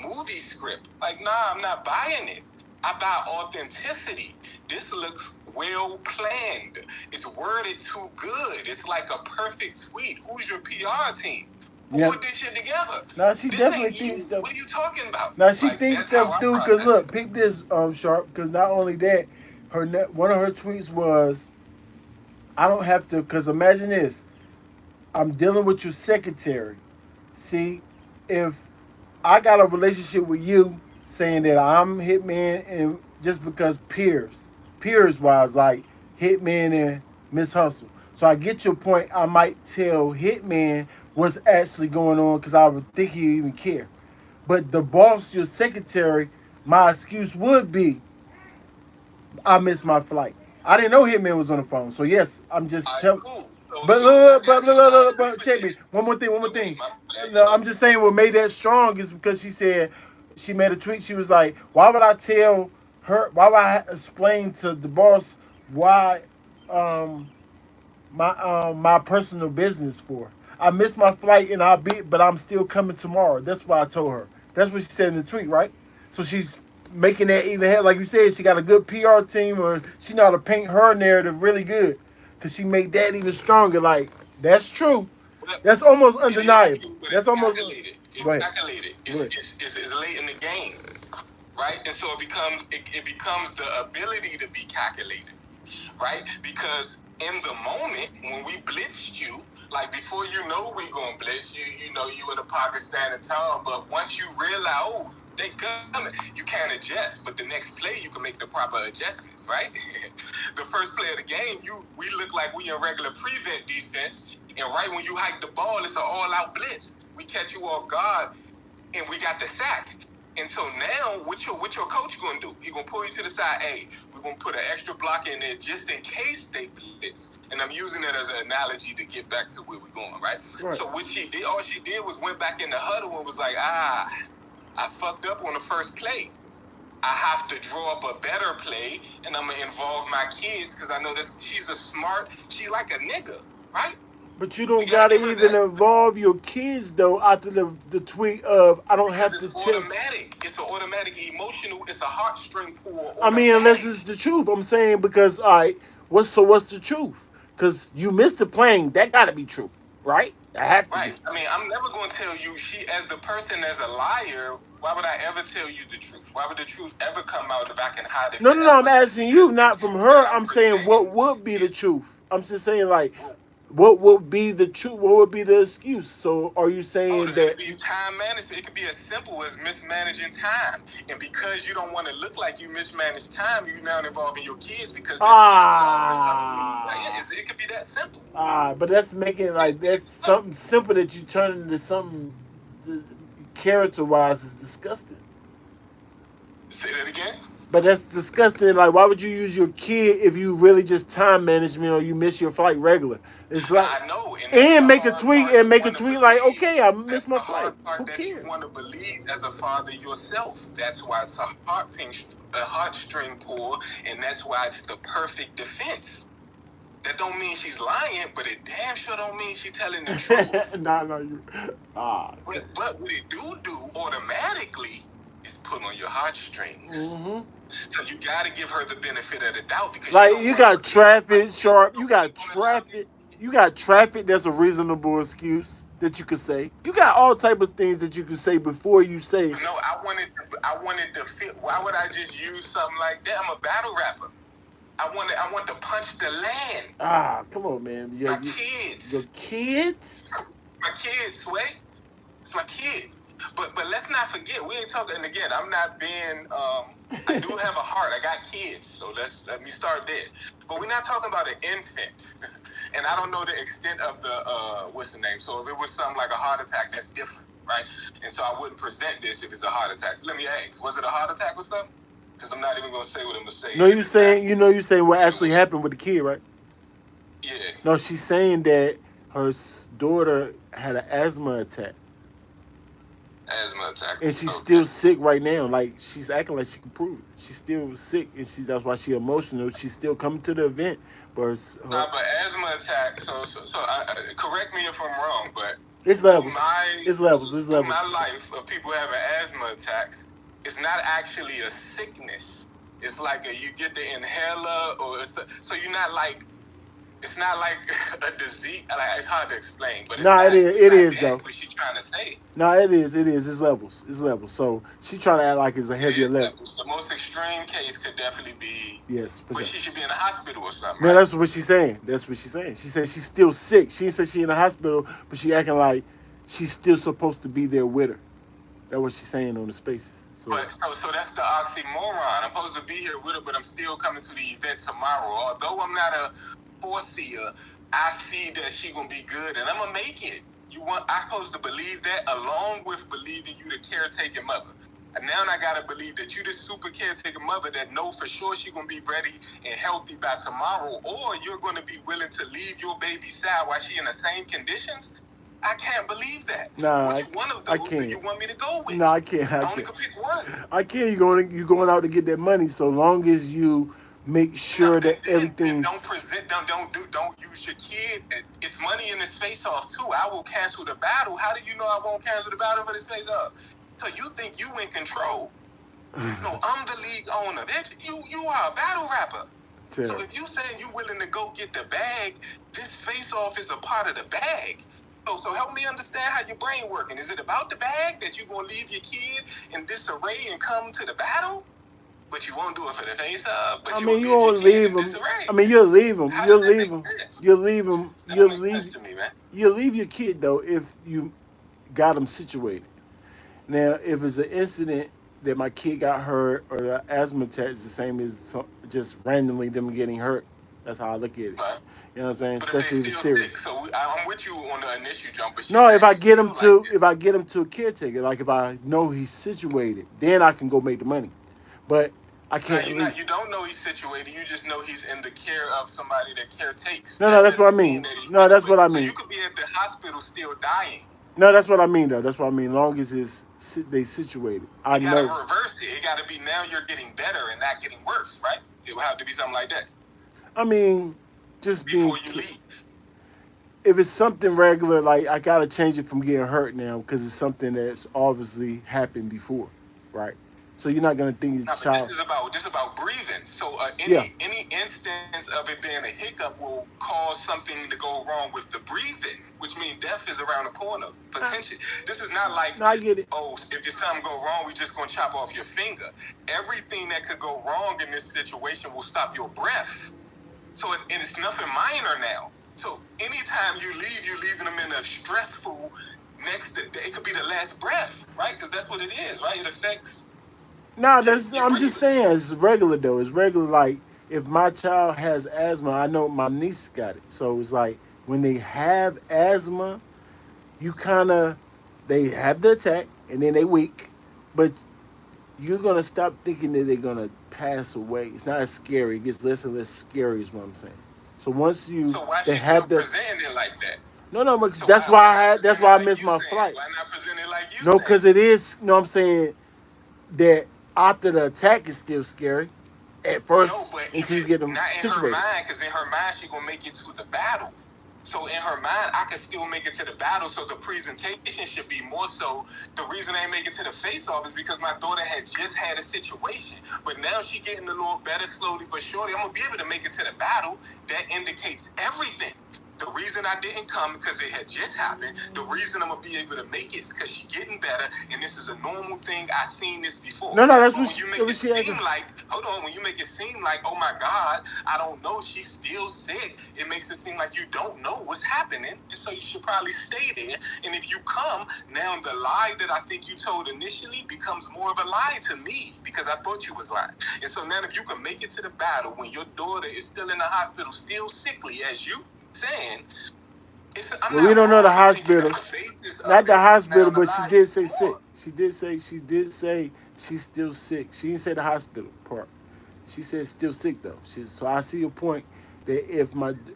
movie script. Like, nah, I'm not buying it. I buy authenticity. This looks well planned. It's worded too good. It's like a perfect tweet. Who's your PR team? Who put this shit together? Now she This definitely ain't thinks you. stuff. What are you talking about? Now she Like, thinks that's how stuff I through. Cause process look, it. peep this, Sharp. Cause not only that, one of her tweets was, "I don't have to." Cause imagine this, I'm dealing with your secretary. See, if I got a relationship with you, saying that I'm Hitman, and just because peers wise, like Hitman and Miss Hustle. So I get your point. I might tell Hitman what's actually going on because I would think he even care. But the boss, your secretary, my excuse would be, I missed my flight. I didn't know Hitman was on the phone. So yes, I'm just telling. Cool. But So I got you. I agree but with check me. this. One more thing. Okay, my bad. No, I'm just saying what made that strong is because she said she made a tweet. She was like, "Why would I tell her? Why would I explain to the boss why um my personal business for? I missed my flight and but I'm still coming tomorrow. That's why I told her. That's what she said in the tweet, right? So she's making that even head, like you said, she got a good PR team, or she know how to paint her narrative really good, cause she made that even stronger. Like, that's true. But That's almost it is undeniable. true, but That's it's almost. calculated. It's Go ahead. calculated. Go ahead. It's late in the game, right? And so it becomes the ability to be calculated, right? Because in the moment when we blitzed you, like before you know we gonna blitz you, you know you in a pocket standing tall. But once you realize, oh, they coming, you can't adjust. But the next play you can make the proper adjustments, right? the first play of the game, we look like we in regular prevent defense, and right when you hike the ball, it's an all-out blitz. We catch you off guard, and we got the sack. And so now, what your coach gonna do? He gonna pull you to the side. Hey, we're gonna put an extra block in there just in case they blitz. And I'm using that as an analogy to get back to where we're going, right? So what she did, all she did was went back in the huddle and was like, I fucked up on the first play. I have to draw up a better play, and I'm gonna involve my kids because I know that she like a nigga, right? But you don't gotta even involve your kids though. After the tweet of I don't have to tell. Automatic. It's an automatic emotional. It's a heartstring pull. I mean, unless it's the truth. I'm saying because what's the truth? Because you missed the plane. That gotta be true, right? I have to. Right. I mean, I'm never gonna tell you. She, as the person, as a liar. Why would I ever tell you the truth? Why would the truth ever come out if I can hide it? No. I'm asking you, not from her. I'm saying what would be the truth. I'm just saying like. What would be the truth? What would be the excuse? So, are you saying that it could be time management? It could be as simple as mismanaging time, and because you don't want to look like you mismanage time, you're now involving your kids because it could be that simple. But that's making it like that's something simple that you turn into something character-wise is disgusting. Say that again. But that's disgusting. Like, why would you use your kid if you really just time management or you miss your flight regular? It's like I know, and make a tweet like, okay, I missed my flight. Who cares? You want to believe as a father yourself. That's why it's a heartstring pull, and that's why it's the perfect defense. That don't mean she's lying, but it damn sure don't mean she's telling the truth. But what it do automatically is put on your heartstrings. Mm-hmm. So you got to give her the benefit of the doubt because like you got traffic sharp, you got traffic. That's a reasonable excuse that you could say. You got all type of things that you could say before you say. No, I wanted to fit. Why would I just use something like that? I'm a battle rapper. I want to punch the land. Come on, man. My kids. Your kids? My kids, Sway. It's my kid. But let's not forget, we ain't talking. And again, I'm not being. I do have a heart. I got kids, so let me start there. But we're not talking about an infant, and I don't know the extent of the what's the name. So if it was something like a heart attack, that's different, right? And so I wouldn't present this if it's a heart attack. Let me ask: was it a heart attack or something? Because I'm not even gonna say what I'm gonna say. No, you saying what actually happened with the kid, right? Yeah. No, she's saying that her daughter had an asthma attack. Asthma attack. And she's still sick right now. Like, she's acting like she can prove it. She's still sick, and that's why she's emotional. She's still coming to the event. But but asthma attack, so correct me if I'm wrong, but it's levels. It's levels. My life of people having asthma attacks, it's not actually a sickness. It's like you get the inhaler, so you're not like, it's not like a disease. Like, it's hard to explain, but it is though. What she's trying to say. No, it is. It's levels. So she's trying to act like it's a heavier level. The most extreme case could definitely be. Yes, but she should be in the hospital or something. No, right? that's what she's saying. She said she's still sick. She didn't say she's in the hospital, but she acting like she's still supposed to be there with her. That's what she's saying on the spaces. So that's the oxymoron. I'm supposed to be here with her, but I'm still coming to the event tomorrow. Although I'm not a foreseer, I see that she gonna be good, and I'm gonna make it. I'm supposed to believe that, along with believing you the caretaker mother. And now I gotta believe that you the super caretaker mother that know for sure she gonna be ready and healthy by tomorrow, or you're gonna be willing to leave your baby side while she in the same conditions. I can't believe that. Nah, I can't. Do you want me to go with? No, I can't. I only can pick one. I can't. You going out to get that money, so long as you make sure that everything's. Don't use your kid. It's money in this face-off too. I will cancel the battle. How do you know I won't cancel the battle for this face-off? So you think you in control? No, I'm the league owner. You are a battle rapper. So if you saying you willing to go get the bag, this face-off is a part of the bag. So help me understand how your brain working. Is it about the bag that you gonna leave your kid in disarray and come to the battle? But you won't do it for the face-off. You won't leave him. You'll leave him. You'll leave him. You'll leave your kid though if you got him situated. Now, if it's an incident that my kid got hurt or the asthma attack is the same as just randomly them getting hurt. That's how I look at it. Right. You know what I'm saying? But if they Especially if it's still sick, serious. so I'm with you on the initial jump. But No, if I get him feel to like if I get him to a caretaker, like if I know he's situated, then I can go make the money. But I can't leave. you don't know he's situated. You just know he's in the care of somebody that caretakes. No, That that's what I doesn't mean. that he's No, that's what I situated. So mean. you could be at the hospital still dying. No, that's what I mean though. That's what I mean. Long as they situated, I You gotta know. reverse it. It gotta be now you're getting better and not getting worse, right? It will have to be something like that I mean, just being. before you leave. If it's something regular, like I gotta change it from getting hurt now because it's something that's obviously happened before, right? So you're not gonna think No, your but child. this is about breathing. So Yeah. any instance of it being a hiccup will cause something to go wrong with the breathing, which means death is around the corner potentially. This is not like, No, I get it. oh, if your something go wrong, we just gonna chop off your finger. Everything that could go wrong in this situation will stop your breath. So and it's nothing minor now. So anytime you leave, you're leaving them in a stressful next. It could be the last breath, right? Because that's what it is, right? It affects. No, that's. Your I'm just breathing. saying it's regular though. It's regular. Like if my child has asthma, I know my niece got it. So it's like when they have asthma, you kind of they have the attack and then they weak, but you're gonna stop thinking that they're gonna pass away. It's not as scary. It gets less and less scary, is what I'm saying. So once you So why they she still have the presenting it like that? no, but So that's why why I not had that's present it why I like missed you my saying? flight. Why not present it like you No, saying? because it is. No, I'm saying that after the attack is still scary at No, first but until you even get them not in her situated. mind, because in her mind she gonna make it to the battle. So in her mind, I can still make it to the battle. So the presentation should be more so. The reason I ain't make it to the face-off is because my daughter had just had a situation, but now she getting a little better slowly but surely. I'm gonna be able to make it to the battle. That indicates everything. The reason I didn't come because it had just happened. The reason I'm gonna be able to make it is because she's getting better, and this is a normal thing. I've seen this before. No, that's But what when you she, make that it was she had. seem like, hold on, when you make it seem like, oh my God, I don't know, she's still sick. It makes it seem like you don't know what's happening, and so you should probably stay there. And if you come, now the lie that I think you told initially becomes more of a lie to me because I thought you was lying. And so now if you can make it to the battle when your daughter is still in the hospital, still sickly, as you saying, Well, we don't know the hospital, not the hospital, but she did say sick. More. She did say she's still sick. She didn't say the hospital part. She said still sick though. So I see your point that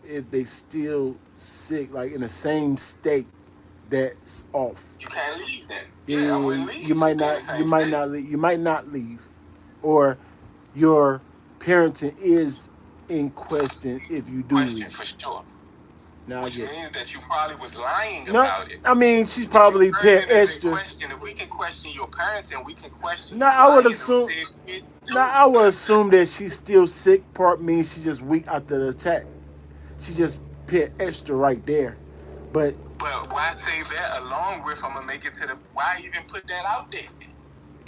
if they still sick, like in the same state, that's off. You can't leave then. Yeah, Yeah, I wouldn't leave. you might not. You might not leave. You might not leave, or your parenting is in question if you do Question leave. for sure. Now I Which get it. means that you probably was lying No, about it. I mean she's If probably your paying parenting is in extra. question, if we can question your parenting, we can question No, you I would lying assume. and say it No, I would assume that she's still sick. Part means she's just weak after the attack. She just put extra right there, but But why say that along with I'm gonna make it to the? Why even put that out there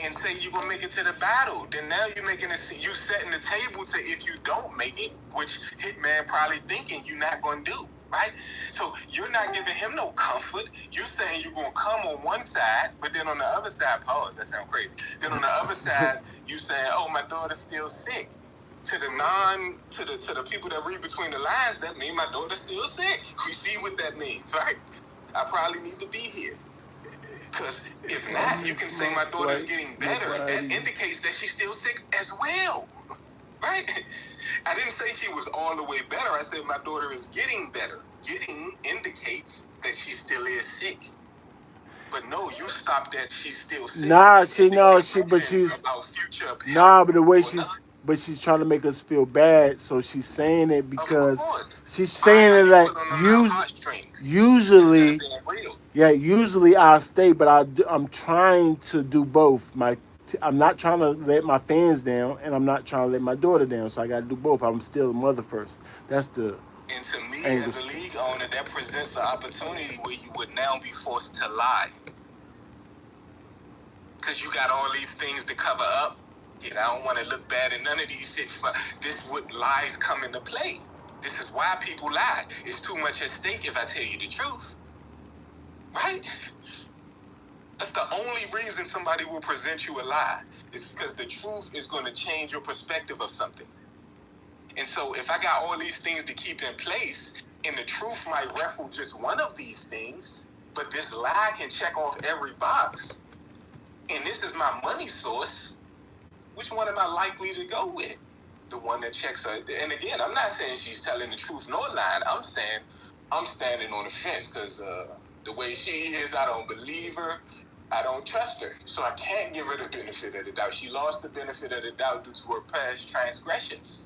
and say you're gonna make it to the battle? Then now you're making it. You setting the table to if you don't make it, which Hitman probably thinking you're not gonna do. Right? So you're not giving him no comfort. You saying you're gonna come on one side, but then on the other side, pause, that sounds crazy. Then on the other side, you saying, oh, my daughter's still sick. To the people that read between the lines, that means my daughter's still sick. We see what that means, right? I probably need to be here. Because if not, you can say my daughter's getting better. That indicates that she's still sick as well. Right? I didn't say she was all the way better. I said my daughter is getting better. Getting indicates that she still is sick. But no, you stopped that she's still sick. nah, That she no, indicates she but something she's about future health nah, but the way or she's trying to make us feel bad, so she's saying it not. Of because course. she's Why saying are it you like putting on our heartstrings? usually. Instead of being real. Yeah, usually I stay, but I'm trying to do both. I'm not trying to let my fans down, and I'm not trying to let my daughter down. So I got to do both. I'm still a mother first. That's the And to me, angle. as a league owner, that presents an opportunity where you would now be forced to lie. Because you got all these things to cover up. You know, I don't want to look bad in none of these shit. This is what lies come into play. This is why people lie. It's too much at stake if I tell you the truth. Right? That's the only reason somebody will present you a lie. It's because the truth is going to change your perspective of something. And so if I got all these things to keep in place, and the truth might ruffle just one of these things, but this lie can check off every box, and this is my money source, which one am I likely to go with? The one that checks her. And again, I'm not saying she's telling the truth nor lying. I'm saying I'm standing on the fence because the way she is, I don't believe her. I don't trust her. So I can't give her the benefit of the doubt. She lost the benefit of the doubt due to her past transgressions.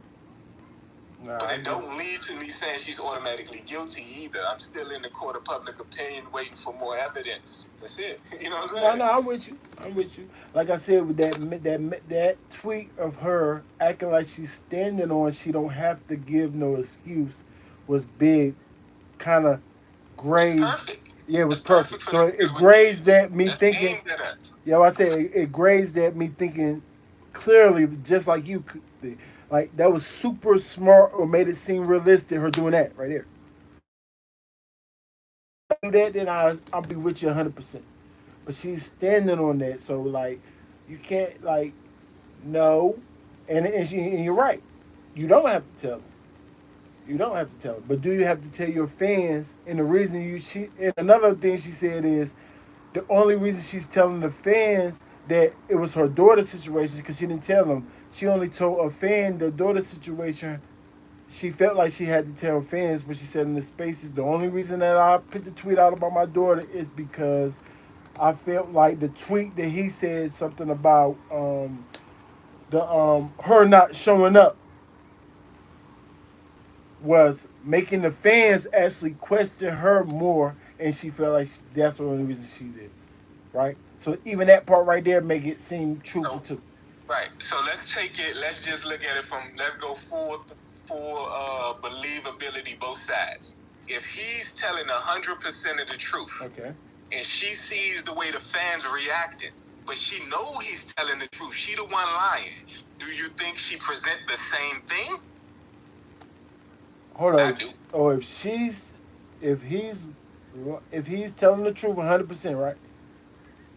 Nah, But it don't lead to me saying she's automatically guilty either. I'm still in the court of public opinion waiting for more evidence. That's it. You know what I'm saying? no, I'm with you. I'm with you. Like I said, with that tweet of her acting like she's standing on, she don't have to give no excuse, was big, kind of grazed. Perfect. Yeah, it was That's perfect. perfect for So the it grazed at me That's thinking. aimed at us. Yeah, I said it grazed at me thinking clearly, just like you. Like that was super smart, or made it seem realistic. Her doing that right there. Do that, then I'll be with you 100%. But she's standing on that, so like you can't like no, and you're right. You don't have to tell them. You don't have to tell them. But do you have to tell your fans? And the reason and another thing she said is the only reason she's telling the fans that it was her daughter's situation because she didn't tell them. She only told a fan the daughter's situation. She felt like she had to tell fans, but she said in the spaces, the only reason that I put the tweet out about my daughter is because I felt like the tweet that he said something about the her not showing up was making the fans actually question her more, and she felt like that's the only reason she did, right? So even that part right there make it seem truthful too. Right. So let's take it. Let's just look at it from. Let's go full believability both sides. If he's telling 100% of the truth, Okay. and she sees the way the fans reacting, but she know he's telling the truth. She the one lying. Do you think she present the same thing? Hold I on. do. Or if he's telling the truth 100%, right?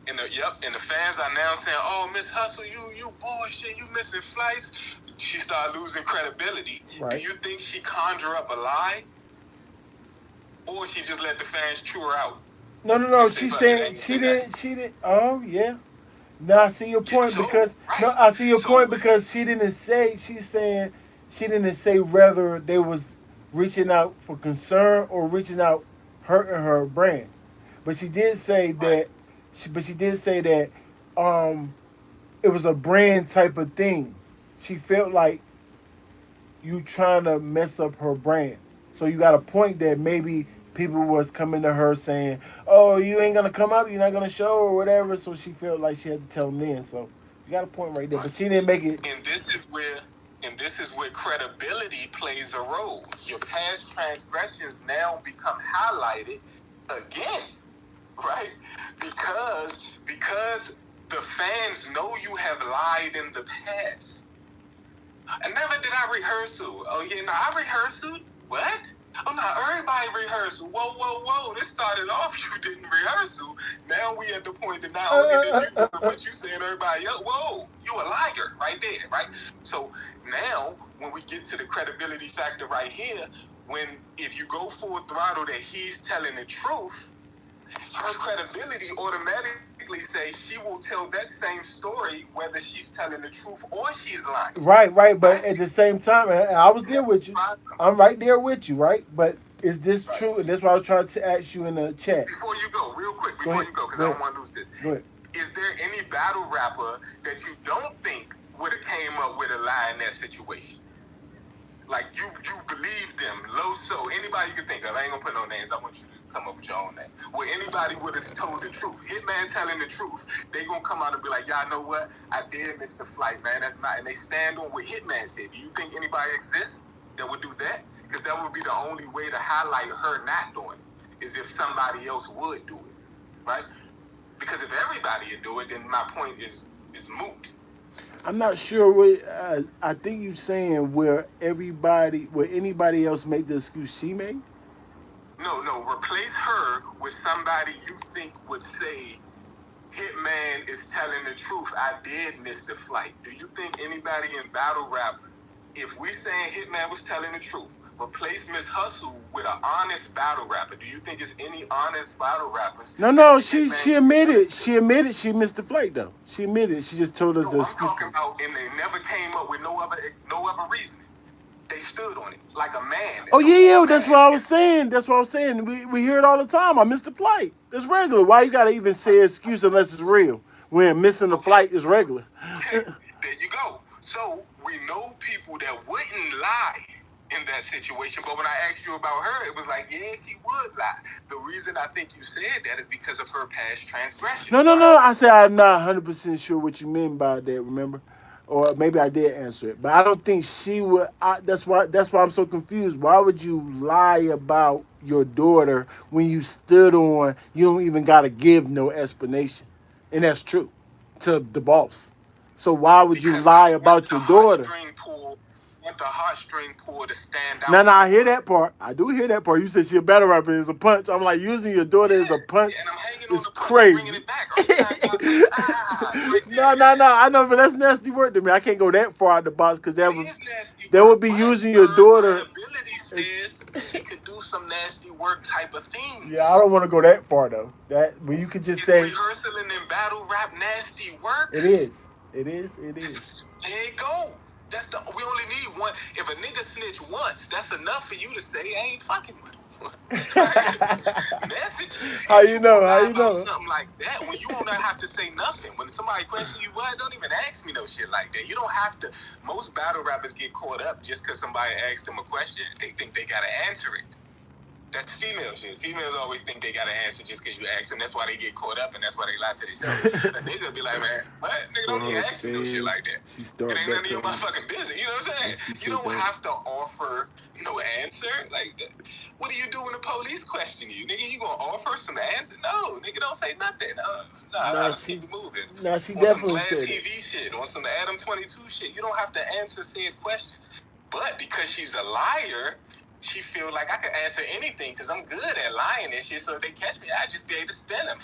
And the fans are now saying, "Oh, Miss Hustle, you bullshit, you missing flights." She started losing credibility. Right. Do you think she conjure up a lie, or she just let the fans chew her out? No. She's saying she didn't. Oh yeah. No, I see your point because I see your point because she didn't say. She's saying she didn't say whether they was reaching out for concern or reaching out hurting her brand, but she did say that. She did say that it was a brand type of thing. She felt like you trying to mess up her brand. So you got a point that maybe people was coming to her saying, "Oh, you ain't gonna come up, you're not gonna show or whatever." So she felt like she had to tell them then. So you got a point right there, but she didn't make it. And this is where credibility plays a role. Your past transgressions now become highlighted again, right? Because the fans know you have lied in the past. And never did I rehearsal. Oh yeah, no, I rehearsal. What? Oh no, everybody rehearsal. Whoa. This started off you didn't rehearsal. Now we at the point that not only did you do it, but you saying everybody else. Whoa, you a liar right there, right? So now when we get to the credibility factor right here, if you go full throttle that he's telling the truth, her credibility automatically say she will tell that same story whether she's telling the truth or she's lying. Right. But at the same time, and I was there with you. I'm right there with you, right? But is this true? And that's why I was trying to ask you in the chat. Before you go, real quick, because I don't want to lose this. Go ahead. Is there any battle rapper that you don't think would have came up with a lie in that situation? Like you believe them, low so anybody you can think of. I ain't gonna put no names. I want you to come up with your own name. Where anybody would have told the truth. Hitman telling the truth. They gonna come out and be like, y'all know what? I did miss the flight, man. That's not. And they stand on what Hitman said. Do you think anybody exists that would do that? Because that would be the only way to highlight her not doing it. Is if somebody else would do it, right? Because if everybody would do it, then my point is moot. I'm not sure what I think you're saying where anybody else made the excuse she made. No. Replace her with somebody you think would say Hitman is telling the truth. I did miss the flight. Do you think anybody in battle rap, if we saying Hitman was telling the truth, replace Miss Hustle with an honest battle rapper, do you think it's any honest battle rappers? No, she admitted she missed the flight though. She admitted. She just told us No, the I'm excuse. talking about, and they never came up with no other reason. They stood on it like a man. Oh yeah, that's what I was saying. That's what I was saying. We hear it all the time. I missed the flight. That's regular. Why you gotta even say excuse unless it's real? When missing the flight is regular. Okay, there you go. So we know people that wouldn't lie in that situation. But when I asked you about her, it was like, yeah, she would lie. The reason I think you said that is because of her past transgressions. No. I said I'm not 100% sure what you mean by that. Remember, or maybe I did answer it, but I don't think she would. That's why I'm so confused. Why would you lie about your daughter when you stood on? You don't even gotta give no explanation, and that's true to the boss. So why would you lie about your daughter? Want the heartstring pull to stand out. No, I hear that part. I do hear that part. You said she a battle rapper is a punch. I'm like, using your daughter as a punch is crazy. No. I know, but that's nasty work to me. I can't go that far out the box because that would be using your daughter. She could do some nasty work type of thing. Yeah, I don't want to go that far though. That when you could just say rehearsing in battle rap nasty work. It is. There you go. We only need one. If a nigga snitch once, that's enough for you to say I ain't fucking with him. Message. How you know? Something like that. When you don't have to say nothing. When somebody questions you, what? Don't even ask me no shit like that. You don't have to. Most battle rappers get caught up just because somebody asks them a question. They think they gotta answer it. That's female shit. Females always think they gotta answer just because you ask them. That's why they get caught up and that's why they lie to themselves. A nigga be like, man, what? Nigga don't even ask me no shit like that. It ain't none of your motherfucking business. You know what I'm saying? You don't have to offer no answer. Like, what do you do when the police question you? Nigga, you gonna offer some answer? No, nigga, don't say nothing. Keep moving. No, she definitely said it. TV shit, on some Adam 22 shit. You don't have to answer said questions. But because she's a liar, she feel like I can answer anything because I'm good at lying and shit. So if they catch me, I just be able to spin them.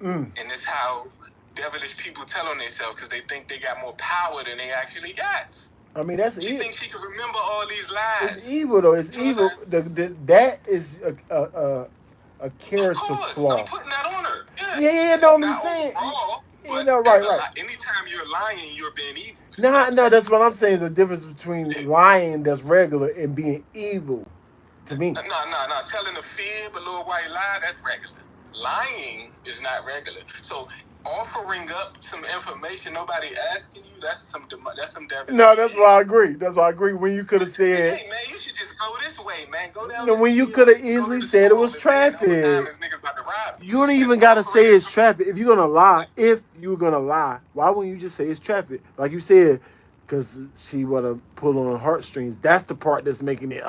And that's how devilish people tell on themselves because they think they got more power than they actually got. I mean, that's evil. She thinks she can remember all these lies. It's evil though. It's evil. That is a character flaw. I'm putting that on her. Yeah. No, I'm saying. Right. Anytime you're lying, you're being evil. No, that's what I'm saying is a difference between lying that's regular and being evil to me. No. Telling a fib, a little white lie, that's regular. Lying is not regular. So offering up some information nobody asking you, that's some devil. No, that's why I agree. When you could have said, hey man, you should just go this way, man. Go down. When you could have easily said it was traffic. You don't even gotta say it's traffic. If you're gonna lie, why wouldn't you just say it's traffic? Like you said, because she wanna pull on heartstrings. That's the part that's making it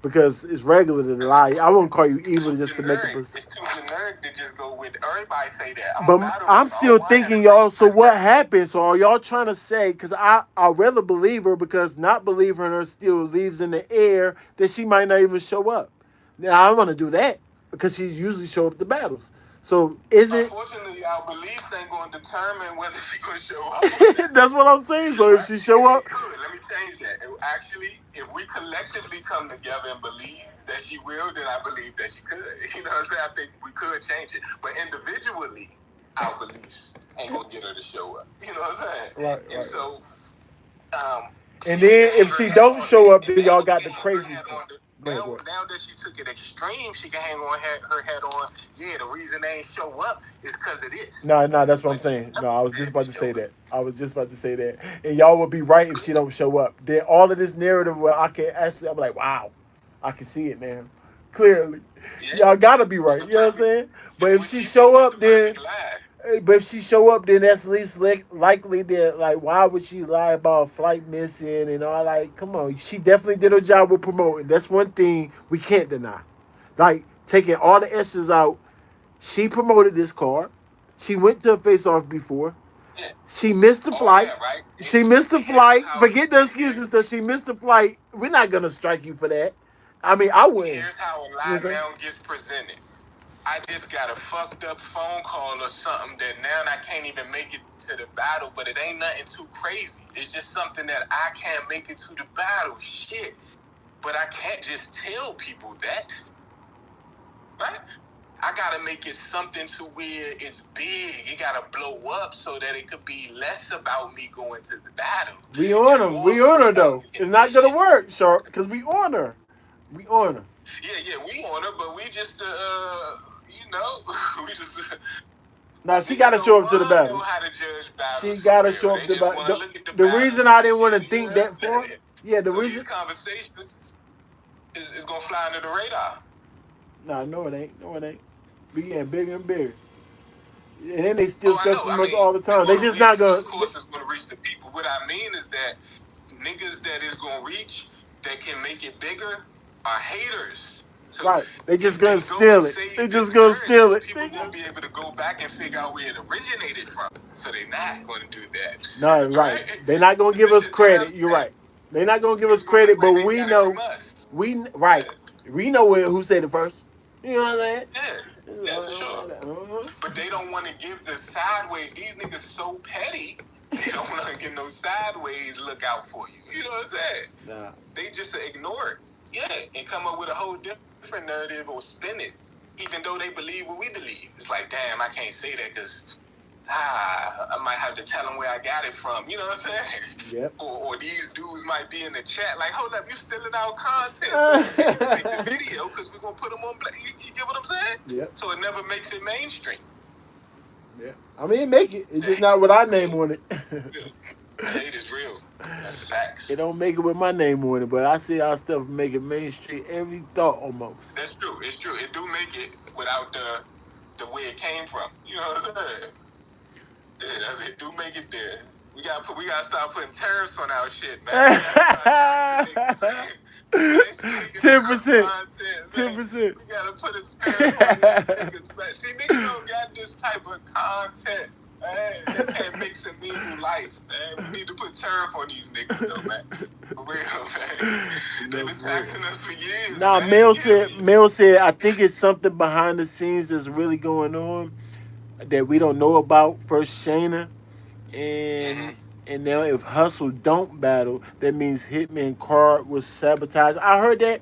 because it's regular to lie. I wouldn't call you evil just to make a person. It's too generic to just go with everybody say that. But I'm still thinking, y'all, so what happened? So are y'all trying to say, because I'd rather believe her because not believing her still leaves in the air that she might not even show up. Now, I don't want to do that because she usually show up to battles. So is it? Unfortunately, our beliefs ain't going to determine whether she's going to show up. That's what I'm saying. So if she show up. Let me change that. Actually, if we collectively come together and believe that she will, then I believe that she could. You know what I'm saying? I think we could change it. But individually, our beliefs ain't going to get her to show up. You know what I'm saying? Right. And so, and then if she don't show up, then y'all got the craziest part. Now that she took it extreme, she can hang on her head on. Yeah, the reason they ain't show up is because of this. No, that's what I'm saying. No, I was just about to say that. And y'all would be right if she don't show up. Then all of this narrative where I can actually, I'm like, wow, I can see it now. Clearly. Yeah. Y'all gotta be right. You know what I'm saying? But if she show up, then that's least likely that, like, why would she lie about a flight missing and all? Like, come on. She definitely did her job with promoting. That's one thing we can't deny. Like, taking all the extras out, she promoted this card. She went to a face-off before. Yeah. She missed the flight. Yeah, right? She missed the flight. Forget the excuses that she missed the flight. We're not going to strike you for that. I mean, I wouldn't. Here's how a lie now gets presented. I just got a fucked up phone call or something that now I can't even make it to the battle, but it ain't nothing too crazy. It's just something that I can't make it to the battle. Shit. But I can't just tell people that. Right? I gotta make it something to where it's big. It gotta blow up so that it could be less about me going to the battle. We on her. We on her though. It's not gonna work, Sharp, because we on her. We on her. Yeah, we on her, but we just, we just. Now she gotta show up to the battle. Know how to judge battles She gotta for show real. up to They the just battle. wanna look at The battle reason I didn't and want to shit, think you that know for, what I'm saying? yeah, the So reason. these conversations is gonna fly under the radar. Nah, no it ain't. No it ain't. We getting bigger and bigger. And then they steal I know. stuff from I us mean, all the time. They just reach, not gonna. of course, it's gonna reach the people. What I mean is that niggas that is gonna reach that can make it bigger are haters. So Right. They just if gonna go steal and it. say They this just gonna certain steal shit, it. people gonna be able to go back and figure out where it originated from. So they're not gonna do that. No, right. Right? They're not gonna give us It's your time credit. You're stamp. right. They're not gonna give us It's gonna credit, look but like they we got it from know. us. We right. We know who said it first. You know what I'm saying? Yeah, for sure. But they don't want to give the sideways. These niggas so petty. They don't want to give no sideways look out for you. You know what I'm saying? Nah. They just ignore it. Yeah, and come up with a whole different narrative or spin it, even though they believe what we believe. It's like, damn, I can't say that because I might have to tell them where I got it from. You know what I'm saying? Yep. Or these dudes might be in the chat like, hold up, you stealing our content, so we can't even make the video because we're gonna put them on. You get what I'm saying? Yep. So it never makes it mainstream. Yeah. I mean, make it. It's just not with our name on it. Hate is real. That's facts. It don't make it with my name on it, but I see our stuff make it mainstream every thought almost. That's true. It's true. It do make it without the way it came from. You know what I'm saying? Yeah, that's it. Do make it there. We gotta start putting tariffs on our shit, man. 10%. 10%. We gotta put a tariff on these niggas, man. See, niggas don't got this type of content. Man, they can't mix and mingle life, man. We need to put tariff on these niggas, though, man. For real, man. They've been taxing us for years. Nah, man. Mel said, I think it's something behind the scenes that's really going on that we don't know about. First Shayna, and now if Hustle don't battle, that means Hitman Card was sabotaged. I heard that.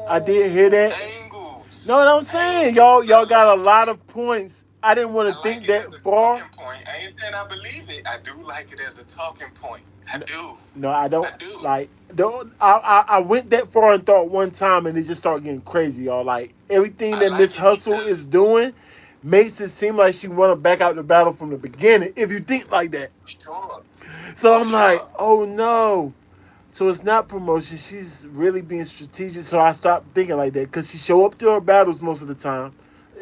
I did hear that. Angles. No, what I'm saying, y'all got a lot of points. I didn't want to think that far. Point. I ain't saying I believe it. I do like it as a talking point. I do. No, I don't. I do. Like, don't. I went that far and thought one time, and it just started getting crazy, y'all. Like everything that like Miss it Hustle because- is doing makes it seem like she want to back out the battle from the beginning. If you think like that, Sure. so I'm like, oh no. So it's not promotion. She's really being strategic. So I stopped thinking like that because she show up to her battles most of the time.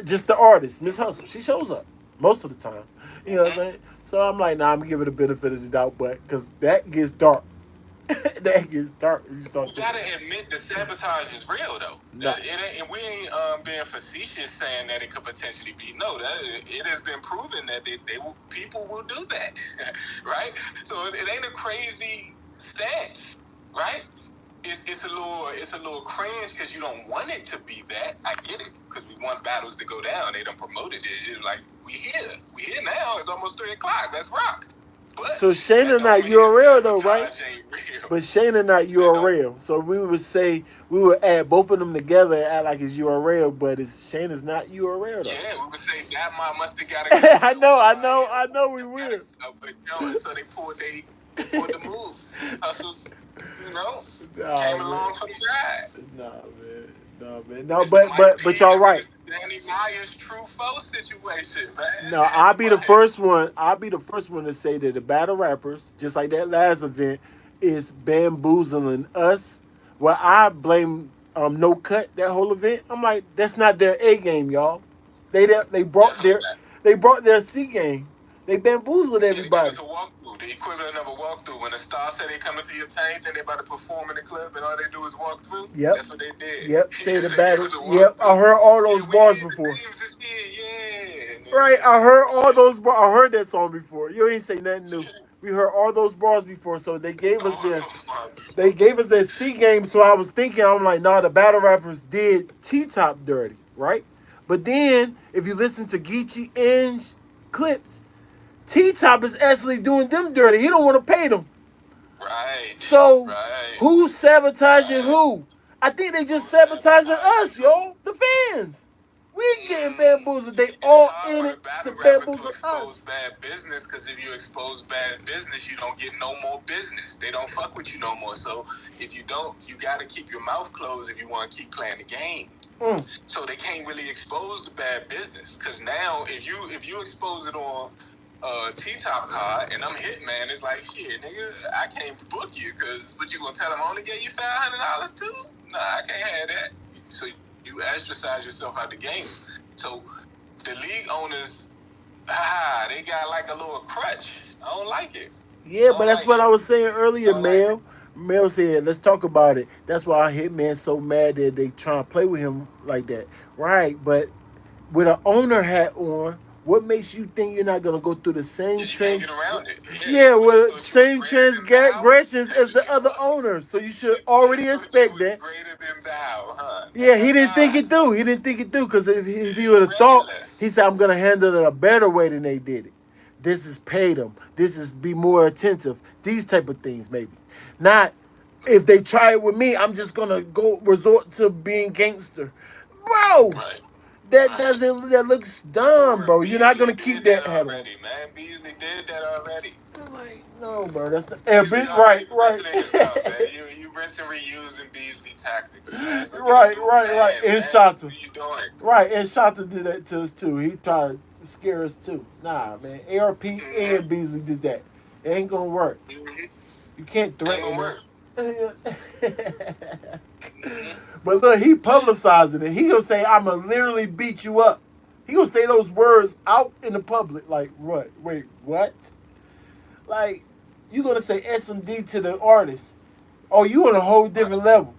Just the artist, Miss Hustle, she shows up most of the time. You know what I'm saying? So I'm like, nah, I'm gonna give it a benefit of the doubt, but because that gets dark. That gets dark. You start. You gotta admit the sabotage is real though. No. And we ain't being facetious saying that it could potentially be. No, that it has been proven that people will do that, right? So it ain't a crazy stance, right? It's a little cringe because you don't want it to be that. I get it because we want battles to go down. They done promoted it. It's like we here now. It's almost 3:00. Let's rock. But so Shayna not URL though, right? Real. But Shayna not URL. So we would add both of them together and act like it's URL, but Shayna's not URL though. Yeah, we would say that mom must have got a I know we will. So they pulled the move. Hustle, Nah, came man. along for the ride. Nah, man. No, but y'all right. Danny Myers true foe situation, man. No, I'll be the first one. I'll be the first one to say that the battle rappers, just like that last event, is bamboozling us. Well, I blame No Cut that whole event. I'm like, that's not their A game, y'all. They brought their C game. They bamboozled everybody. It's a walkthrough, the equivalent of a walkthrough. When a star say they coming to your tank and they about to perform in the club and all they do is walk through. Yep. That's what they did. Yep. Say the battle. Yep. I heard all those bars before. Yeah. Right. I heard all those bars. I heard that song before. You ain't say nothing new. We heard all those bars before, so they gave us their C game. So I was thinking, I'm like, nah, the battle rappers did T-Top dirty, right? But then, if you listen to Geechee and clips, T-Top is actually doing them dirty. He don't want to pay them. Right. So, Right. who's sabotaging Right. who? I think they just Who's sabotaging sabotaging us, who? yo. The fans. We getting bamboozled. They And it's all hard in for it the to battle rapper to bamboozle expose us. bad business, because if you expose bad business, you don't get no more business. They don't fuck with you no more. So if you don't, you got to keep your mouth closed if you want to keep playing the game. So they can't really expose the bad business, because now if you expose it on T-Top card and I'm Hitman, it's like, shit, nigga, I can't book you, because what you gonna tell them I only gave you $500 too? Nah, I can't have that. So you ostracize yourself out the game. So the league owners, they got like a little crutch. I don't like it. Yeah, but that's what I was saying earlier, Mel. Mel said, let's talk about it. That's why Hitman's so mad that they trying to play with him like that. Right, but with an owner hat on, what makes you think you're not gonna go through the same You can't get trans? around it. Yeah, What, you with thought you was same greater than thou? transgressions as the other owners. So you should already You thought you expect was that. greater than thou, huh? Yeah, he didn't think Nah. it through. He didn't think it through because if he You would have thought, regular. he said, "I'm gonna handle it a better way than they did it. This is pay them. This is be more attentive. These type of things, maybe. Not if they try it with me, I'm just gonna go resort to being gangster, bro. Right. That doesn't. That looks dumb, bro. You're not Beasley gonna keep did that that hat on. already, man. Beasley did that already. I'm like, no, bro. That's the Beasley right, already president himself, man. You rinse and reusing Beasley tactics, man. Go get a new right. plan, And man. Shanta. What are you doing? Right, and Shanta did that to us too. He tried to scare us too. Nah, man. ARP and Beasley did that. It ain't gonna work. Mm-hmm. You can't Ain't threaten gonna work. us. But look, he publicizing it. He gonna say, "I'ma literally beat you up." He gonna say those words out in the public. Like, what? Wait, what? Like, you gonna say SMD to the artist? Oh, you on a whole different level.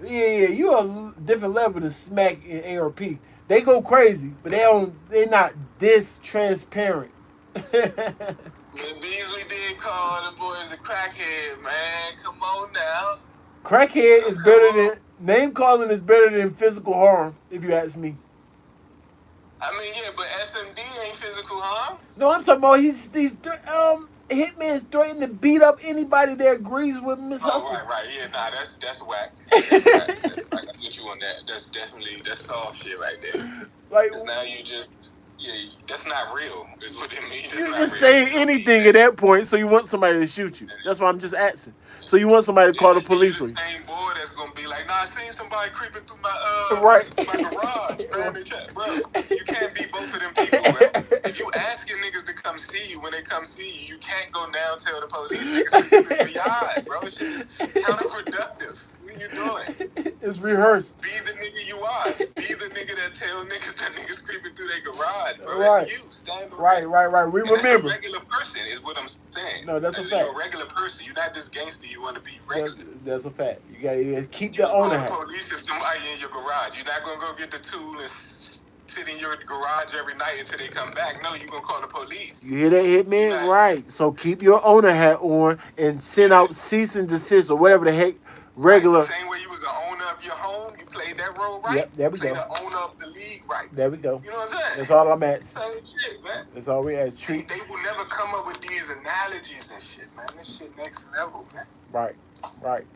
Yeah, you on a different level than Smack and ARP. They go crazy, but they're not this transparent. When Beasley did call the boys a crackhead, man. Come on now. Crackhead is better than name calling is better than physical harm, if you ask me. I mean, yeah, but SMD ain't physical harm. No, I'm talking about he's Hitman's threatening to beat up anybody that agrees with Miss Hustle. Right. Yeah, nah, that's whack. That's whack. I can get you on that. That's soft shit right there. Like, Because now you just, that's not real, is what it means. you just say anything at that point, so you want somebody to shoot you. That's why I'm just asking. So you want somebody to call the police on you. The same boy that's gonna be like, nah, I seen somebody creeping through my Right. my garage, man. Bro, you can't be both of them people, bro. If you asking niggas to come see you, when they come see you, you can't go now tell the police niggas to creep through your yard, bro. It's just counterproductive. What are you doing? It's rehearsed. Be the nigga you are. Be the nigga that tell niggas that niggas creeping through their garage, bro. Right. That's you. Stand Right. We and remember. that's a regular person is what I'm saying. No, that's a fact. You're a regular person. You're not this gangster. You want to be regular. That's a fact. You gotta keep your owner hat. Call the police if somebody in your garage. You're not gonna go get the tool and sit in your garage every night until they come back. No, you're gonna call the police. You hear that, Hitman? Right. So keep your owner hat on and send out cease and desist or whatever the heck regular. Right. The same way you was the owner of your home, you played that role right. Yep, there we go. The owner of the league right. There we go. You know what I'm saying? That's all I'm at. Same shit, man. That's all we at. They will never come up with these analogies and shit, man. This shit next level, man. Right.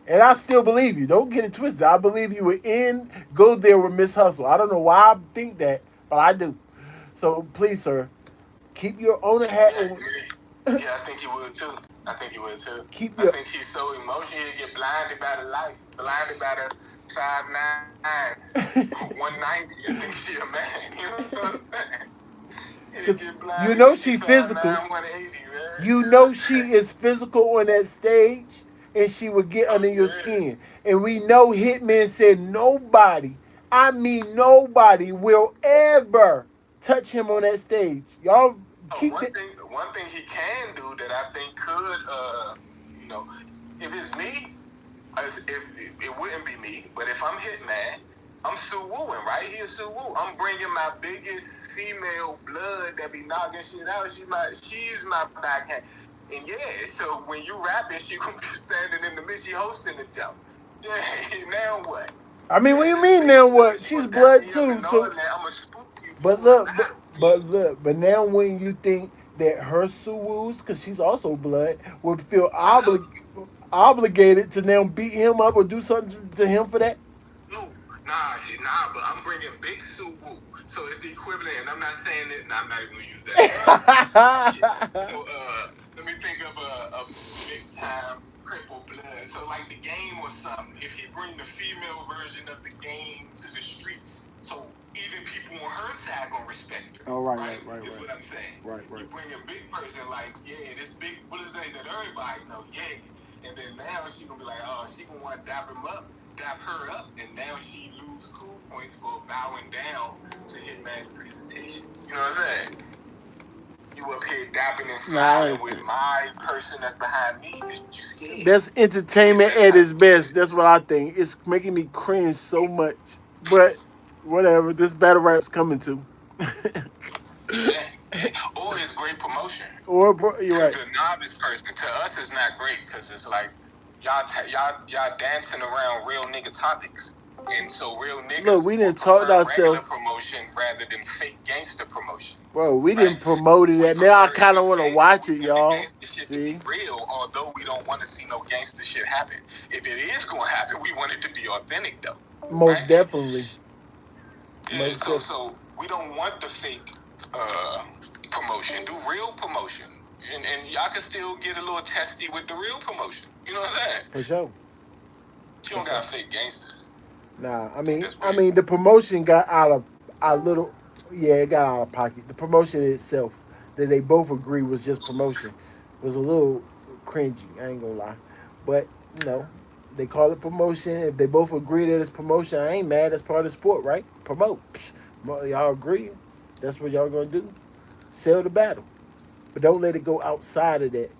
And I still believe you. Don't get it twisted. I believe you would go there with Miss Hustle. I don't know why I think that, but I do. So please, sir, keep your owner hat on. Yeah, I think you would too. I think he's so emotional, he'll get blinded by the light, blinded by the 5'9", 190. I think she a man. You know what I'm saying? You know she physical. 180, man. You know she is physical on that stage, and she would get under your skin. And we know Hitman said nobody, I mean nobody, will ever touch him on that stage. Y'all keep One thing he can do that I think could, if it's me, if it wouldn't be me, but if I'm Hitman, I'm Sue Wooing, right? He's Sue Woo. I'm bringing my biggest female blood that be knocking shit out. She's my backhand. And so when you rapping, she gonna be standing in the middle, she hosting the jump. Yeah, now what? I mean, what do you mean now what? She's blood too, so... I'm gonna spook But for a look, battle. but now when you think that her Suwus, because she's also blood, would feel I know. obligated to now beat him up or do something to him for that? No, but I'm bringing Big Sue Woo. So it's the equivalent, and I'm not saying it, nah, I'm not even gonna use that shit. So let me think of a big time cripple blood. So like the game or something. If he bring the female version of the game to the streets, so even people on her side gonna respect her. Oh, right. Is what I'm saying. Right. You bring a big person like, yeah, this big what is that everybody know, yeah. And then now she gonna be like, oh, she gonna want to dap her up, and now she lose cool points for bowing down to Hitman's presentation. You know what I'm saying? You up here dapping and smiling with my person that's behind me, but you scared. That's entertainment at its best. That's what I think. It's making me cringe so much. But whatever. This battle rap's coming to. Yeah. Or it's great promotion. You're right. The novice person to us is not great because it's like y'all dancing around real nigga topics, and so real niggas. Look, we didn't talk ourselves promotion rather than fake gangster promotion. Bro, we didn't promote it. That now I kind of want to watch it, y'all. See, real, although we don't want to see no gangster shit happen. If it is gonna happen, we want it to be authentic though. Most definitely. Yeah, so we don't want the fake promotion. Do real promotion, and y'all can still get a little testy with the real promotion. You know what I'm saying? For sure. You don't got fake gangsters. Nah, I mean, the promotion got out of a little. Yeah, it got out of pocket. The promotion itself, that they both agree was just promotion, was a little cringy. I ain't gonna lie, but they call it promotion. If they both agree that it's promotion, I ain't mad. That's part of the sport, right? Promote. Y'all agree? That's what y'all gonna do. Sell the battle, but don't let it go outside of that.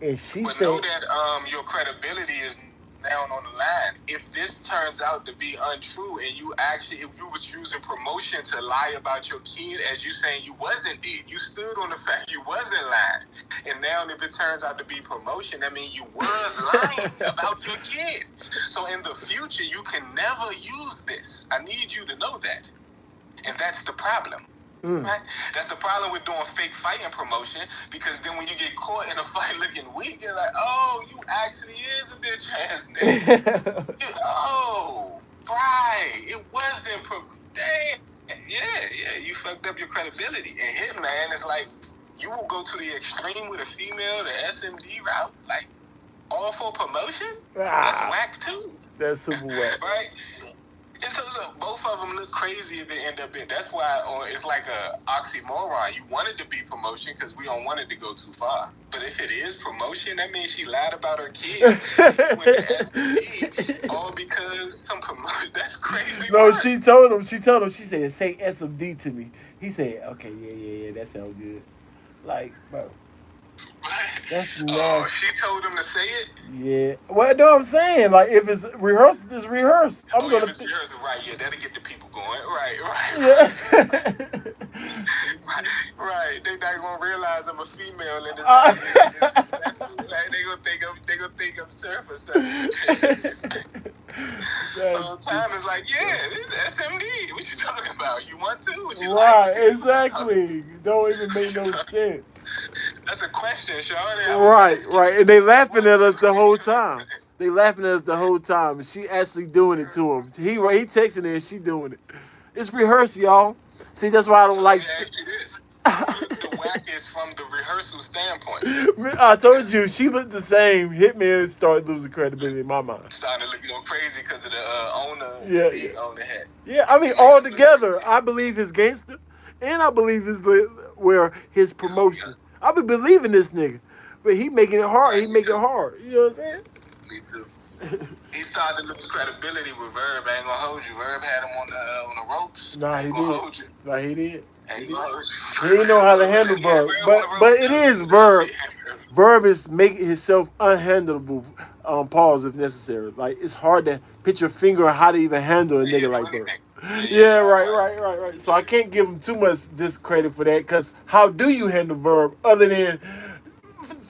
And she said, know that your credibility is down on the line. If this turns out to be untrue, and if you was using promotion to lie about your kid, as you saying you wasn't did, you stood on the fact you wasn't lying. And now if it turns out to be promotion, that means you was lying about your kid. So in the future, you can never use this. I need you to know that. And that's the problem. Right? That's the problem with doing fake fighting promotion, because then when you get caught in a fight looking weak, you're like, oh, you actually is a bitch ass nigga. It wasn't damn. Yeah, you fucked up your credibility. And Hitman is like, you will go to the extreme with a female, the SMD route, like all for promotion? That's whack too. That's super whack. Right? And so both of them look crazy if they end up in. That's why it's like a oxymoron. You want it to be promotion because we don't want it to go too far. But if it is promotion, that means she lied about her kid. All because some promotion. That's crazy. No, she told him. She said, "Say SMD to me." He said, "Okay, yeah, that sounds good." Like, bro. That's nasty. She told him to say it? Yeah. Well, no, I'm saying, like, if it's rehearsed, it's rehearsed. I'm gonna. If it's rehearsed, right? Yeah, that'll get the people going. Right. Yeah. right. They not gonna realize I'm a female in this. Like, they gonna think I'm surf or something. Time is like, yeah, this is SMD. What you talking about? You want to? What you right, exactly. Don't even make no sense. That's a question, Sean. Right. And they laughing at us the whole time. And she actually doing it to him. He texting it and she doing it. It's rehearsed, y'all. See, that's why I don't like. The whack is from the rehearsal standpoint. I told you, she looked the same. Hitman started losing credibility in my mind. Started to look crazy because of the owner. Yeah. Owner hat. Yeah, I mean, all together, I believe his gangster, and I believe his promotion. I be believing this nigga, but he making it hard. You know what I'm saying? Me too. He started to lose credibility with Verb. I ain't gonna hold you. Verb had him on the ropes. Nah, he did. He didn't know how to handle Verb, but it is Verb. Verb is making himself unhandleable. Pause if necessary. Like, it's hard to put your finger on how to even handle a nigga like Verb. Yeah, right. So I can't give him too much discredit for that, because how do you handle Verb other than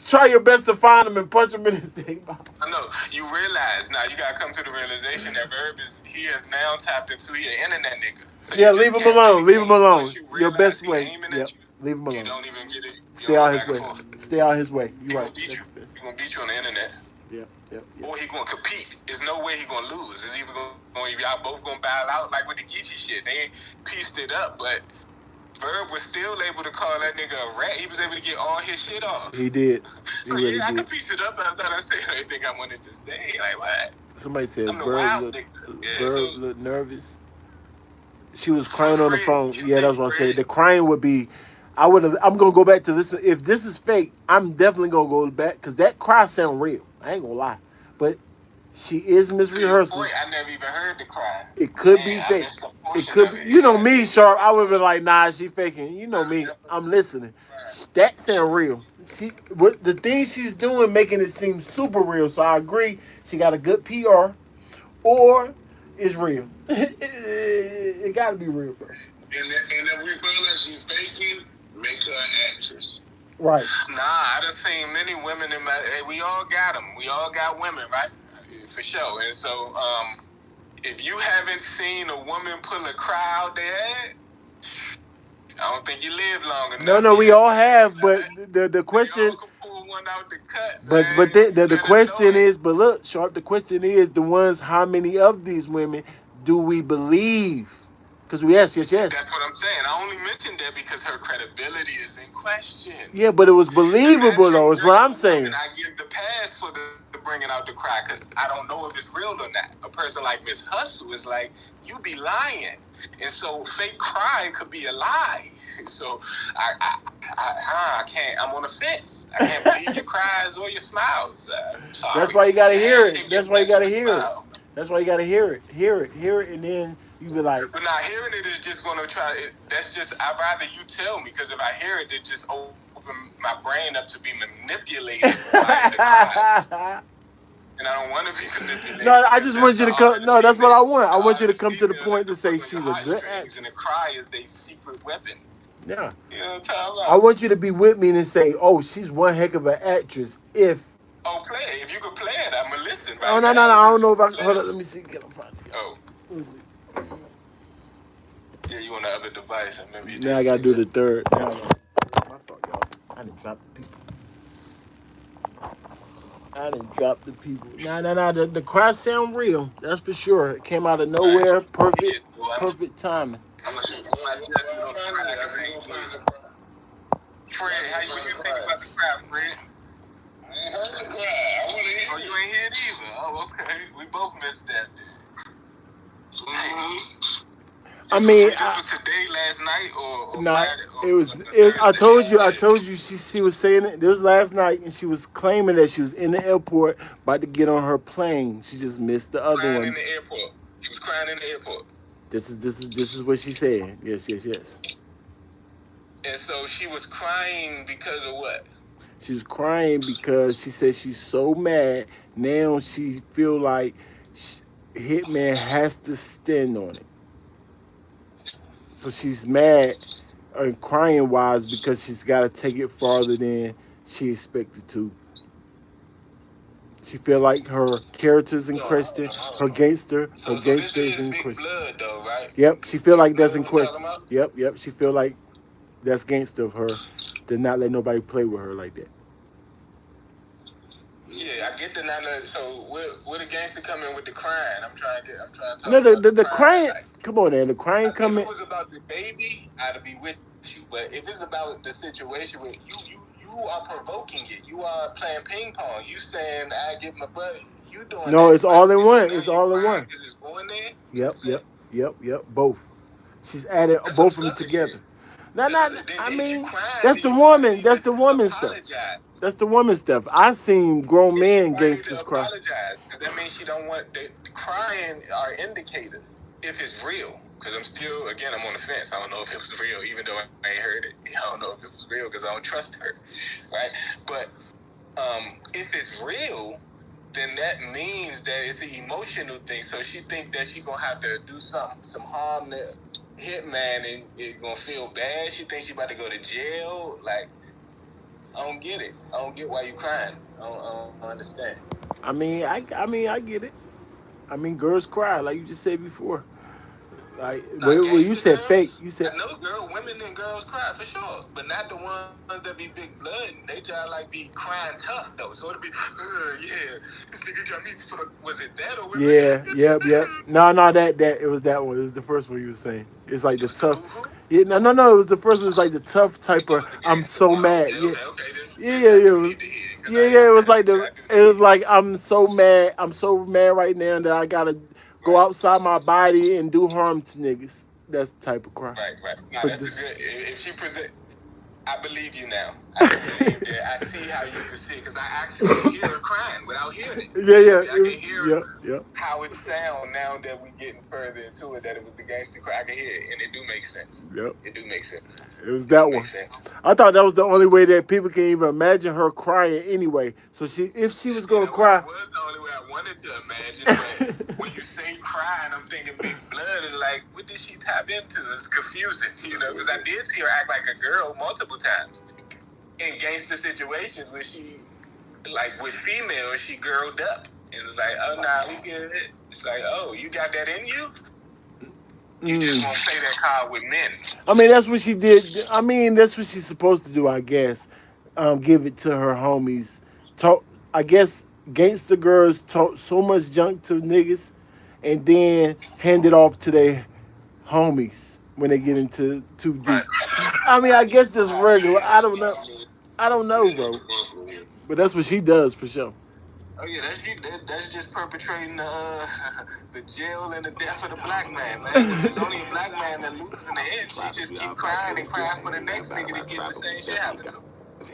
try your best to find him and punch him in his dick mouth? I know. You realize now, you gotta come to the realization that Verb he has now tapped into an internet nigga. So Yeah, you just leave him can't alone. really Leave him aim. alone. Once you Your realize best he way. aiming Yep. at you, Leave him you alone. don't even get it. You Stay don't out go his back and way. forth. Stay out his way. He You're gonna right. beat That's you. the best. He gonna beat you on the internet. Yep. Yep. Yep. Or he gonna compete. There's no way he gonna lose. It's either gonna y'all both gonna battle out like with the Geechee shit. They pieced it up, but Verb was still able to call that nigga a rat. He was able to get all his shit off. He did. He So really yeah, I did. could piece it up after I say everything I wanted to say. Like what? Somebody said I'm the Verb wild looked, nigga. Yeah, Verb so looked nervous. She was crying on the Fred, phone. you Yeah, think that's what I said. Fred? The crying would be. I'm gonna go back to this. If this is fake, I'm definitely gonna go back because that cry sound real. I ain't gonna lie, but she is To your misrehearsing. point, I never even heard the cry. It could be Man, I fake. missed a It portion could of be. it. You know Yeah, me, it Sharp. I would have was been like, nah, she faking. You know me. right. I'm listening. That sound real. What the things she's doing, making it seem super real. So I agree. She got a good PR, or it's real. It got to be real, bro. And if we found out she faking, make her an actress. Right. Nah, I done seen many women in my. Hey, we all got them. We all got women, right? For sure. And so, if you haven't seen a woman pull a cry out there, I don't think you live long enough. No, we yet. all have, but the We question, all can pull one out the cut, but man. the You better question know it. is, but look, Sharp, the question is the ones. How many of these women do we believe? Because we ask, yes, That's yes. what I'm saying. I only mentioned that because her credibility is in question. Yeah, but it was To that believable true though. Is what I'm regular woman, saying. I give the pass for the bringing out the cry because I don't know if it's real or not. A person like Miss Hustle is like, you be lying, and so fake crying could be a lie. So I can't. I'm on the fence. I can't believe your cries or your smiles. Sorry. That's why you gotta The hear it. handshake That's is why you next to gotta the hear it. smile. That's why you gotta hear it. Hear it, and then you be like, But not hearing it is just going to try. That's just. I'd rather you tell me because if I hear it, it just open my brain up to be manipulated by the cries. And I don't want to be manipulated. no, I just want you to come. No, that's what I want. I want you to The come to the female is point the to say pulling the she's a good heartstrings, and the actress. cry is their secret weapon. Yeah. You know what I'm talking I about? want you to be with me and say, oh, she's one heck of an actress. If Oh, play it. If you could play it, I'm gonna listen oh right no, now. I don't know if I hold up. Let me see. Can I find it? Oh, Let me see. yeah, you on the other device, and maybe you Now I didn't gotta see do that. the third. Now I gotta, my fault, y'all. I didn't drop the people. I didn't drop the people. Nah. The cry sound real. That's for sure. It came out of Right. nowhere. Yeah, Perfect, well, perfect timing. I'm gonna shoot you. I just gonna try. Fred, how you think about the cry, Fred? I ain't heard the cry. I want to hear Oh, you ain't hear it either. Oh, okay. We both missed that. I mean, Was it today, last night, or nah, Friday? Or it was. Thursday? I told you. She was saying it. It was last night, and she was claiming that she was in the airport, about to get on her plane. She just missed the other Crying one. in the airport. He was crying in the airport. This is what she said. Yes. And so she was crying because of what? She was crying because she said she's so mad now. She feel like Hitman has to stand on it. So she's mad and crying wise because she's got to take it farther than she expected to. She feel like her character's in question, her gangster This is is in Big question. Blood, though, right? Yep, she feel Big like that's Blood in we talking question. about? Yep, she feel like that's gangster of her to not let nobody play with her like that. Yeah, I get the not. So where the gangster come in with the crying? I'm trying to talk No, about the crying. Like, Come on, man. The crying if coming. it was about the baby, I'd be with you. But if it's about the situation where you are provoking it, you are playing ping pong. You saying I get my butt. You doing No, that. it's all in So one. now It's you all in crying one. because it's going there. Yep. Both. She's added That's some both of them sucker together. shit. Nah. Then I if you mean, crying, that's then the you probably woman. need That's to the woman stuff. apologize. That's the woman stuff. I seen grown Then she men probably need to gangsters cry. apologize because that means she don't want the crying are indicators if it's real. Because I'm still, again, I'm on the fence. I don't know if it was real, even though I ain't heard it. I don't know if it was real because I don't trust her, right? But if it's real, then that means that it's an emotional thing. So she think that she gonna have to do some harm to Hitman, and it gonna feel bad. She thinks she about to go to jail. Like, I don't get it. I don't get why you crying. I don't understand. I mean, I get it. I mean, girls cry like you just said before. Like Not when you gangster said fake, girls. you said I know women and girls cry for sure, but not the ones that be big blood. They just like be crying tough though. So it'll be, yeah, this nigga got me fucked. Was it that or was yeah, it? yep. No, that it was that one. It was the first one you were saying. It's like It the was the tough. boohoo. Yeah, no. It was the first one. It's like the tough type It of. was the I'm gangster so one. mad. Okay, Yeah, okay, okay. yeah, Maybe yeah. I It do was, need to hear it because yeah, yeah. It was like I the. do It need was it. like I'm so mad. I'm so mad right now that I gotta go Right, outside my body and do harm to niggas. That's the type of cry. right. Now For that's a this. good. If she present. I believe you now. I believe that. I see how you can see it because I actually hear her crying without hearing it. Yeah, You feel yeah. me? I It can was. hear Yep. how it sounds now that we getting further into it. That it was the gangster cry. I can hear it, and it do make sense. Yep. It do make sense. It was It do that make one. sense. I thought that was the only way that people can even imagine her crying anyway. So if she was Yeah, gonna that cry, was the only way I wanted to imagine. But when you say crying, I'm thinking big blood is like, what did she tap into? It's confusing, you know, because I did see her act like a girl multiple times in gangster situations where she, like with females, she girled up. And it was like, oh, nah, we get it. It's like, oh, you got that in you? You just won't play that card with men. I mean, that's what she did. I mean, that's what she's supposed to do, I guess. Give it to her homies. Talk. I guess gangster girls talk so much junk to niggas, and then hand it off to their homies when they get into too deep. Right. I mean, I guess that's regular. I don't know. I don't know, Yeah, that's bro. possible, yeah. But that's what she does for sure. Oh yeah, that's just perpetrating the jail and the death of the black man, man. Because there's only a black man that loses in the end. She just keep crying and crying for the next nigga to get the same shit happen to him.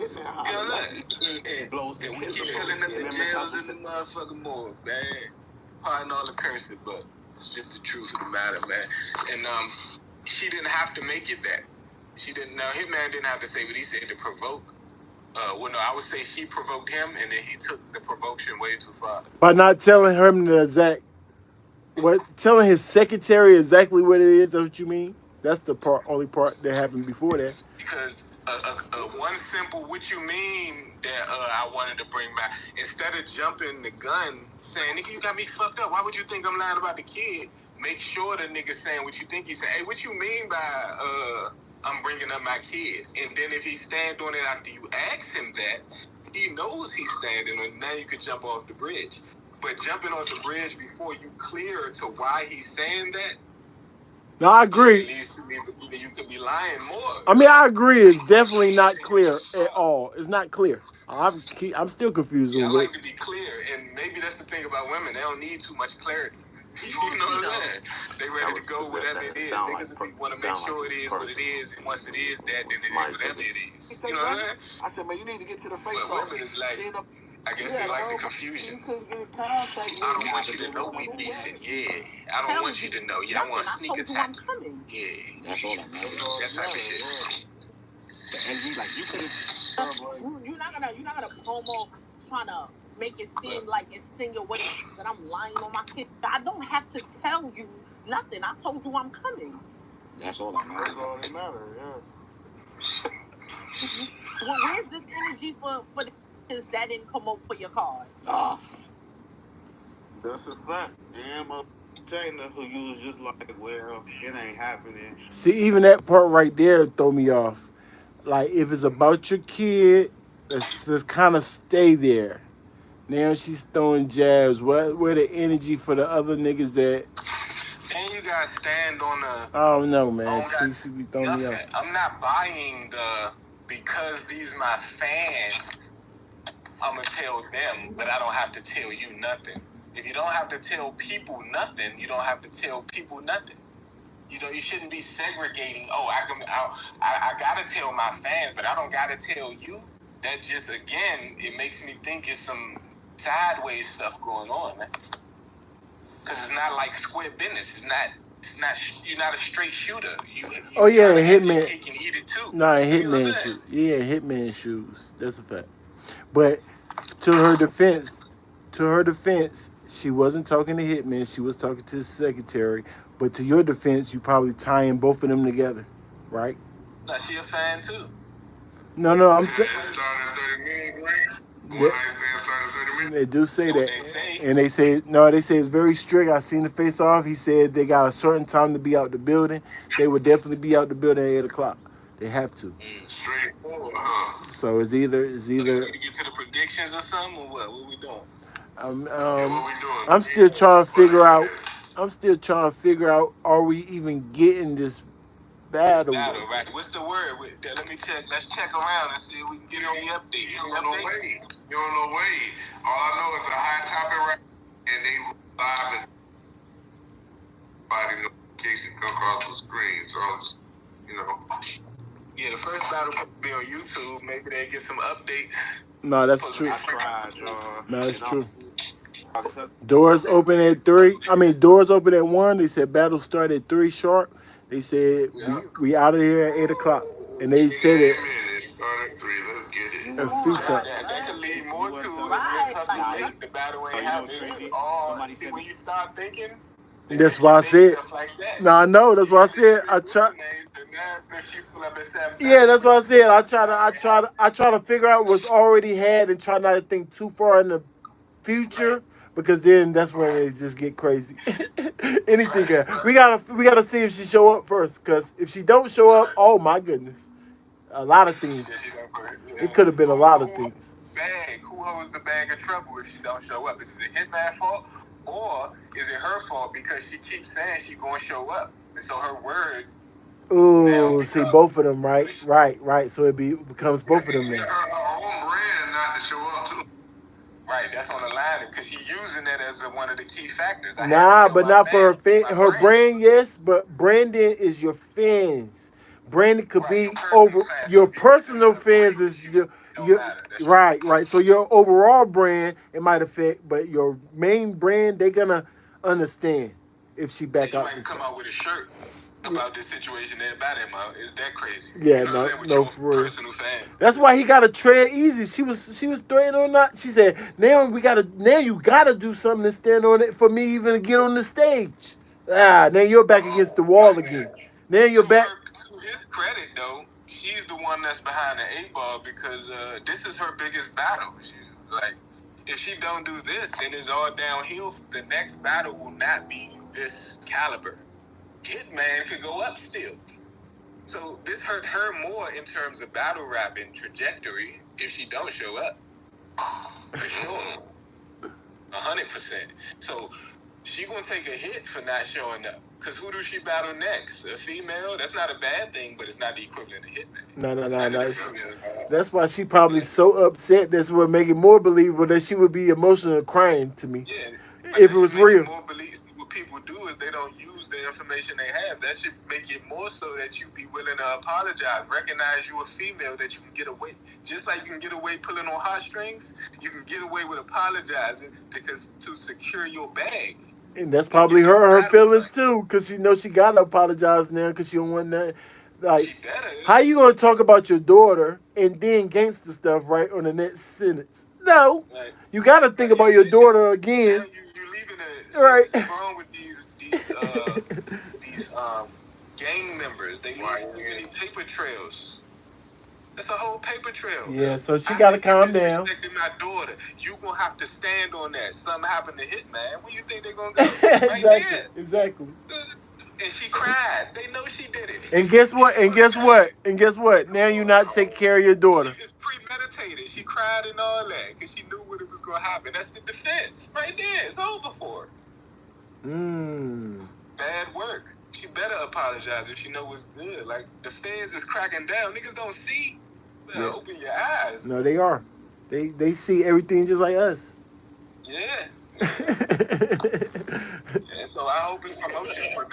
You know what I'm saying? And we keep filling up the jails and the motherfucking morgue, man. Pardon all the cursing, but it's just the truth of the matter, man. And she didn't have to make it that. She didn't. Now Hitman didn't have to say what he said to provoke. Well, no, I would say she provoked him, and then he took the provocation way too far. By not telling him the exact, telling his secretary exactly what it is. That's what you mean? That's the only part that happened before that. Because one simple "what you mean" that I wanted to bring back, instead of jumping the gun, saying, "Nigga, you got me fucked up. Why would you think I'm lying about the kid?" Make sure the nigga saying what you think he's saying. Hey, what you mean by I'm bringing up my kid? And then if he stand on it after you ask him that, he knows he's standing on it. Now you could jump off the bridge. But jumping off the bridge before you clear to why he's saying that, No, I agree. At least to me to believe that you could be lying more. I mean, I agree. It's definitely not clear at all. It's not clear. I'm still confused Yeah, I with like it. to be clear, and maybe that's the thing about women. They don't need too much clarity. You know what I'm saying? They ready to go whatever it is. Niggas want to make sure it is what it is, and once it is that, then it is whatever it is. You know what I'm saying? I said, man, you need to get to the face. But women is like, I guess they like the confusion. I don't want you to know we beefing. Yeah. I don't want you to know. Yeah, I want sneak attack. Yeah. That's all I know. That type of shit. And you like, you could You're not gonna promo trying to make it seem like insinuating that I'm lying on my kid. I don't have to tell you nothing. I told you I'm coming. That's all I know. That's all that matters, yeah. Well, where's this energy for this that didn't come up for your card? That's a fact. Damn up China who you was just like, well, it ain't happening. See, even that part right there throw me off. Like, if it's about your kid, let's kind of stay there. Now she's throwing jabs. Where the energy for the other niggas that? And you guys stand on the. I don't know, man. She be throwing me off. I'm not buying the because these my fans. I'm gonna tell them, but I don't have to tell you nothing. If you don't have to tell people nothing, you don't have to tell people nothing. You know, you shouldn't be segregating. Oh, I gotta tell my fans, but I don't gotta tell you. That just again, it makes me think it's some sideways stuff going on, man. Because it's not like square business. It's not. You're not a straight shooter. Oh yeah, kinda have your Hitman. cake and eat it too. Nah, You know what I'm Hitman saying? shoes. Yeah, Hitman shoes. That's a fact. But to her defense, she wasn't talking to Hitman. She was talking to his secretary. But to your defense, you probably tying both of them together, right? Now, she a fan too. No, I'm saying. Started 30 minutes, right? One night stand started 30 minutes. They do say That's what that, they say. and they say no. They say it's very strict. I seen the face off. He said they got a certain time to be out the building. They would definitely be out the building at 8 o'clock. They have to. Straightforward, huh? So it's either We need to get to the predictions or something, or what? What we doing? um, Yeah, um what we doing? I'm still trying to figure out. Minutes. I'm still trying to figure out. Are we even getting this battle? Battle, right? What's the word? Let me check. Let's check around and see if we can get any update. You Any don't know update? Wade. You don't know Wade. All I know is a hot topic right, and they live and body notification come across the screen. So I'm just, you know. Yeah, the first battle will be on YouTube. Maybe they get some updates. No, that's true. I tried, y'all. No, that's You know, true. I took- Doors open at 3. I mean, doors open at 1. They said battle start at 3 sharp. They said we out of here at 8 o'clock, and they said it Minutes. Start at 3. Let's get it. a few times. That could lead more to Right. it's tough to think the battle ain't You know, happening. it's crazy. It's all Somebody see said- when you start thinking. That's why I said. Stuff like that. No, I know. That's why I said I try. Yeah, that's what I said. I try to figure out what's already had and try not to think too far in the future because then that's when it just get crazy. Anything. We gotta see if she show up first because if she don't show up, oh my goodness, a lot of things. It could have been a lot of things. Bag. Who holds the bag of trouble if she don't show up? Is it Hitman fault or is it her fault because she keeps saying she gonna show up and so her word? Ooh, see both of them, right? So it becomes both of them It's now. her own brand not to show up too. Right, that's on the line because she's using that as one of the key factors. Nah, but not for her brand, yes, but branding is your fans. Branding could be over your personal fans is your right. So your overall brand it might affect, but your main brand they're gonna understand if she back You out. might come out with a shirt about this situation there about him. Is that crazy? Yeah, You know what I'm saying? With no, your for real. personal fans. That's why he got to tread easy. She was threatening or not. She said, now you gotta do something to stand on it for me even to get on the stage. Now you're back against the wall again. Now you're back. To his credit, though, she's the one that's behind the 8 ball because this is her biggest battle. If she don't do this, then it's all downhill. The next battle will not be this caliber. Hitman could go up still. So this hurt her more in terms of battle rapping trajectory if she don't show up. For sure. 100%. So she gonna take a hit for not showing up. Cause who does she battle next? A female? That's not a bad thing, but it's not the equivalent of Hitman. No. That's why she probably so upset. That's what make it more believable that she would be emotional crying to me. Yeah. If it was real. More beliefs, what people do is they don't use the information they have. That should make it more so that you be willing to apologize. Recognize you're a female, that you can get away. Just like you can get away pulling on heartstrings, you can get away with apologizing because to secure your bag. And that's probably her feelings too, because she knows she gotta apologize now because she don't want that. Like, how you gonna talk about your daughter and then gangster stuff right on the next sentence? No, you gotta think about your daughter again. You leaving it right? What's wrong with these gang members? They leave these paper trails. That's a whole paper trail. Yeah, so she gotta calm down. My daughter, you gonna have to stand on that. Something happened to Hitman. Where you think they're gonna go? Exactly. And she cried. They know she did it. And guess what? Now you not taking care of your daughter. It's premeditated. She cried and all that because she knew what it was gonna happen. That's the defense right there. It's over for her. Bad work. She better apologize if she know what's good. Like the fans is cracking down. Niggas don't see. Yeah. Open your eyes. No, they are. They see everything just like us. Yeah. Yeah, so I hope it's promotion for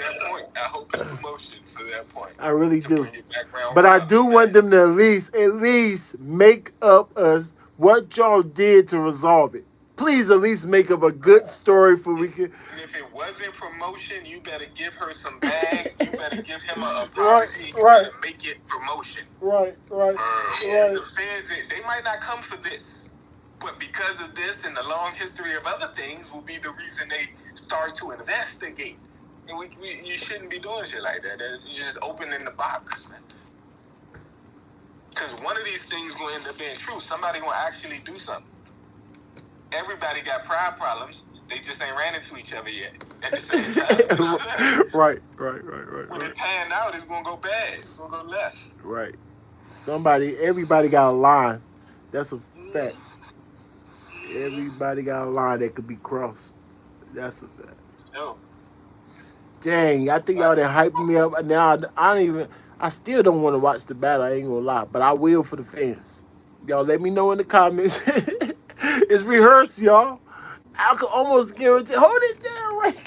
that point. I really do. But I do want them to at least make up us what y'all did to resolve it. Please at least make up a good story for we can. And if it wasn't promotion, you better give her some bag. You better give him a apology. Right. Make it promotion. Right. The fans, they might not come for this. But because of this and the long history of other things will be the reason they start to investigate. And you shouldn't be doing shit like that. You're just opening the box, man. Because one of these things going to end up being true. Somebody going to actually do something. everybody got pride problems. They just ain't ran into each other yet at the same time. You know what I'm saying? Right. When it pan out, it's gonna go bad. It's gonna go left. Right. Everybody got a line. That's a fact. Everybody got a line that could be crossed. That's a fact. Yo, Dang, I think y'all done hyping me up. Now I don't even. I still don't want to watch the battle. I ain't gonna lie, but I will for the fans. Y'all let me know in the comments. It's rehearsed, y'all. I could almost guarantee. Hold it down, right?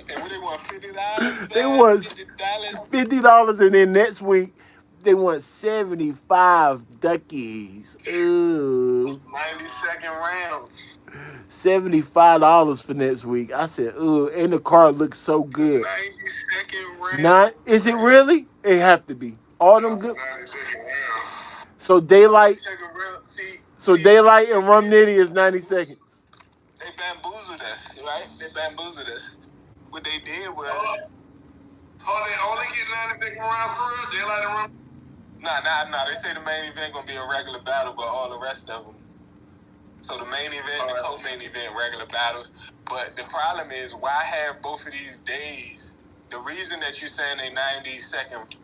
and when they want $50, They want $50. $50, and then next week they want 75 duckies. Ooh, 90-second rounds. $75 for next week. I said, ooh, and the car looks so good. 90-second rounds. Not is it really? It have to be. All them good. 90-second rounds. So daylight. 90-second round. So daylight and rum nitty is 90 seconds. They bamboozled us, right? They bamboozled us. What they did was, They only get 90-second rounds for real? Daylight and rum? nah. They say the main event gonna be a regular battle, but all the rest of them. So the main event, the co-main event, regular battles. But the problem is, why have both of these days? The reason that you're saying they 90-second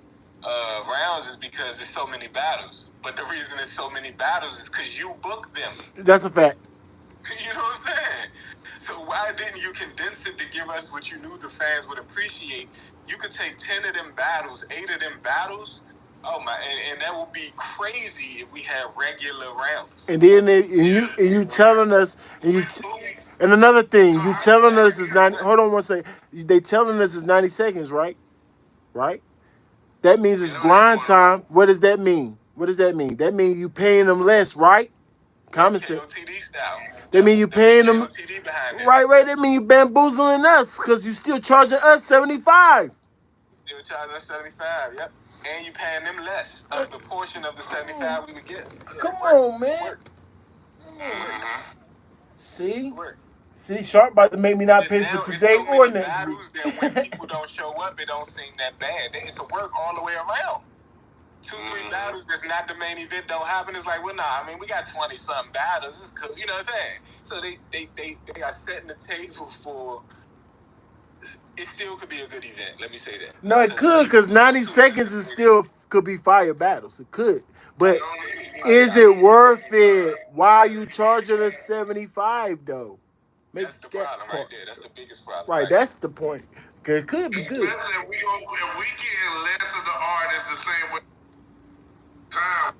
rounds is because there's so many battles. But the reason there's so many battles is because you booked them. That's a fact. You know what I'm saying? So why didn't you condense it to give us what you knew the fans would appreciate? You could take 10 of them battles, 8 of them battles. Oh my, and that would be crazy if we had regular rounds. And then you telling us and another thing, you telling us is 90. Hold on one second. They telling us is 90 seconds, right? Right? That means it's grind time. What does that mean? That means you paying them less, right? Common sense. KOTD style. That mean you paying them. KOTD behind it. Right. That mean you bamboozling us because you still charging us 75. Still charging us 75, yep. And you paying them less of the portion of the 75 we would get. Come on, man. See, Sharp about to make me not pay for today or next week. That when people don't show up, it don't seem that bad. It's a work all the way around. 2-3 battles that's not the main event don't happen. It's like, well, nah. I mean, we got 20-something battles. It's cool. You know what I'm saying? So they are setting the table for. It still could be a good event. Let me say that. No, it could, because 90 seconds is still could be fire battles. It could. But is it worth it? Why are you charging us 75 though? That's the problem right there. That's the biggest problem. Right, that's the point. Cause it could be good. Especially if we getting less of the artists the same way. Time.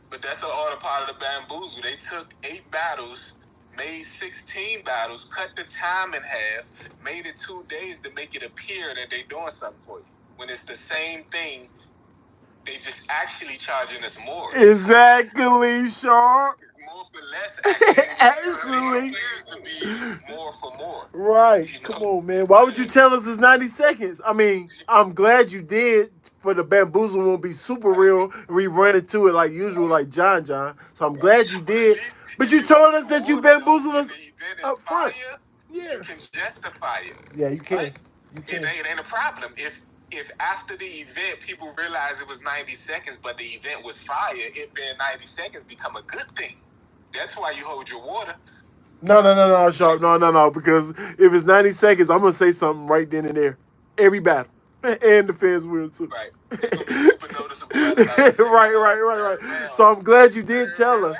But that's all a part of the bamboozle. They took 8 battles, made 16 battles, cut the time in half, made it 2 days to make it appear that they doing something for you. When it's the same thing, they just actually charging us more. Exactly, Sharp. More for less. Actually. It appears to be more for more. Right. You know? Come on, man. Why would you tell us it's 90 seconds? I mean, I'm glad you did. For the bamboozle won't be super real. We run into it like usual, like John. So I'm glad you did. But you told us that you bamboozled us up front. Yeah. You can justify it. Yeah, you can. Right? It ain't a problem. If after the event people realize it was 90 seconds, but the event was fire, it being 90 seconds become a good thing. That's why you hold your water. No, Sharp. No. Because if it's 90 seconds, I'm going to say something right then and there. Every battle. And the fans will too. Right. It's going to be super noticeable. Right. So I'm glad you did tell us.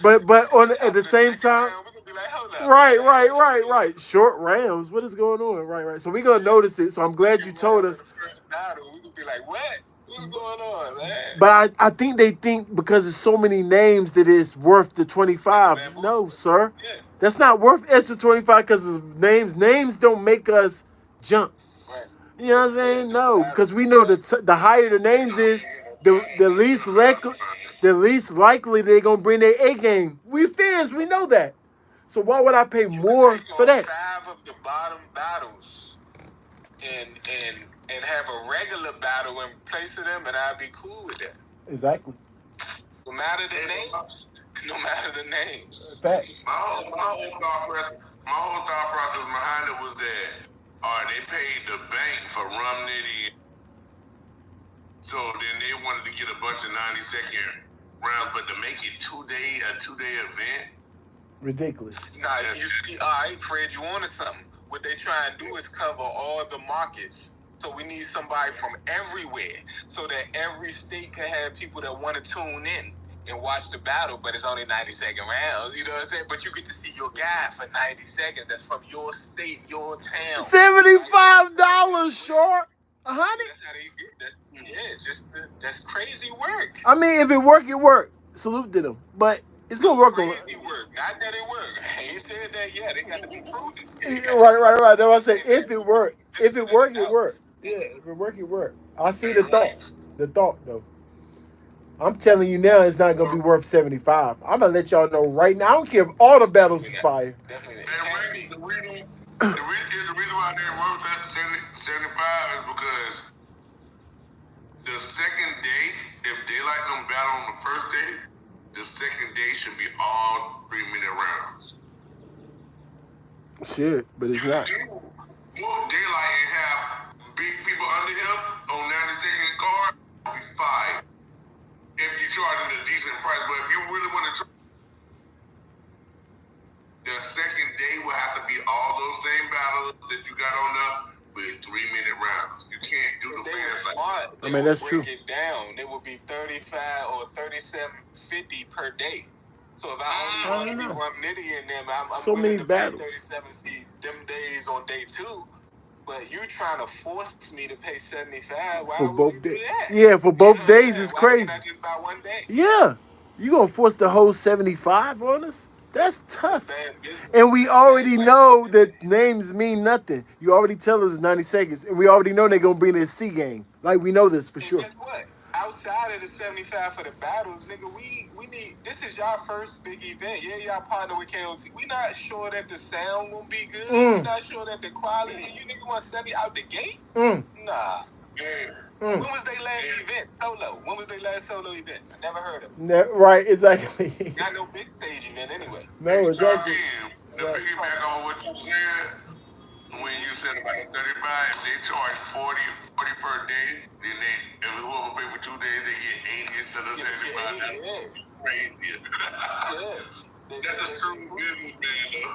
But at the same time, right. Short rounds. What is going on? Right. So we're going to notice it. So I'm glad you told us. We could be like, what? What's going on, man? But I think they think because there's so many names that it's worth the 25. No, sir. Yeah. That's not worth extra 25 because of names. Names don't make us jump. Right. You know what I'm saying? No, because we know that the higher the names is, the least likely they're gonna bring their A game. We fans, we know that. So why would I pay more for that? 5 of the bottom battles and have a regular battle in place of them, and I'd be cool with that. Exactly. No matter the names. Facts. My whole thought process behind it was that, all right, they paid the bank for Rum Nitty, so then they wanted to get a bunch of 90-second rounds, but to make it a 2-day event. Ridiculous. Nah, you see, all right, Fred, you wanted something. What they try and do is cover all the markets. So we need somebody from everywhere so that every state can have people that want to tune in and watch the battle, but it's only 90-second rounds. You know what I'm saying? But you get to see your guy for 90 seconds that's from your state, your town. $75 short. 100. That's how they get that. Yeah, that's crazy work. I mean, if it work, it work. Salute to them. But it's gonna work on Crazy work. Not that it work. I ain't said that yet. They got to be proven. Right. That's what I say. If it work. If it work, it work. Yeah, if it work, it work. I see the thought. The thought though. I'm telling you now, it's not gonna be worth 75. I'm gonna let y'all know right now. I don't care if all the battles is fire. Definitely. And the reason why they're worth that 75 is because the second day, if daylight don't battle on the first day, the second day should be all 3-minute rounds. Shit, but it's not. More daylight and have big people under him on 90-second card will be fine. If you're charging a decent price, but if you really want to charge, the second day will have to be all those same battles that you got on up with 3-minute rounds. You can't do the fast like that. I mean, that's true. Break it down. It would be 35 or 37.50 per day. So if I only want to run Nitty in them, I'm So willing many to battles. pay 37 see them days on day 2. But you trying to force me to pay 75 why For would both you do days. that? Yeah, for both You know what I'm days saying? is Why crazy. can't I just buy one day? Yeah. You gonna force the whole 75 on us? That's tough. Bad business. And we already know that names mean nothing. You already tell us it's 90 seconds. And we already know they're gonna bring this C game. Like we know this for And sure. guess what? Outside of the 75 for the battles, nigga, we need. This is y'all first big event. Yeah, y'all partner with KOT. We not sure that the sound will be good. We not sure that the quality. You nigga want to send me out the gate? Nah. When was they last event? Solo. When was they last solo event? I never heard of it. Right, exactly. Not no big stage event anyway. No, exactly. To piggyback on what you said, when you said about 35, if they charge 40 per day, then if whoever pay for 2 days, they get 80 instead of 75. That's crazy. Yeah. That's a true business, man.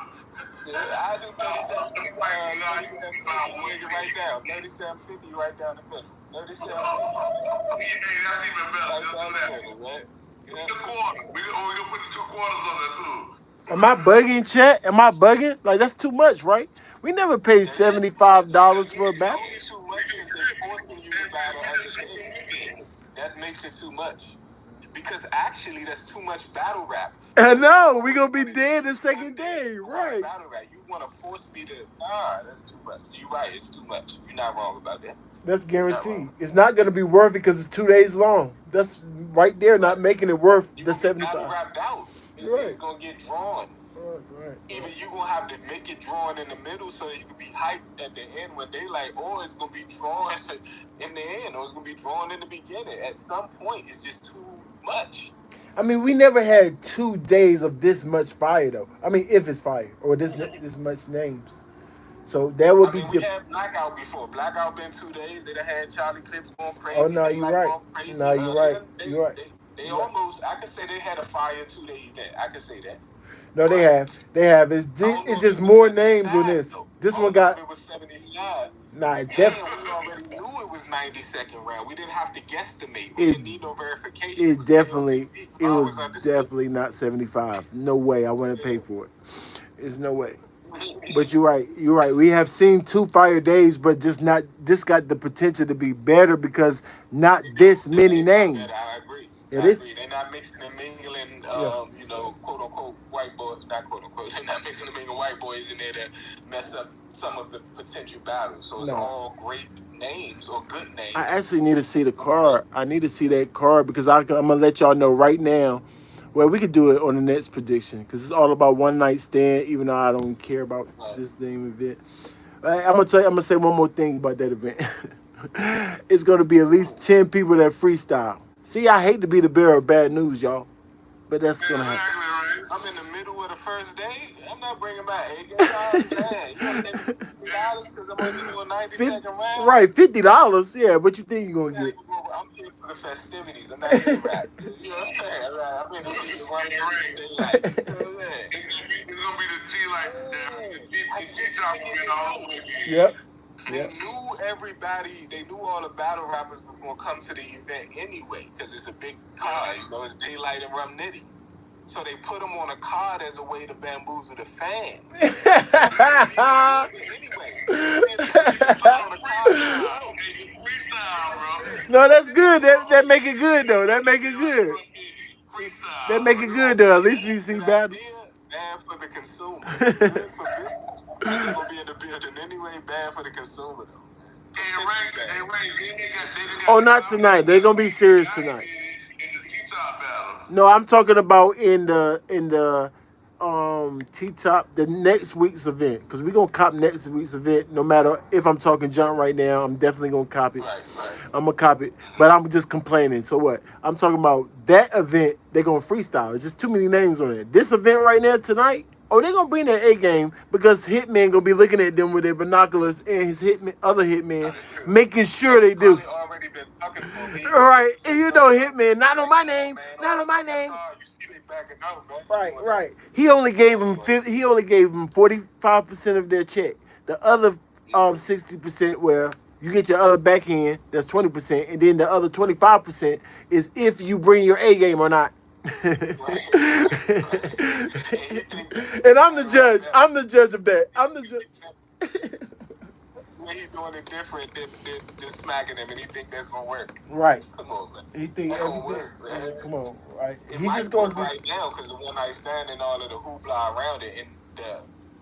Yeah, I do 37.50 right down. 37.50 right down the middle. 37.50. Hey, that's even better. Right Just down do that. the middle, right? Yeah. The quarter. We're going to put the 2 quarters on that, too. Am I bugging, Chet? Am I bugging? Like, that's too much, right? We never paid $75 for a battle. It's only too much because they're forcing you to battle underpaid. That makes it too much. Because actually, that's too much battle rap. I know. We're going to be dead the second day. Right. Battle rap. You want to force me to... Nah, that's too much. You're right. It's too much. You're not wrong about that. That's guaranteed. It's not going to be worth it because it's 2 days long. That's right there, not making it worth You the gonna get 75. battle rapped out. It's going to get drawn. Right. Either you gonna have to make it drawn in the middle so you can be hyped at the end when daylight, or it's gonna be drawn in the end, or it's gonna be drawn in the beginning. At some point, it's just too much. I mean, we never had 2 days of this much fire, though. I mean, if it's fire, or this much names. So that would be We different. had Blackout before. Blackout been 2 days. They done had Charlie Clips going crazy. Oh, no, you're right. No, you're right. You're right. They almost, I could say they had a fire 2-day event. I could say that. No, they have. It's just more names on this. This one got. It was 75. Nah, it's And definitely. we already knew it was 90-second round. We didn't have to guesstimate. We didn't need no verification. It definitely. It was always understood. definitely not 75. No way. I wouldn't pay for it. There's no way. But you're right. You're right. We have seen 2 fire days, but just not. This got the potential to be better because not this many names. I agree. Yeah, I agree. They're not mixing and mingling, you know, quote unquote white boys. Not quote unquote. They're not mixing and mingling white boys in there to mess up some of the potential battles. So it's all great names or good names. I actually need to see the card. I need to see that card because I'm gonna let y'all know right now. Well, we could do it on the next prediction because it's all about one night stand. Even though I don't care about this damn event, I'm gonna say one more thing about that event. It's gonna be at least 10 people that freestyle. See, I hate to be the bearer of bad news, y'all, but that's gonna happen. I'm in the middle of the first day. I'm not bringing back $8. You gotta pay $50 because I'm only doing 90-second round. Right, $50. Yeah, what you think you're gonna get? I'm here for the festivities. I'm not here to rap. You know what I'm saying? I'm here to see the one thing like, you know what I'm saying? It's gonna be the G like the G talking all over again. Yep. They Yep. knew everybody. They knew all the battle rappers was gonna come to the event anyway, because it's a big card. You know, it's Daylight and Rum Nitty. So they put them on a card as a way to bamboozle the fans. No, that's good. That make it good though. That make it good. That make it good though. At least we see battles. Bad for the consumer. Good for business. They're gonna be in the building anyway. Bad for the consumer though. Oh, not tonight. They're gonna be serious tonight. No, I'm talking about in the T-Top, the next week's event, because we're gonna cop next week's event. No matter if I'm talking junk right now, I'm definitely gonna cop it. Right. I'm gonna cop it, but I'm just complaining. So what? I'm talking about that event. They're gonna freestyle. It's just too many names on it. This event right now tonight. Oh, they're gonna bring their A game because Hitman gonna be looking at them with their binoculars and his other Hitman, making sure they do. Already been talking for me. Right, and you know Hitman, not on my name, not on my name. You see they backing out, man. Right. He only gave them 45% of their check. The other 60% where you get your other back end, that's 20%, and then the other 25% is if you bring your A game or not. And I'm the judge. I'm the judge of that. I'm the judge. He's doing it different than smacking him, and he think that's gonna work. Right. Come on, man. He think That everything. don't work, man. Come on, right? It He's might just going work right now because the one night stand and all of the hoopla around it, and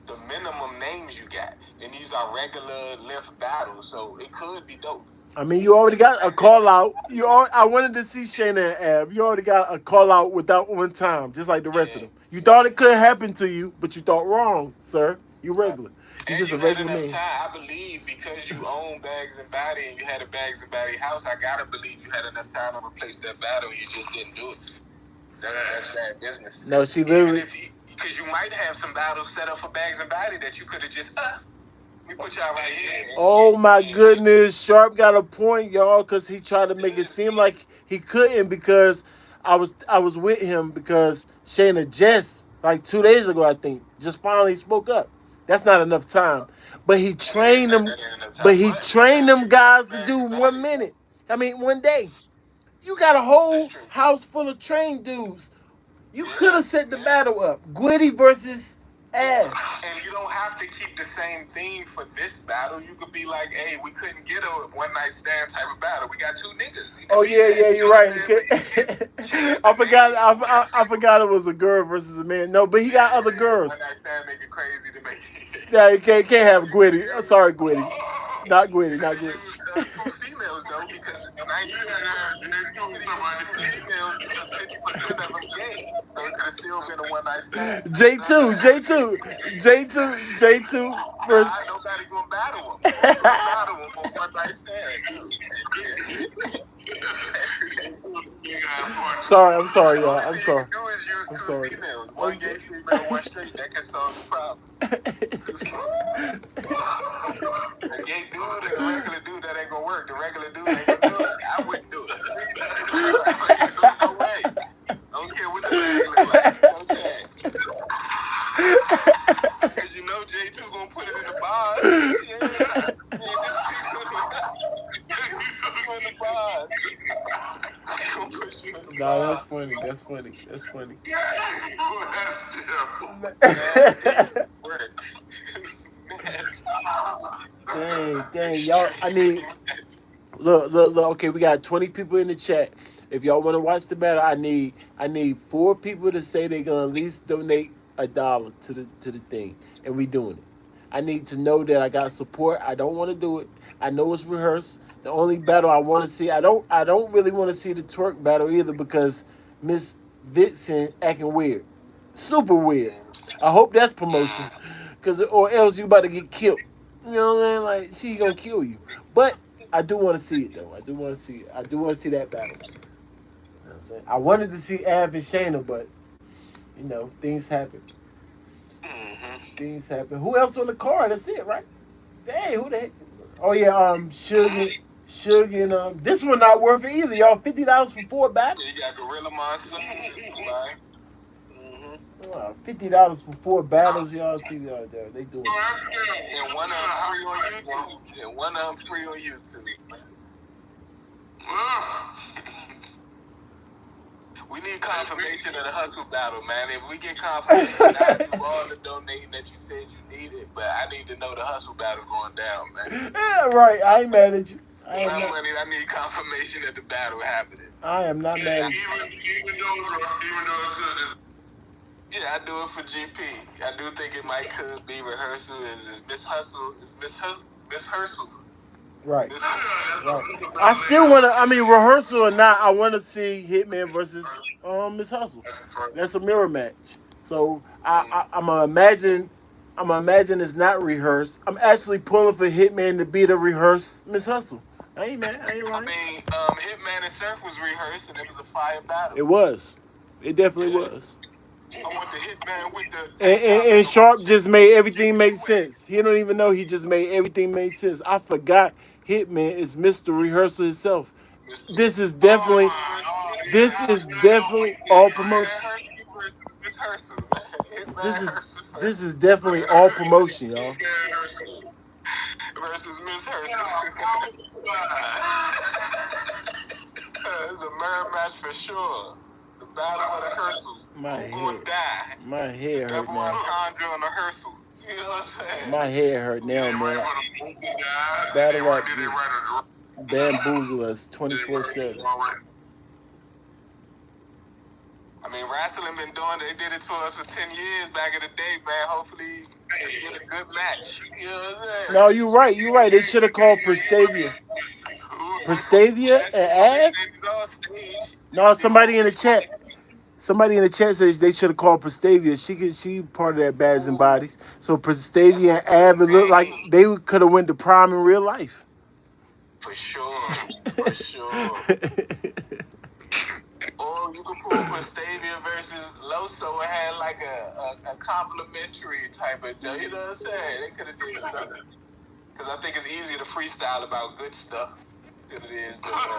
the minimum names you got, and these are regular length battles, so it could be dope. I mean, you already got a call out. I wanted to see Shayna and Ab. You already got a call out without one time, just like the rest of them. You thought it could happen to you, but you thought wrong, sir. You regular. You're just a regular man. Time, I believe because you own Bags and Body and you had a Bags and Body house, I gotta believe you had enough time to replace that battle. You just didn't do it. That's bad business. No, she literally. Because you might have some battles set up for Bags and Body that you could have just we put y'all right here. Oh my goodness, Sharp got a point, y'all, because he tried to make it seem like he couldn't because I was with him because Shayna Jess, like 2 days ago, I think, just finally spoke up. That's not enough time. But he trained them guys to do 1 minute. I mean 1 day. You got a whole house full of trained dudes. You could have set the battle up. Gwitty versus Ass. And you don't have to keep the same theme for this battle. You could be like, hey, we couldn't get a one night stand type of battle. We got 2 niggas. Oh yeah, you're right. I forgot it was a girl versus a man. No, but he got other girls. One night stand make it crazy to make it. Yeah, you can't have Gwitty. I'm sorry, Gwitty. Not Gwitty. 2 females though, because 90% females, 50% of them gay. So it could have still been a one night stand. J2 versus. Nobody gonna battle him. Battle him on one night stand. Sorry, I'm sorry, y'all. I'm sorry. I'm sorry. Females. One gay female, one straight. That can solve the problem. A gay dude and a regular dude, that ain't gonna work. The regular dude ain't gonna do it. I wouldn't do it. No way. I don't care what the bag look like. No chance. Because you know J2 gonna put it in the bars. No, that's funny. Dang, y'all. I mean, look. Okay, we got 20 people in the chat. If y'all want to watch the battle, I need 4 people to say they're gonna at least donate $1 to the thing, and we doing it. I need to know that I got support. I don't want to do it. I know it's rehearsed. The only battle I want to see, I don't really want to see the twerk battle either because Miss Vixen acting weird, super weird. I hope that's promotion, or else you about to get killed. You know what I mean? Like she gonna kill you. But I do want to see it though. I do want to see that battle. You know what I'm saying? I wanted to see Av and Shayna, but you know things happen. Things happen. Who else on the card? That's it, right? Dang, who the heck? Oh yeah, Suge and this one not worth it either, y'all. $50 for 4 battles. You got Gorilla Monsoon, right? Wow, $50 for 4 battles, y'all. See y'all there. They doing it. And one of them free on YouTube. And one of them free on YouTube. We need confirmation of the hustle battle, man. If we get confirmation, I'll do all the donating that you said you needed, but I need to know the hustle battle going down, man. Yeah, right. I ain't mad at you. I need confirmation that the battle happening. I am not mad at you. Even though it's Yeah, I do it for GP. I do think it might could be rehearsal. Is Miss Hustle? Is Miss Hustle? Right. Miss Hustle. Right. I still want to. I mean, rehearsal or not, I want to see Hitman versus Miss Hustle. That's a mirror match. So I'm gonna imagine. It's not rehearsed. I'm actually pulling for Hitman to be the rehearsed Miss Hustle. I ain't mad. I ain't right. I mean, Hitman and Surf was rehearsed, and it was a fire battle. It was. It definitely was. I want the Hitman with the... And Sharp just made everything make sense. He don't even know he just made everything make sense. I forgot Hitman is Mr. Rehearsal himself. This is definitely all promotion. This is definitely all promotion, y'all. Versus Miss Hurst. It's a mirror match for sure. The battle of the rehearsals. My head hurt now. Conjure on the rehearsal. You know what I'm saying? My head hurt now, man. Battle up, bamboozle us 24/7. I mean, wrestling been doing it. They did it for us for 10 years back in the day, man. Hopefully, they get a good match. You know what I'm saying? No, you're right. You're right. They should have called Prestavia. Prestavia and Av? No, somebody in the chat. Somebody in the chat says they should have called Prestavia. She part of that Bads and Bodies. So Prestavia and Av, it looked like they could have went to prom in real life. For sure. For sure. Or you could pull Prestavia versus Loso and had like a complimentary type of deal. You know what I'm saying? They could have did something. Because I think it's easier to freestyle about good stuff than it is to come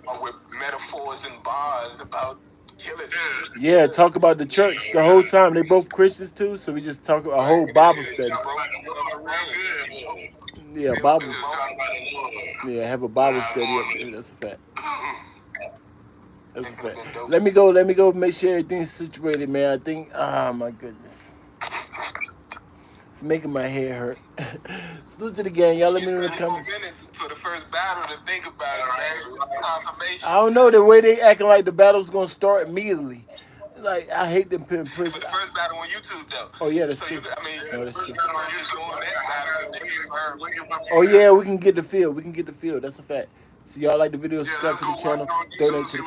up with metaphors and bars about killing. Yeah, talk about the church the whole time. They both Christians too, so we just talk a whole Bible study. Yeah, Bible. Yeah, have a Bible study up there. That's a fact. That's a fact. Let me go make sure everything's situated, man. I think, oh my goodness. It's making my hair hurt. Salute to the gang. Y'all let me know in the comments. For the first battle to think about it, man. Confirmation. I don't know, the way they acting like the battle's gonna start immediately. Like, I hate them putting push. For the first battle on YouTube, though. Oh, yeah, that's So true. no, that's true. Oh, Oh, yeah, we can get the field. That's a fact. So y'all like the video, subscribe to the channel, donate to the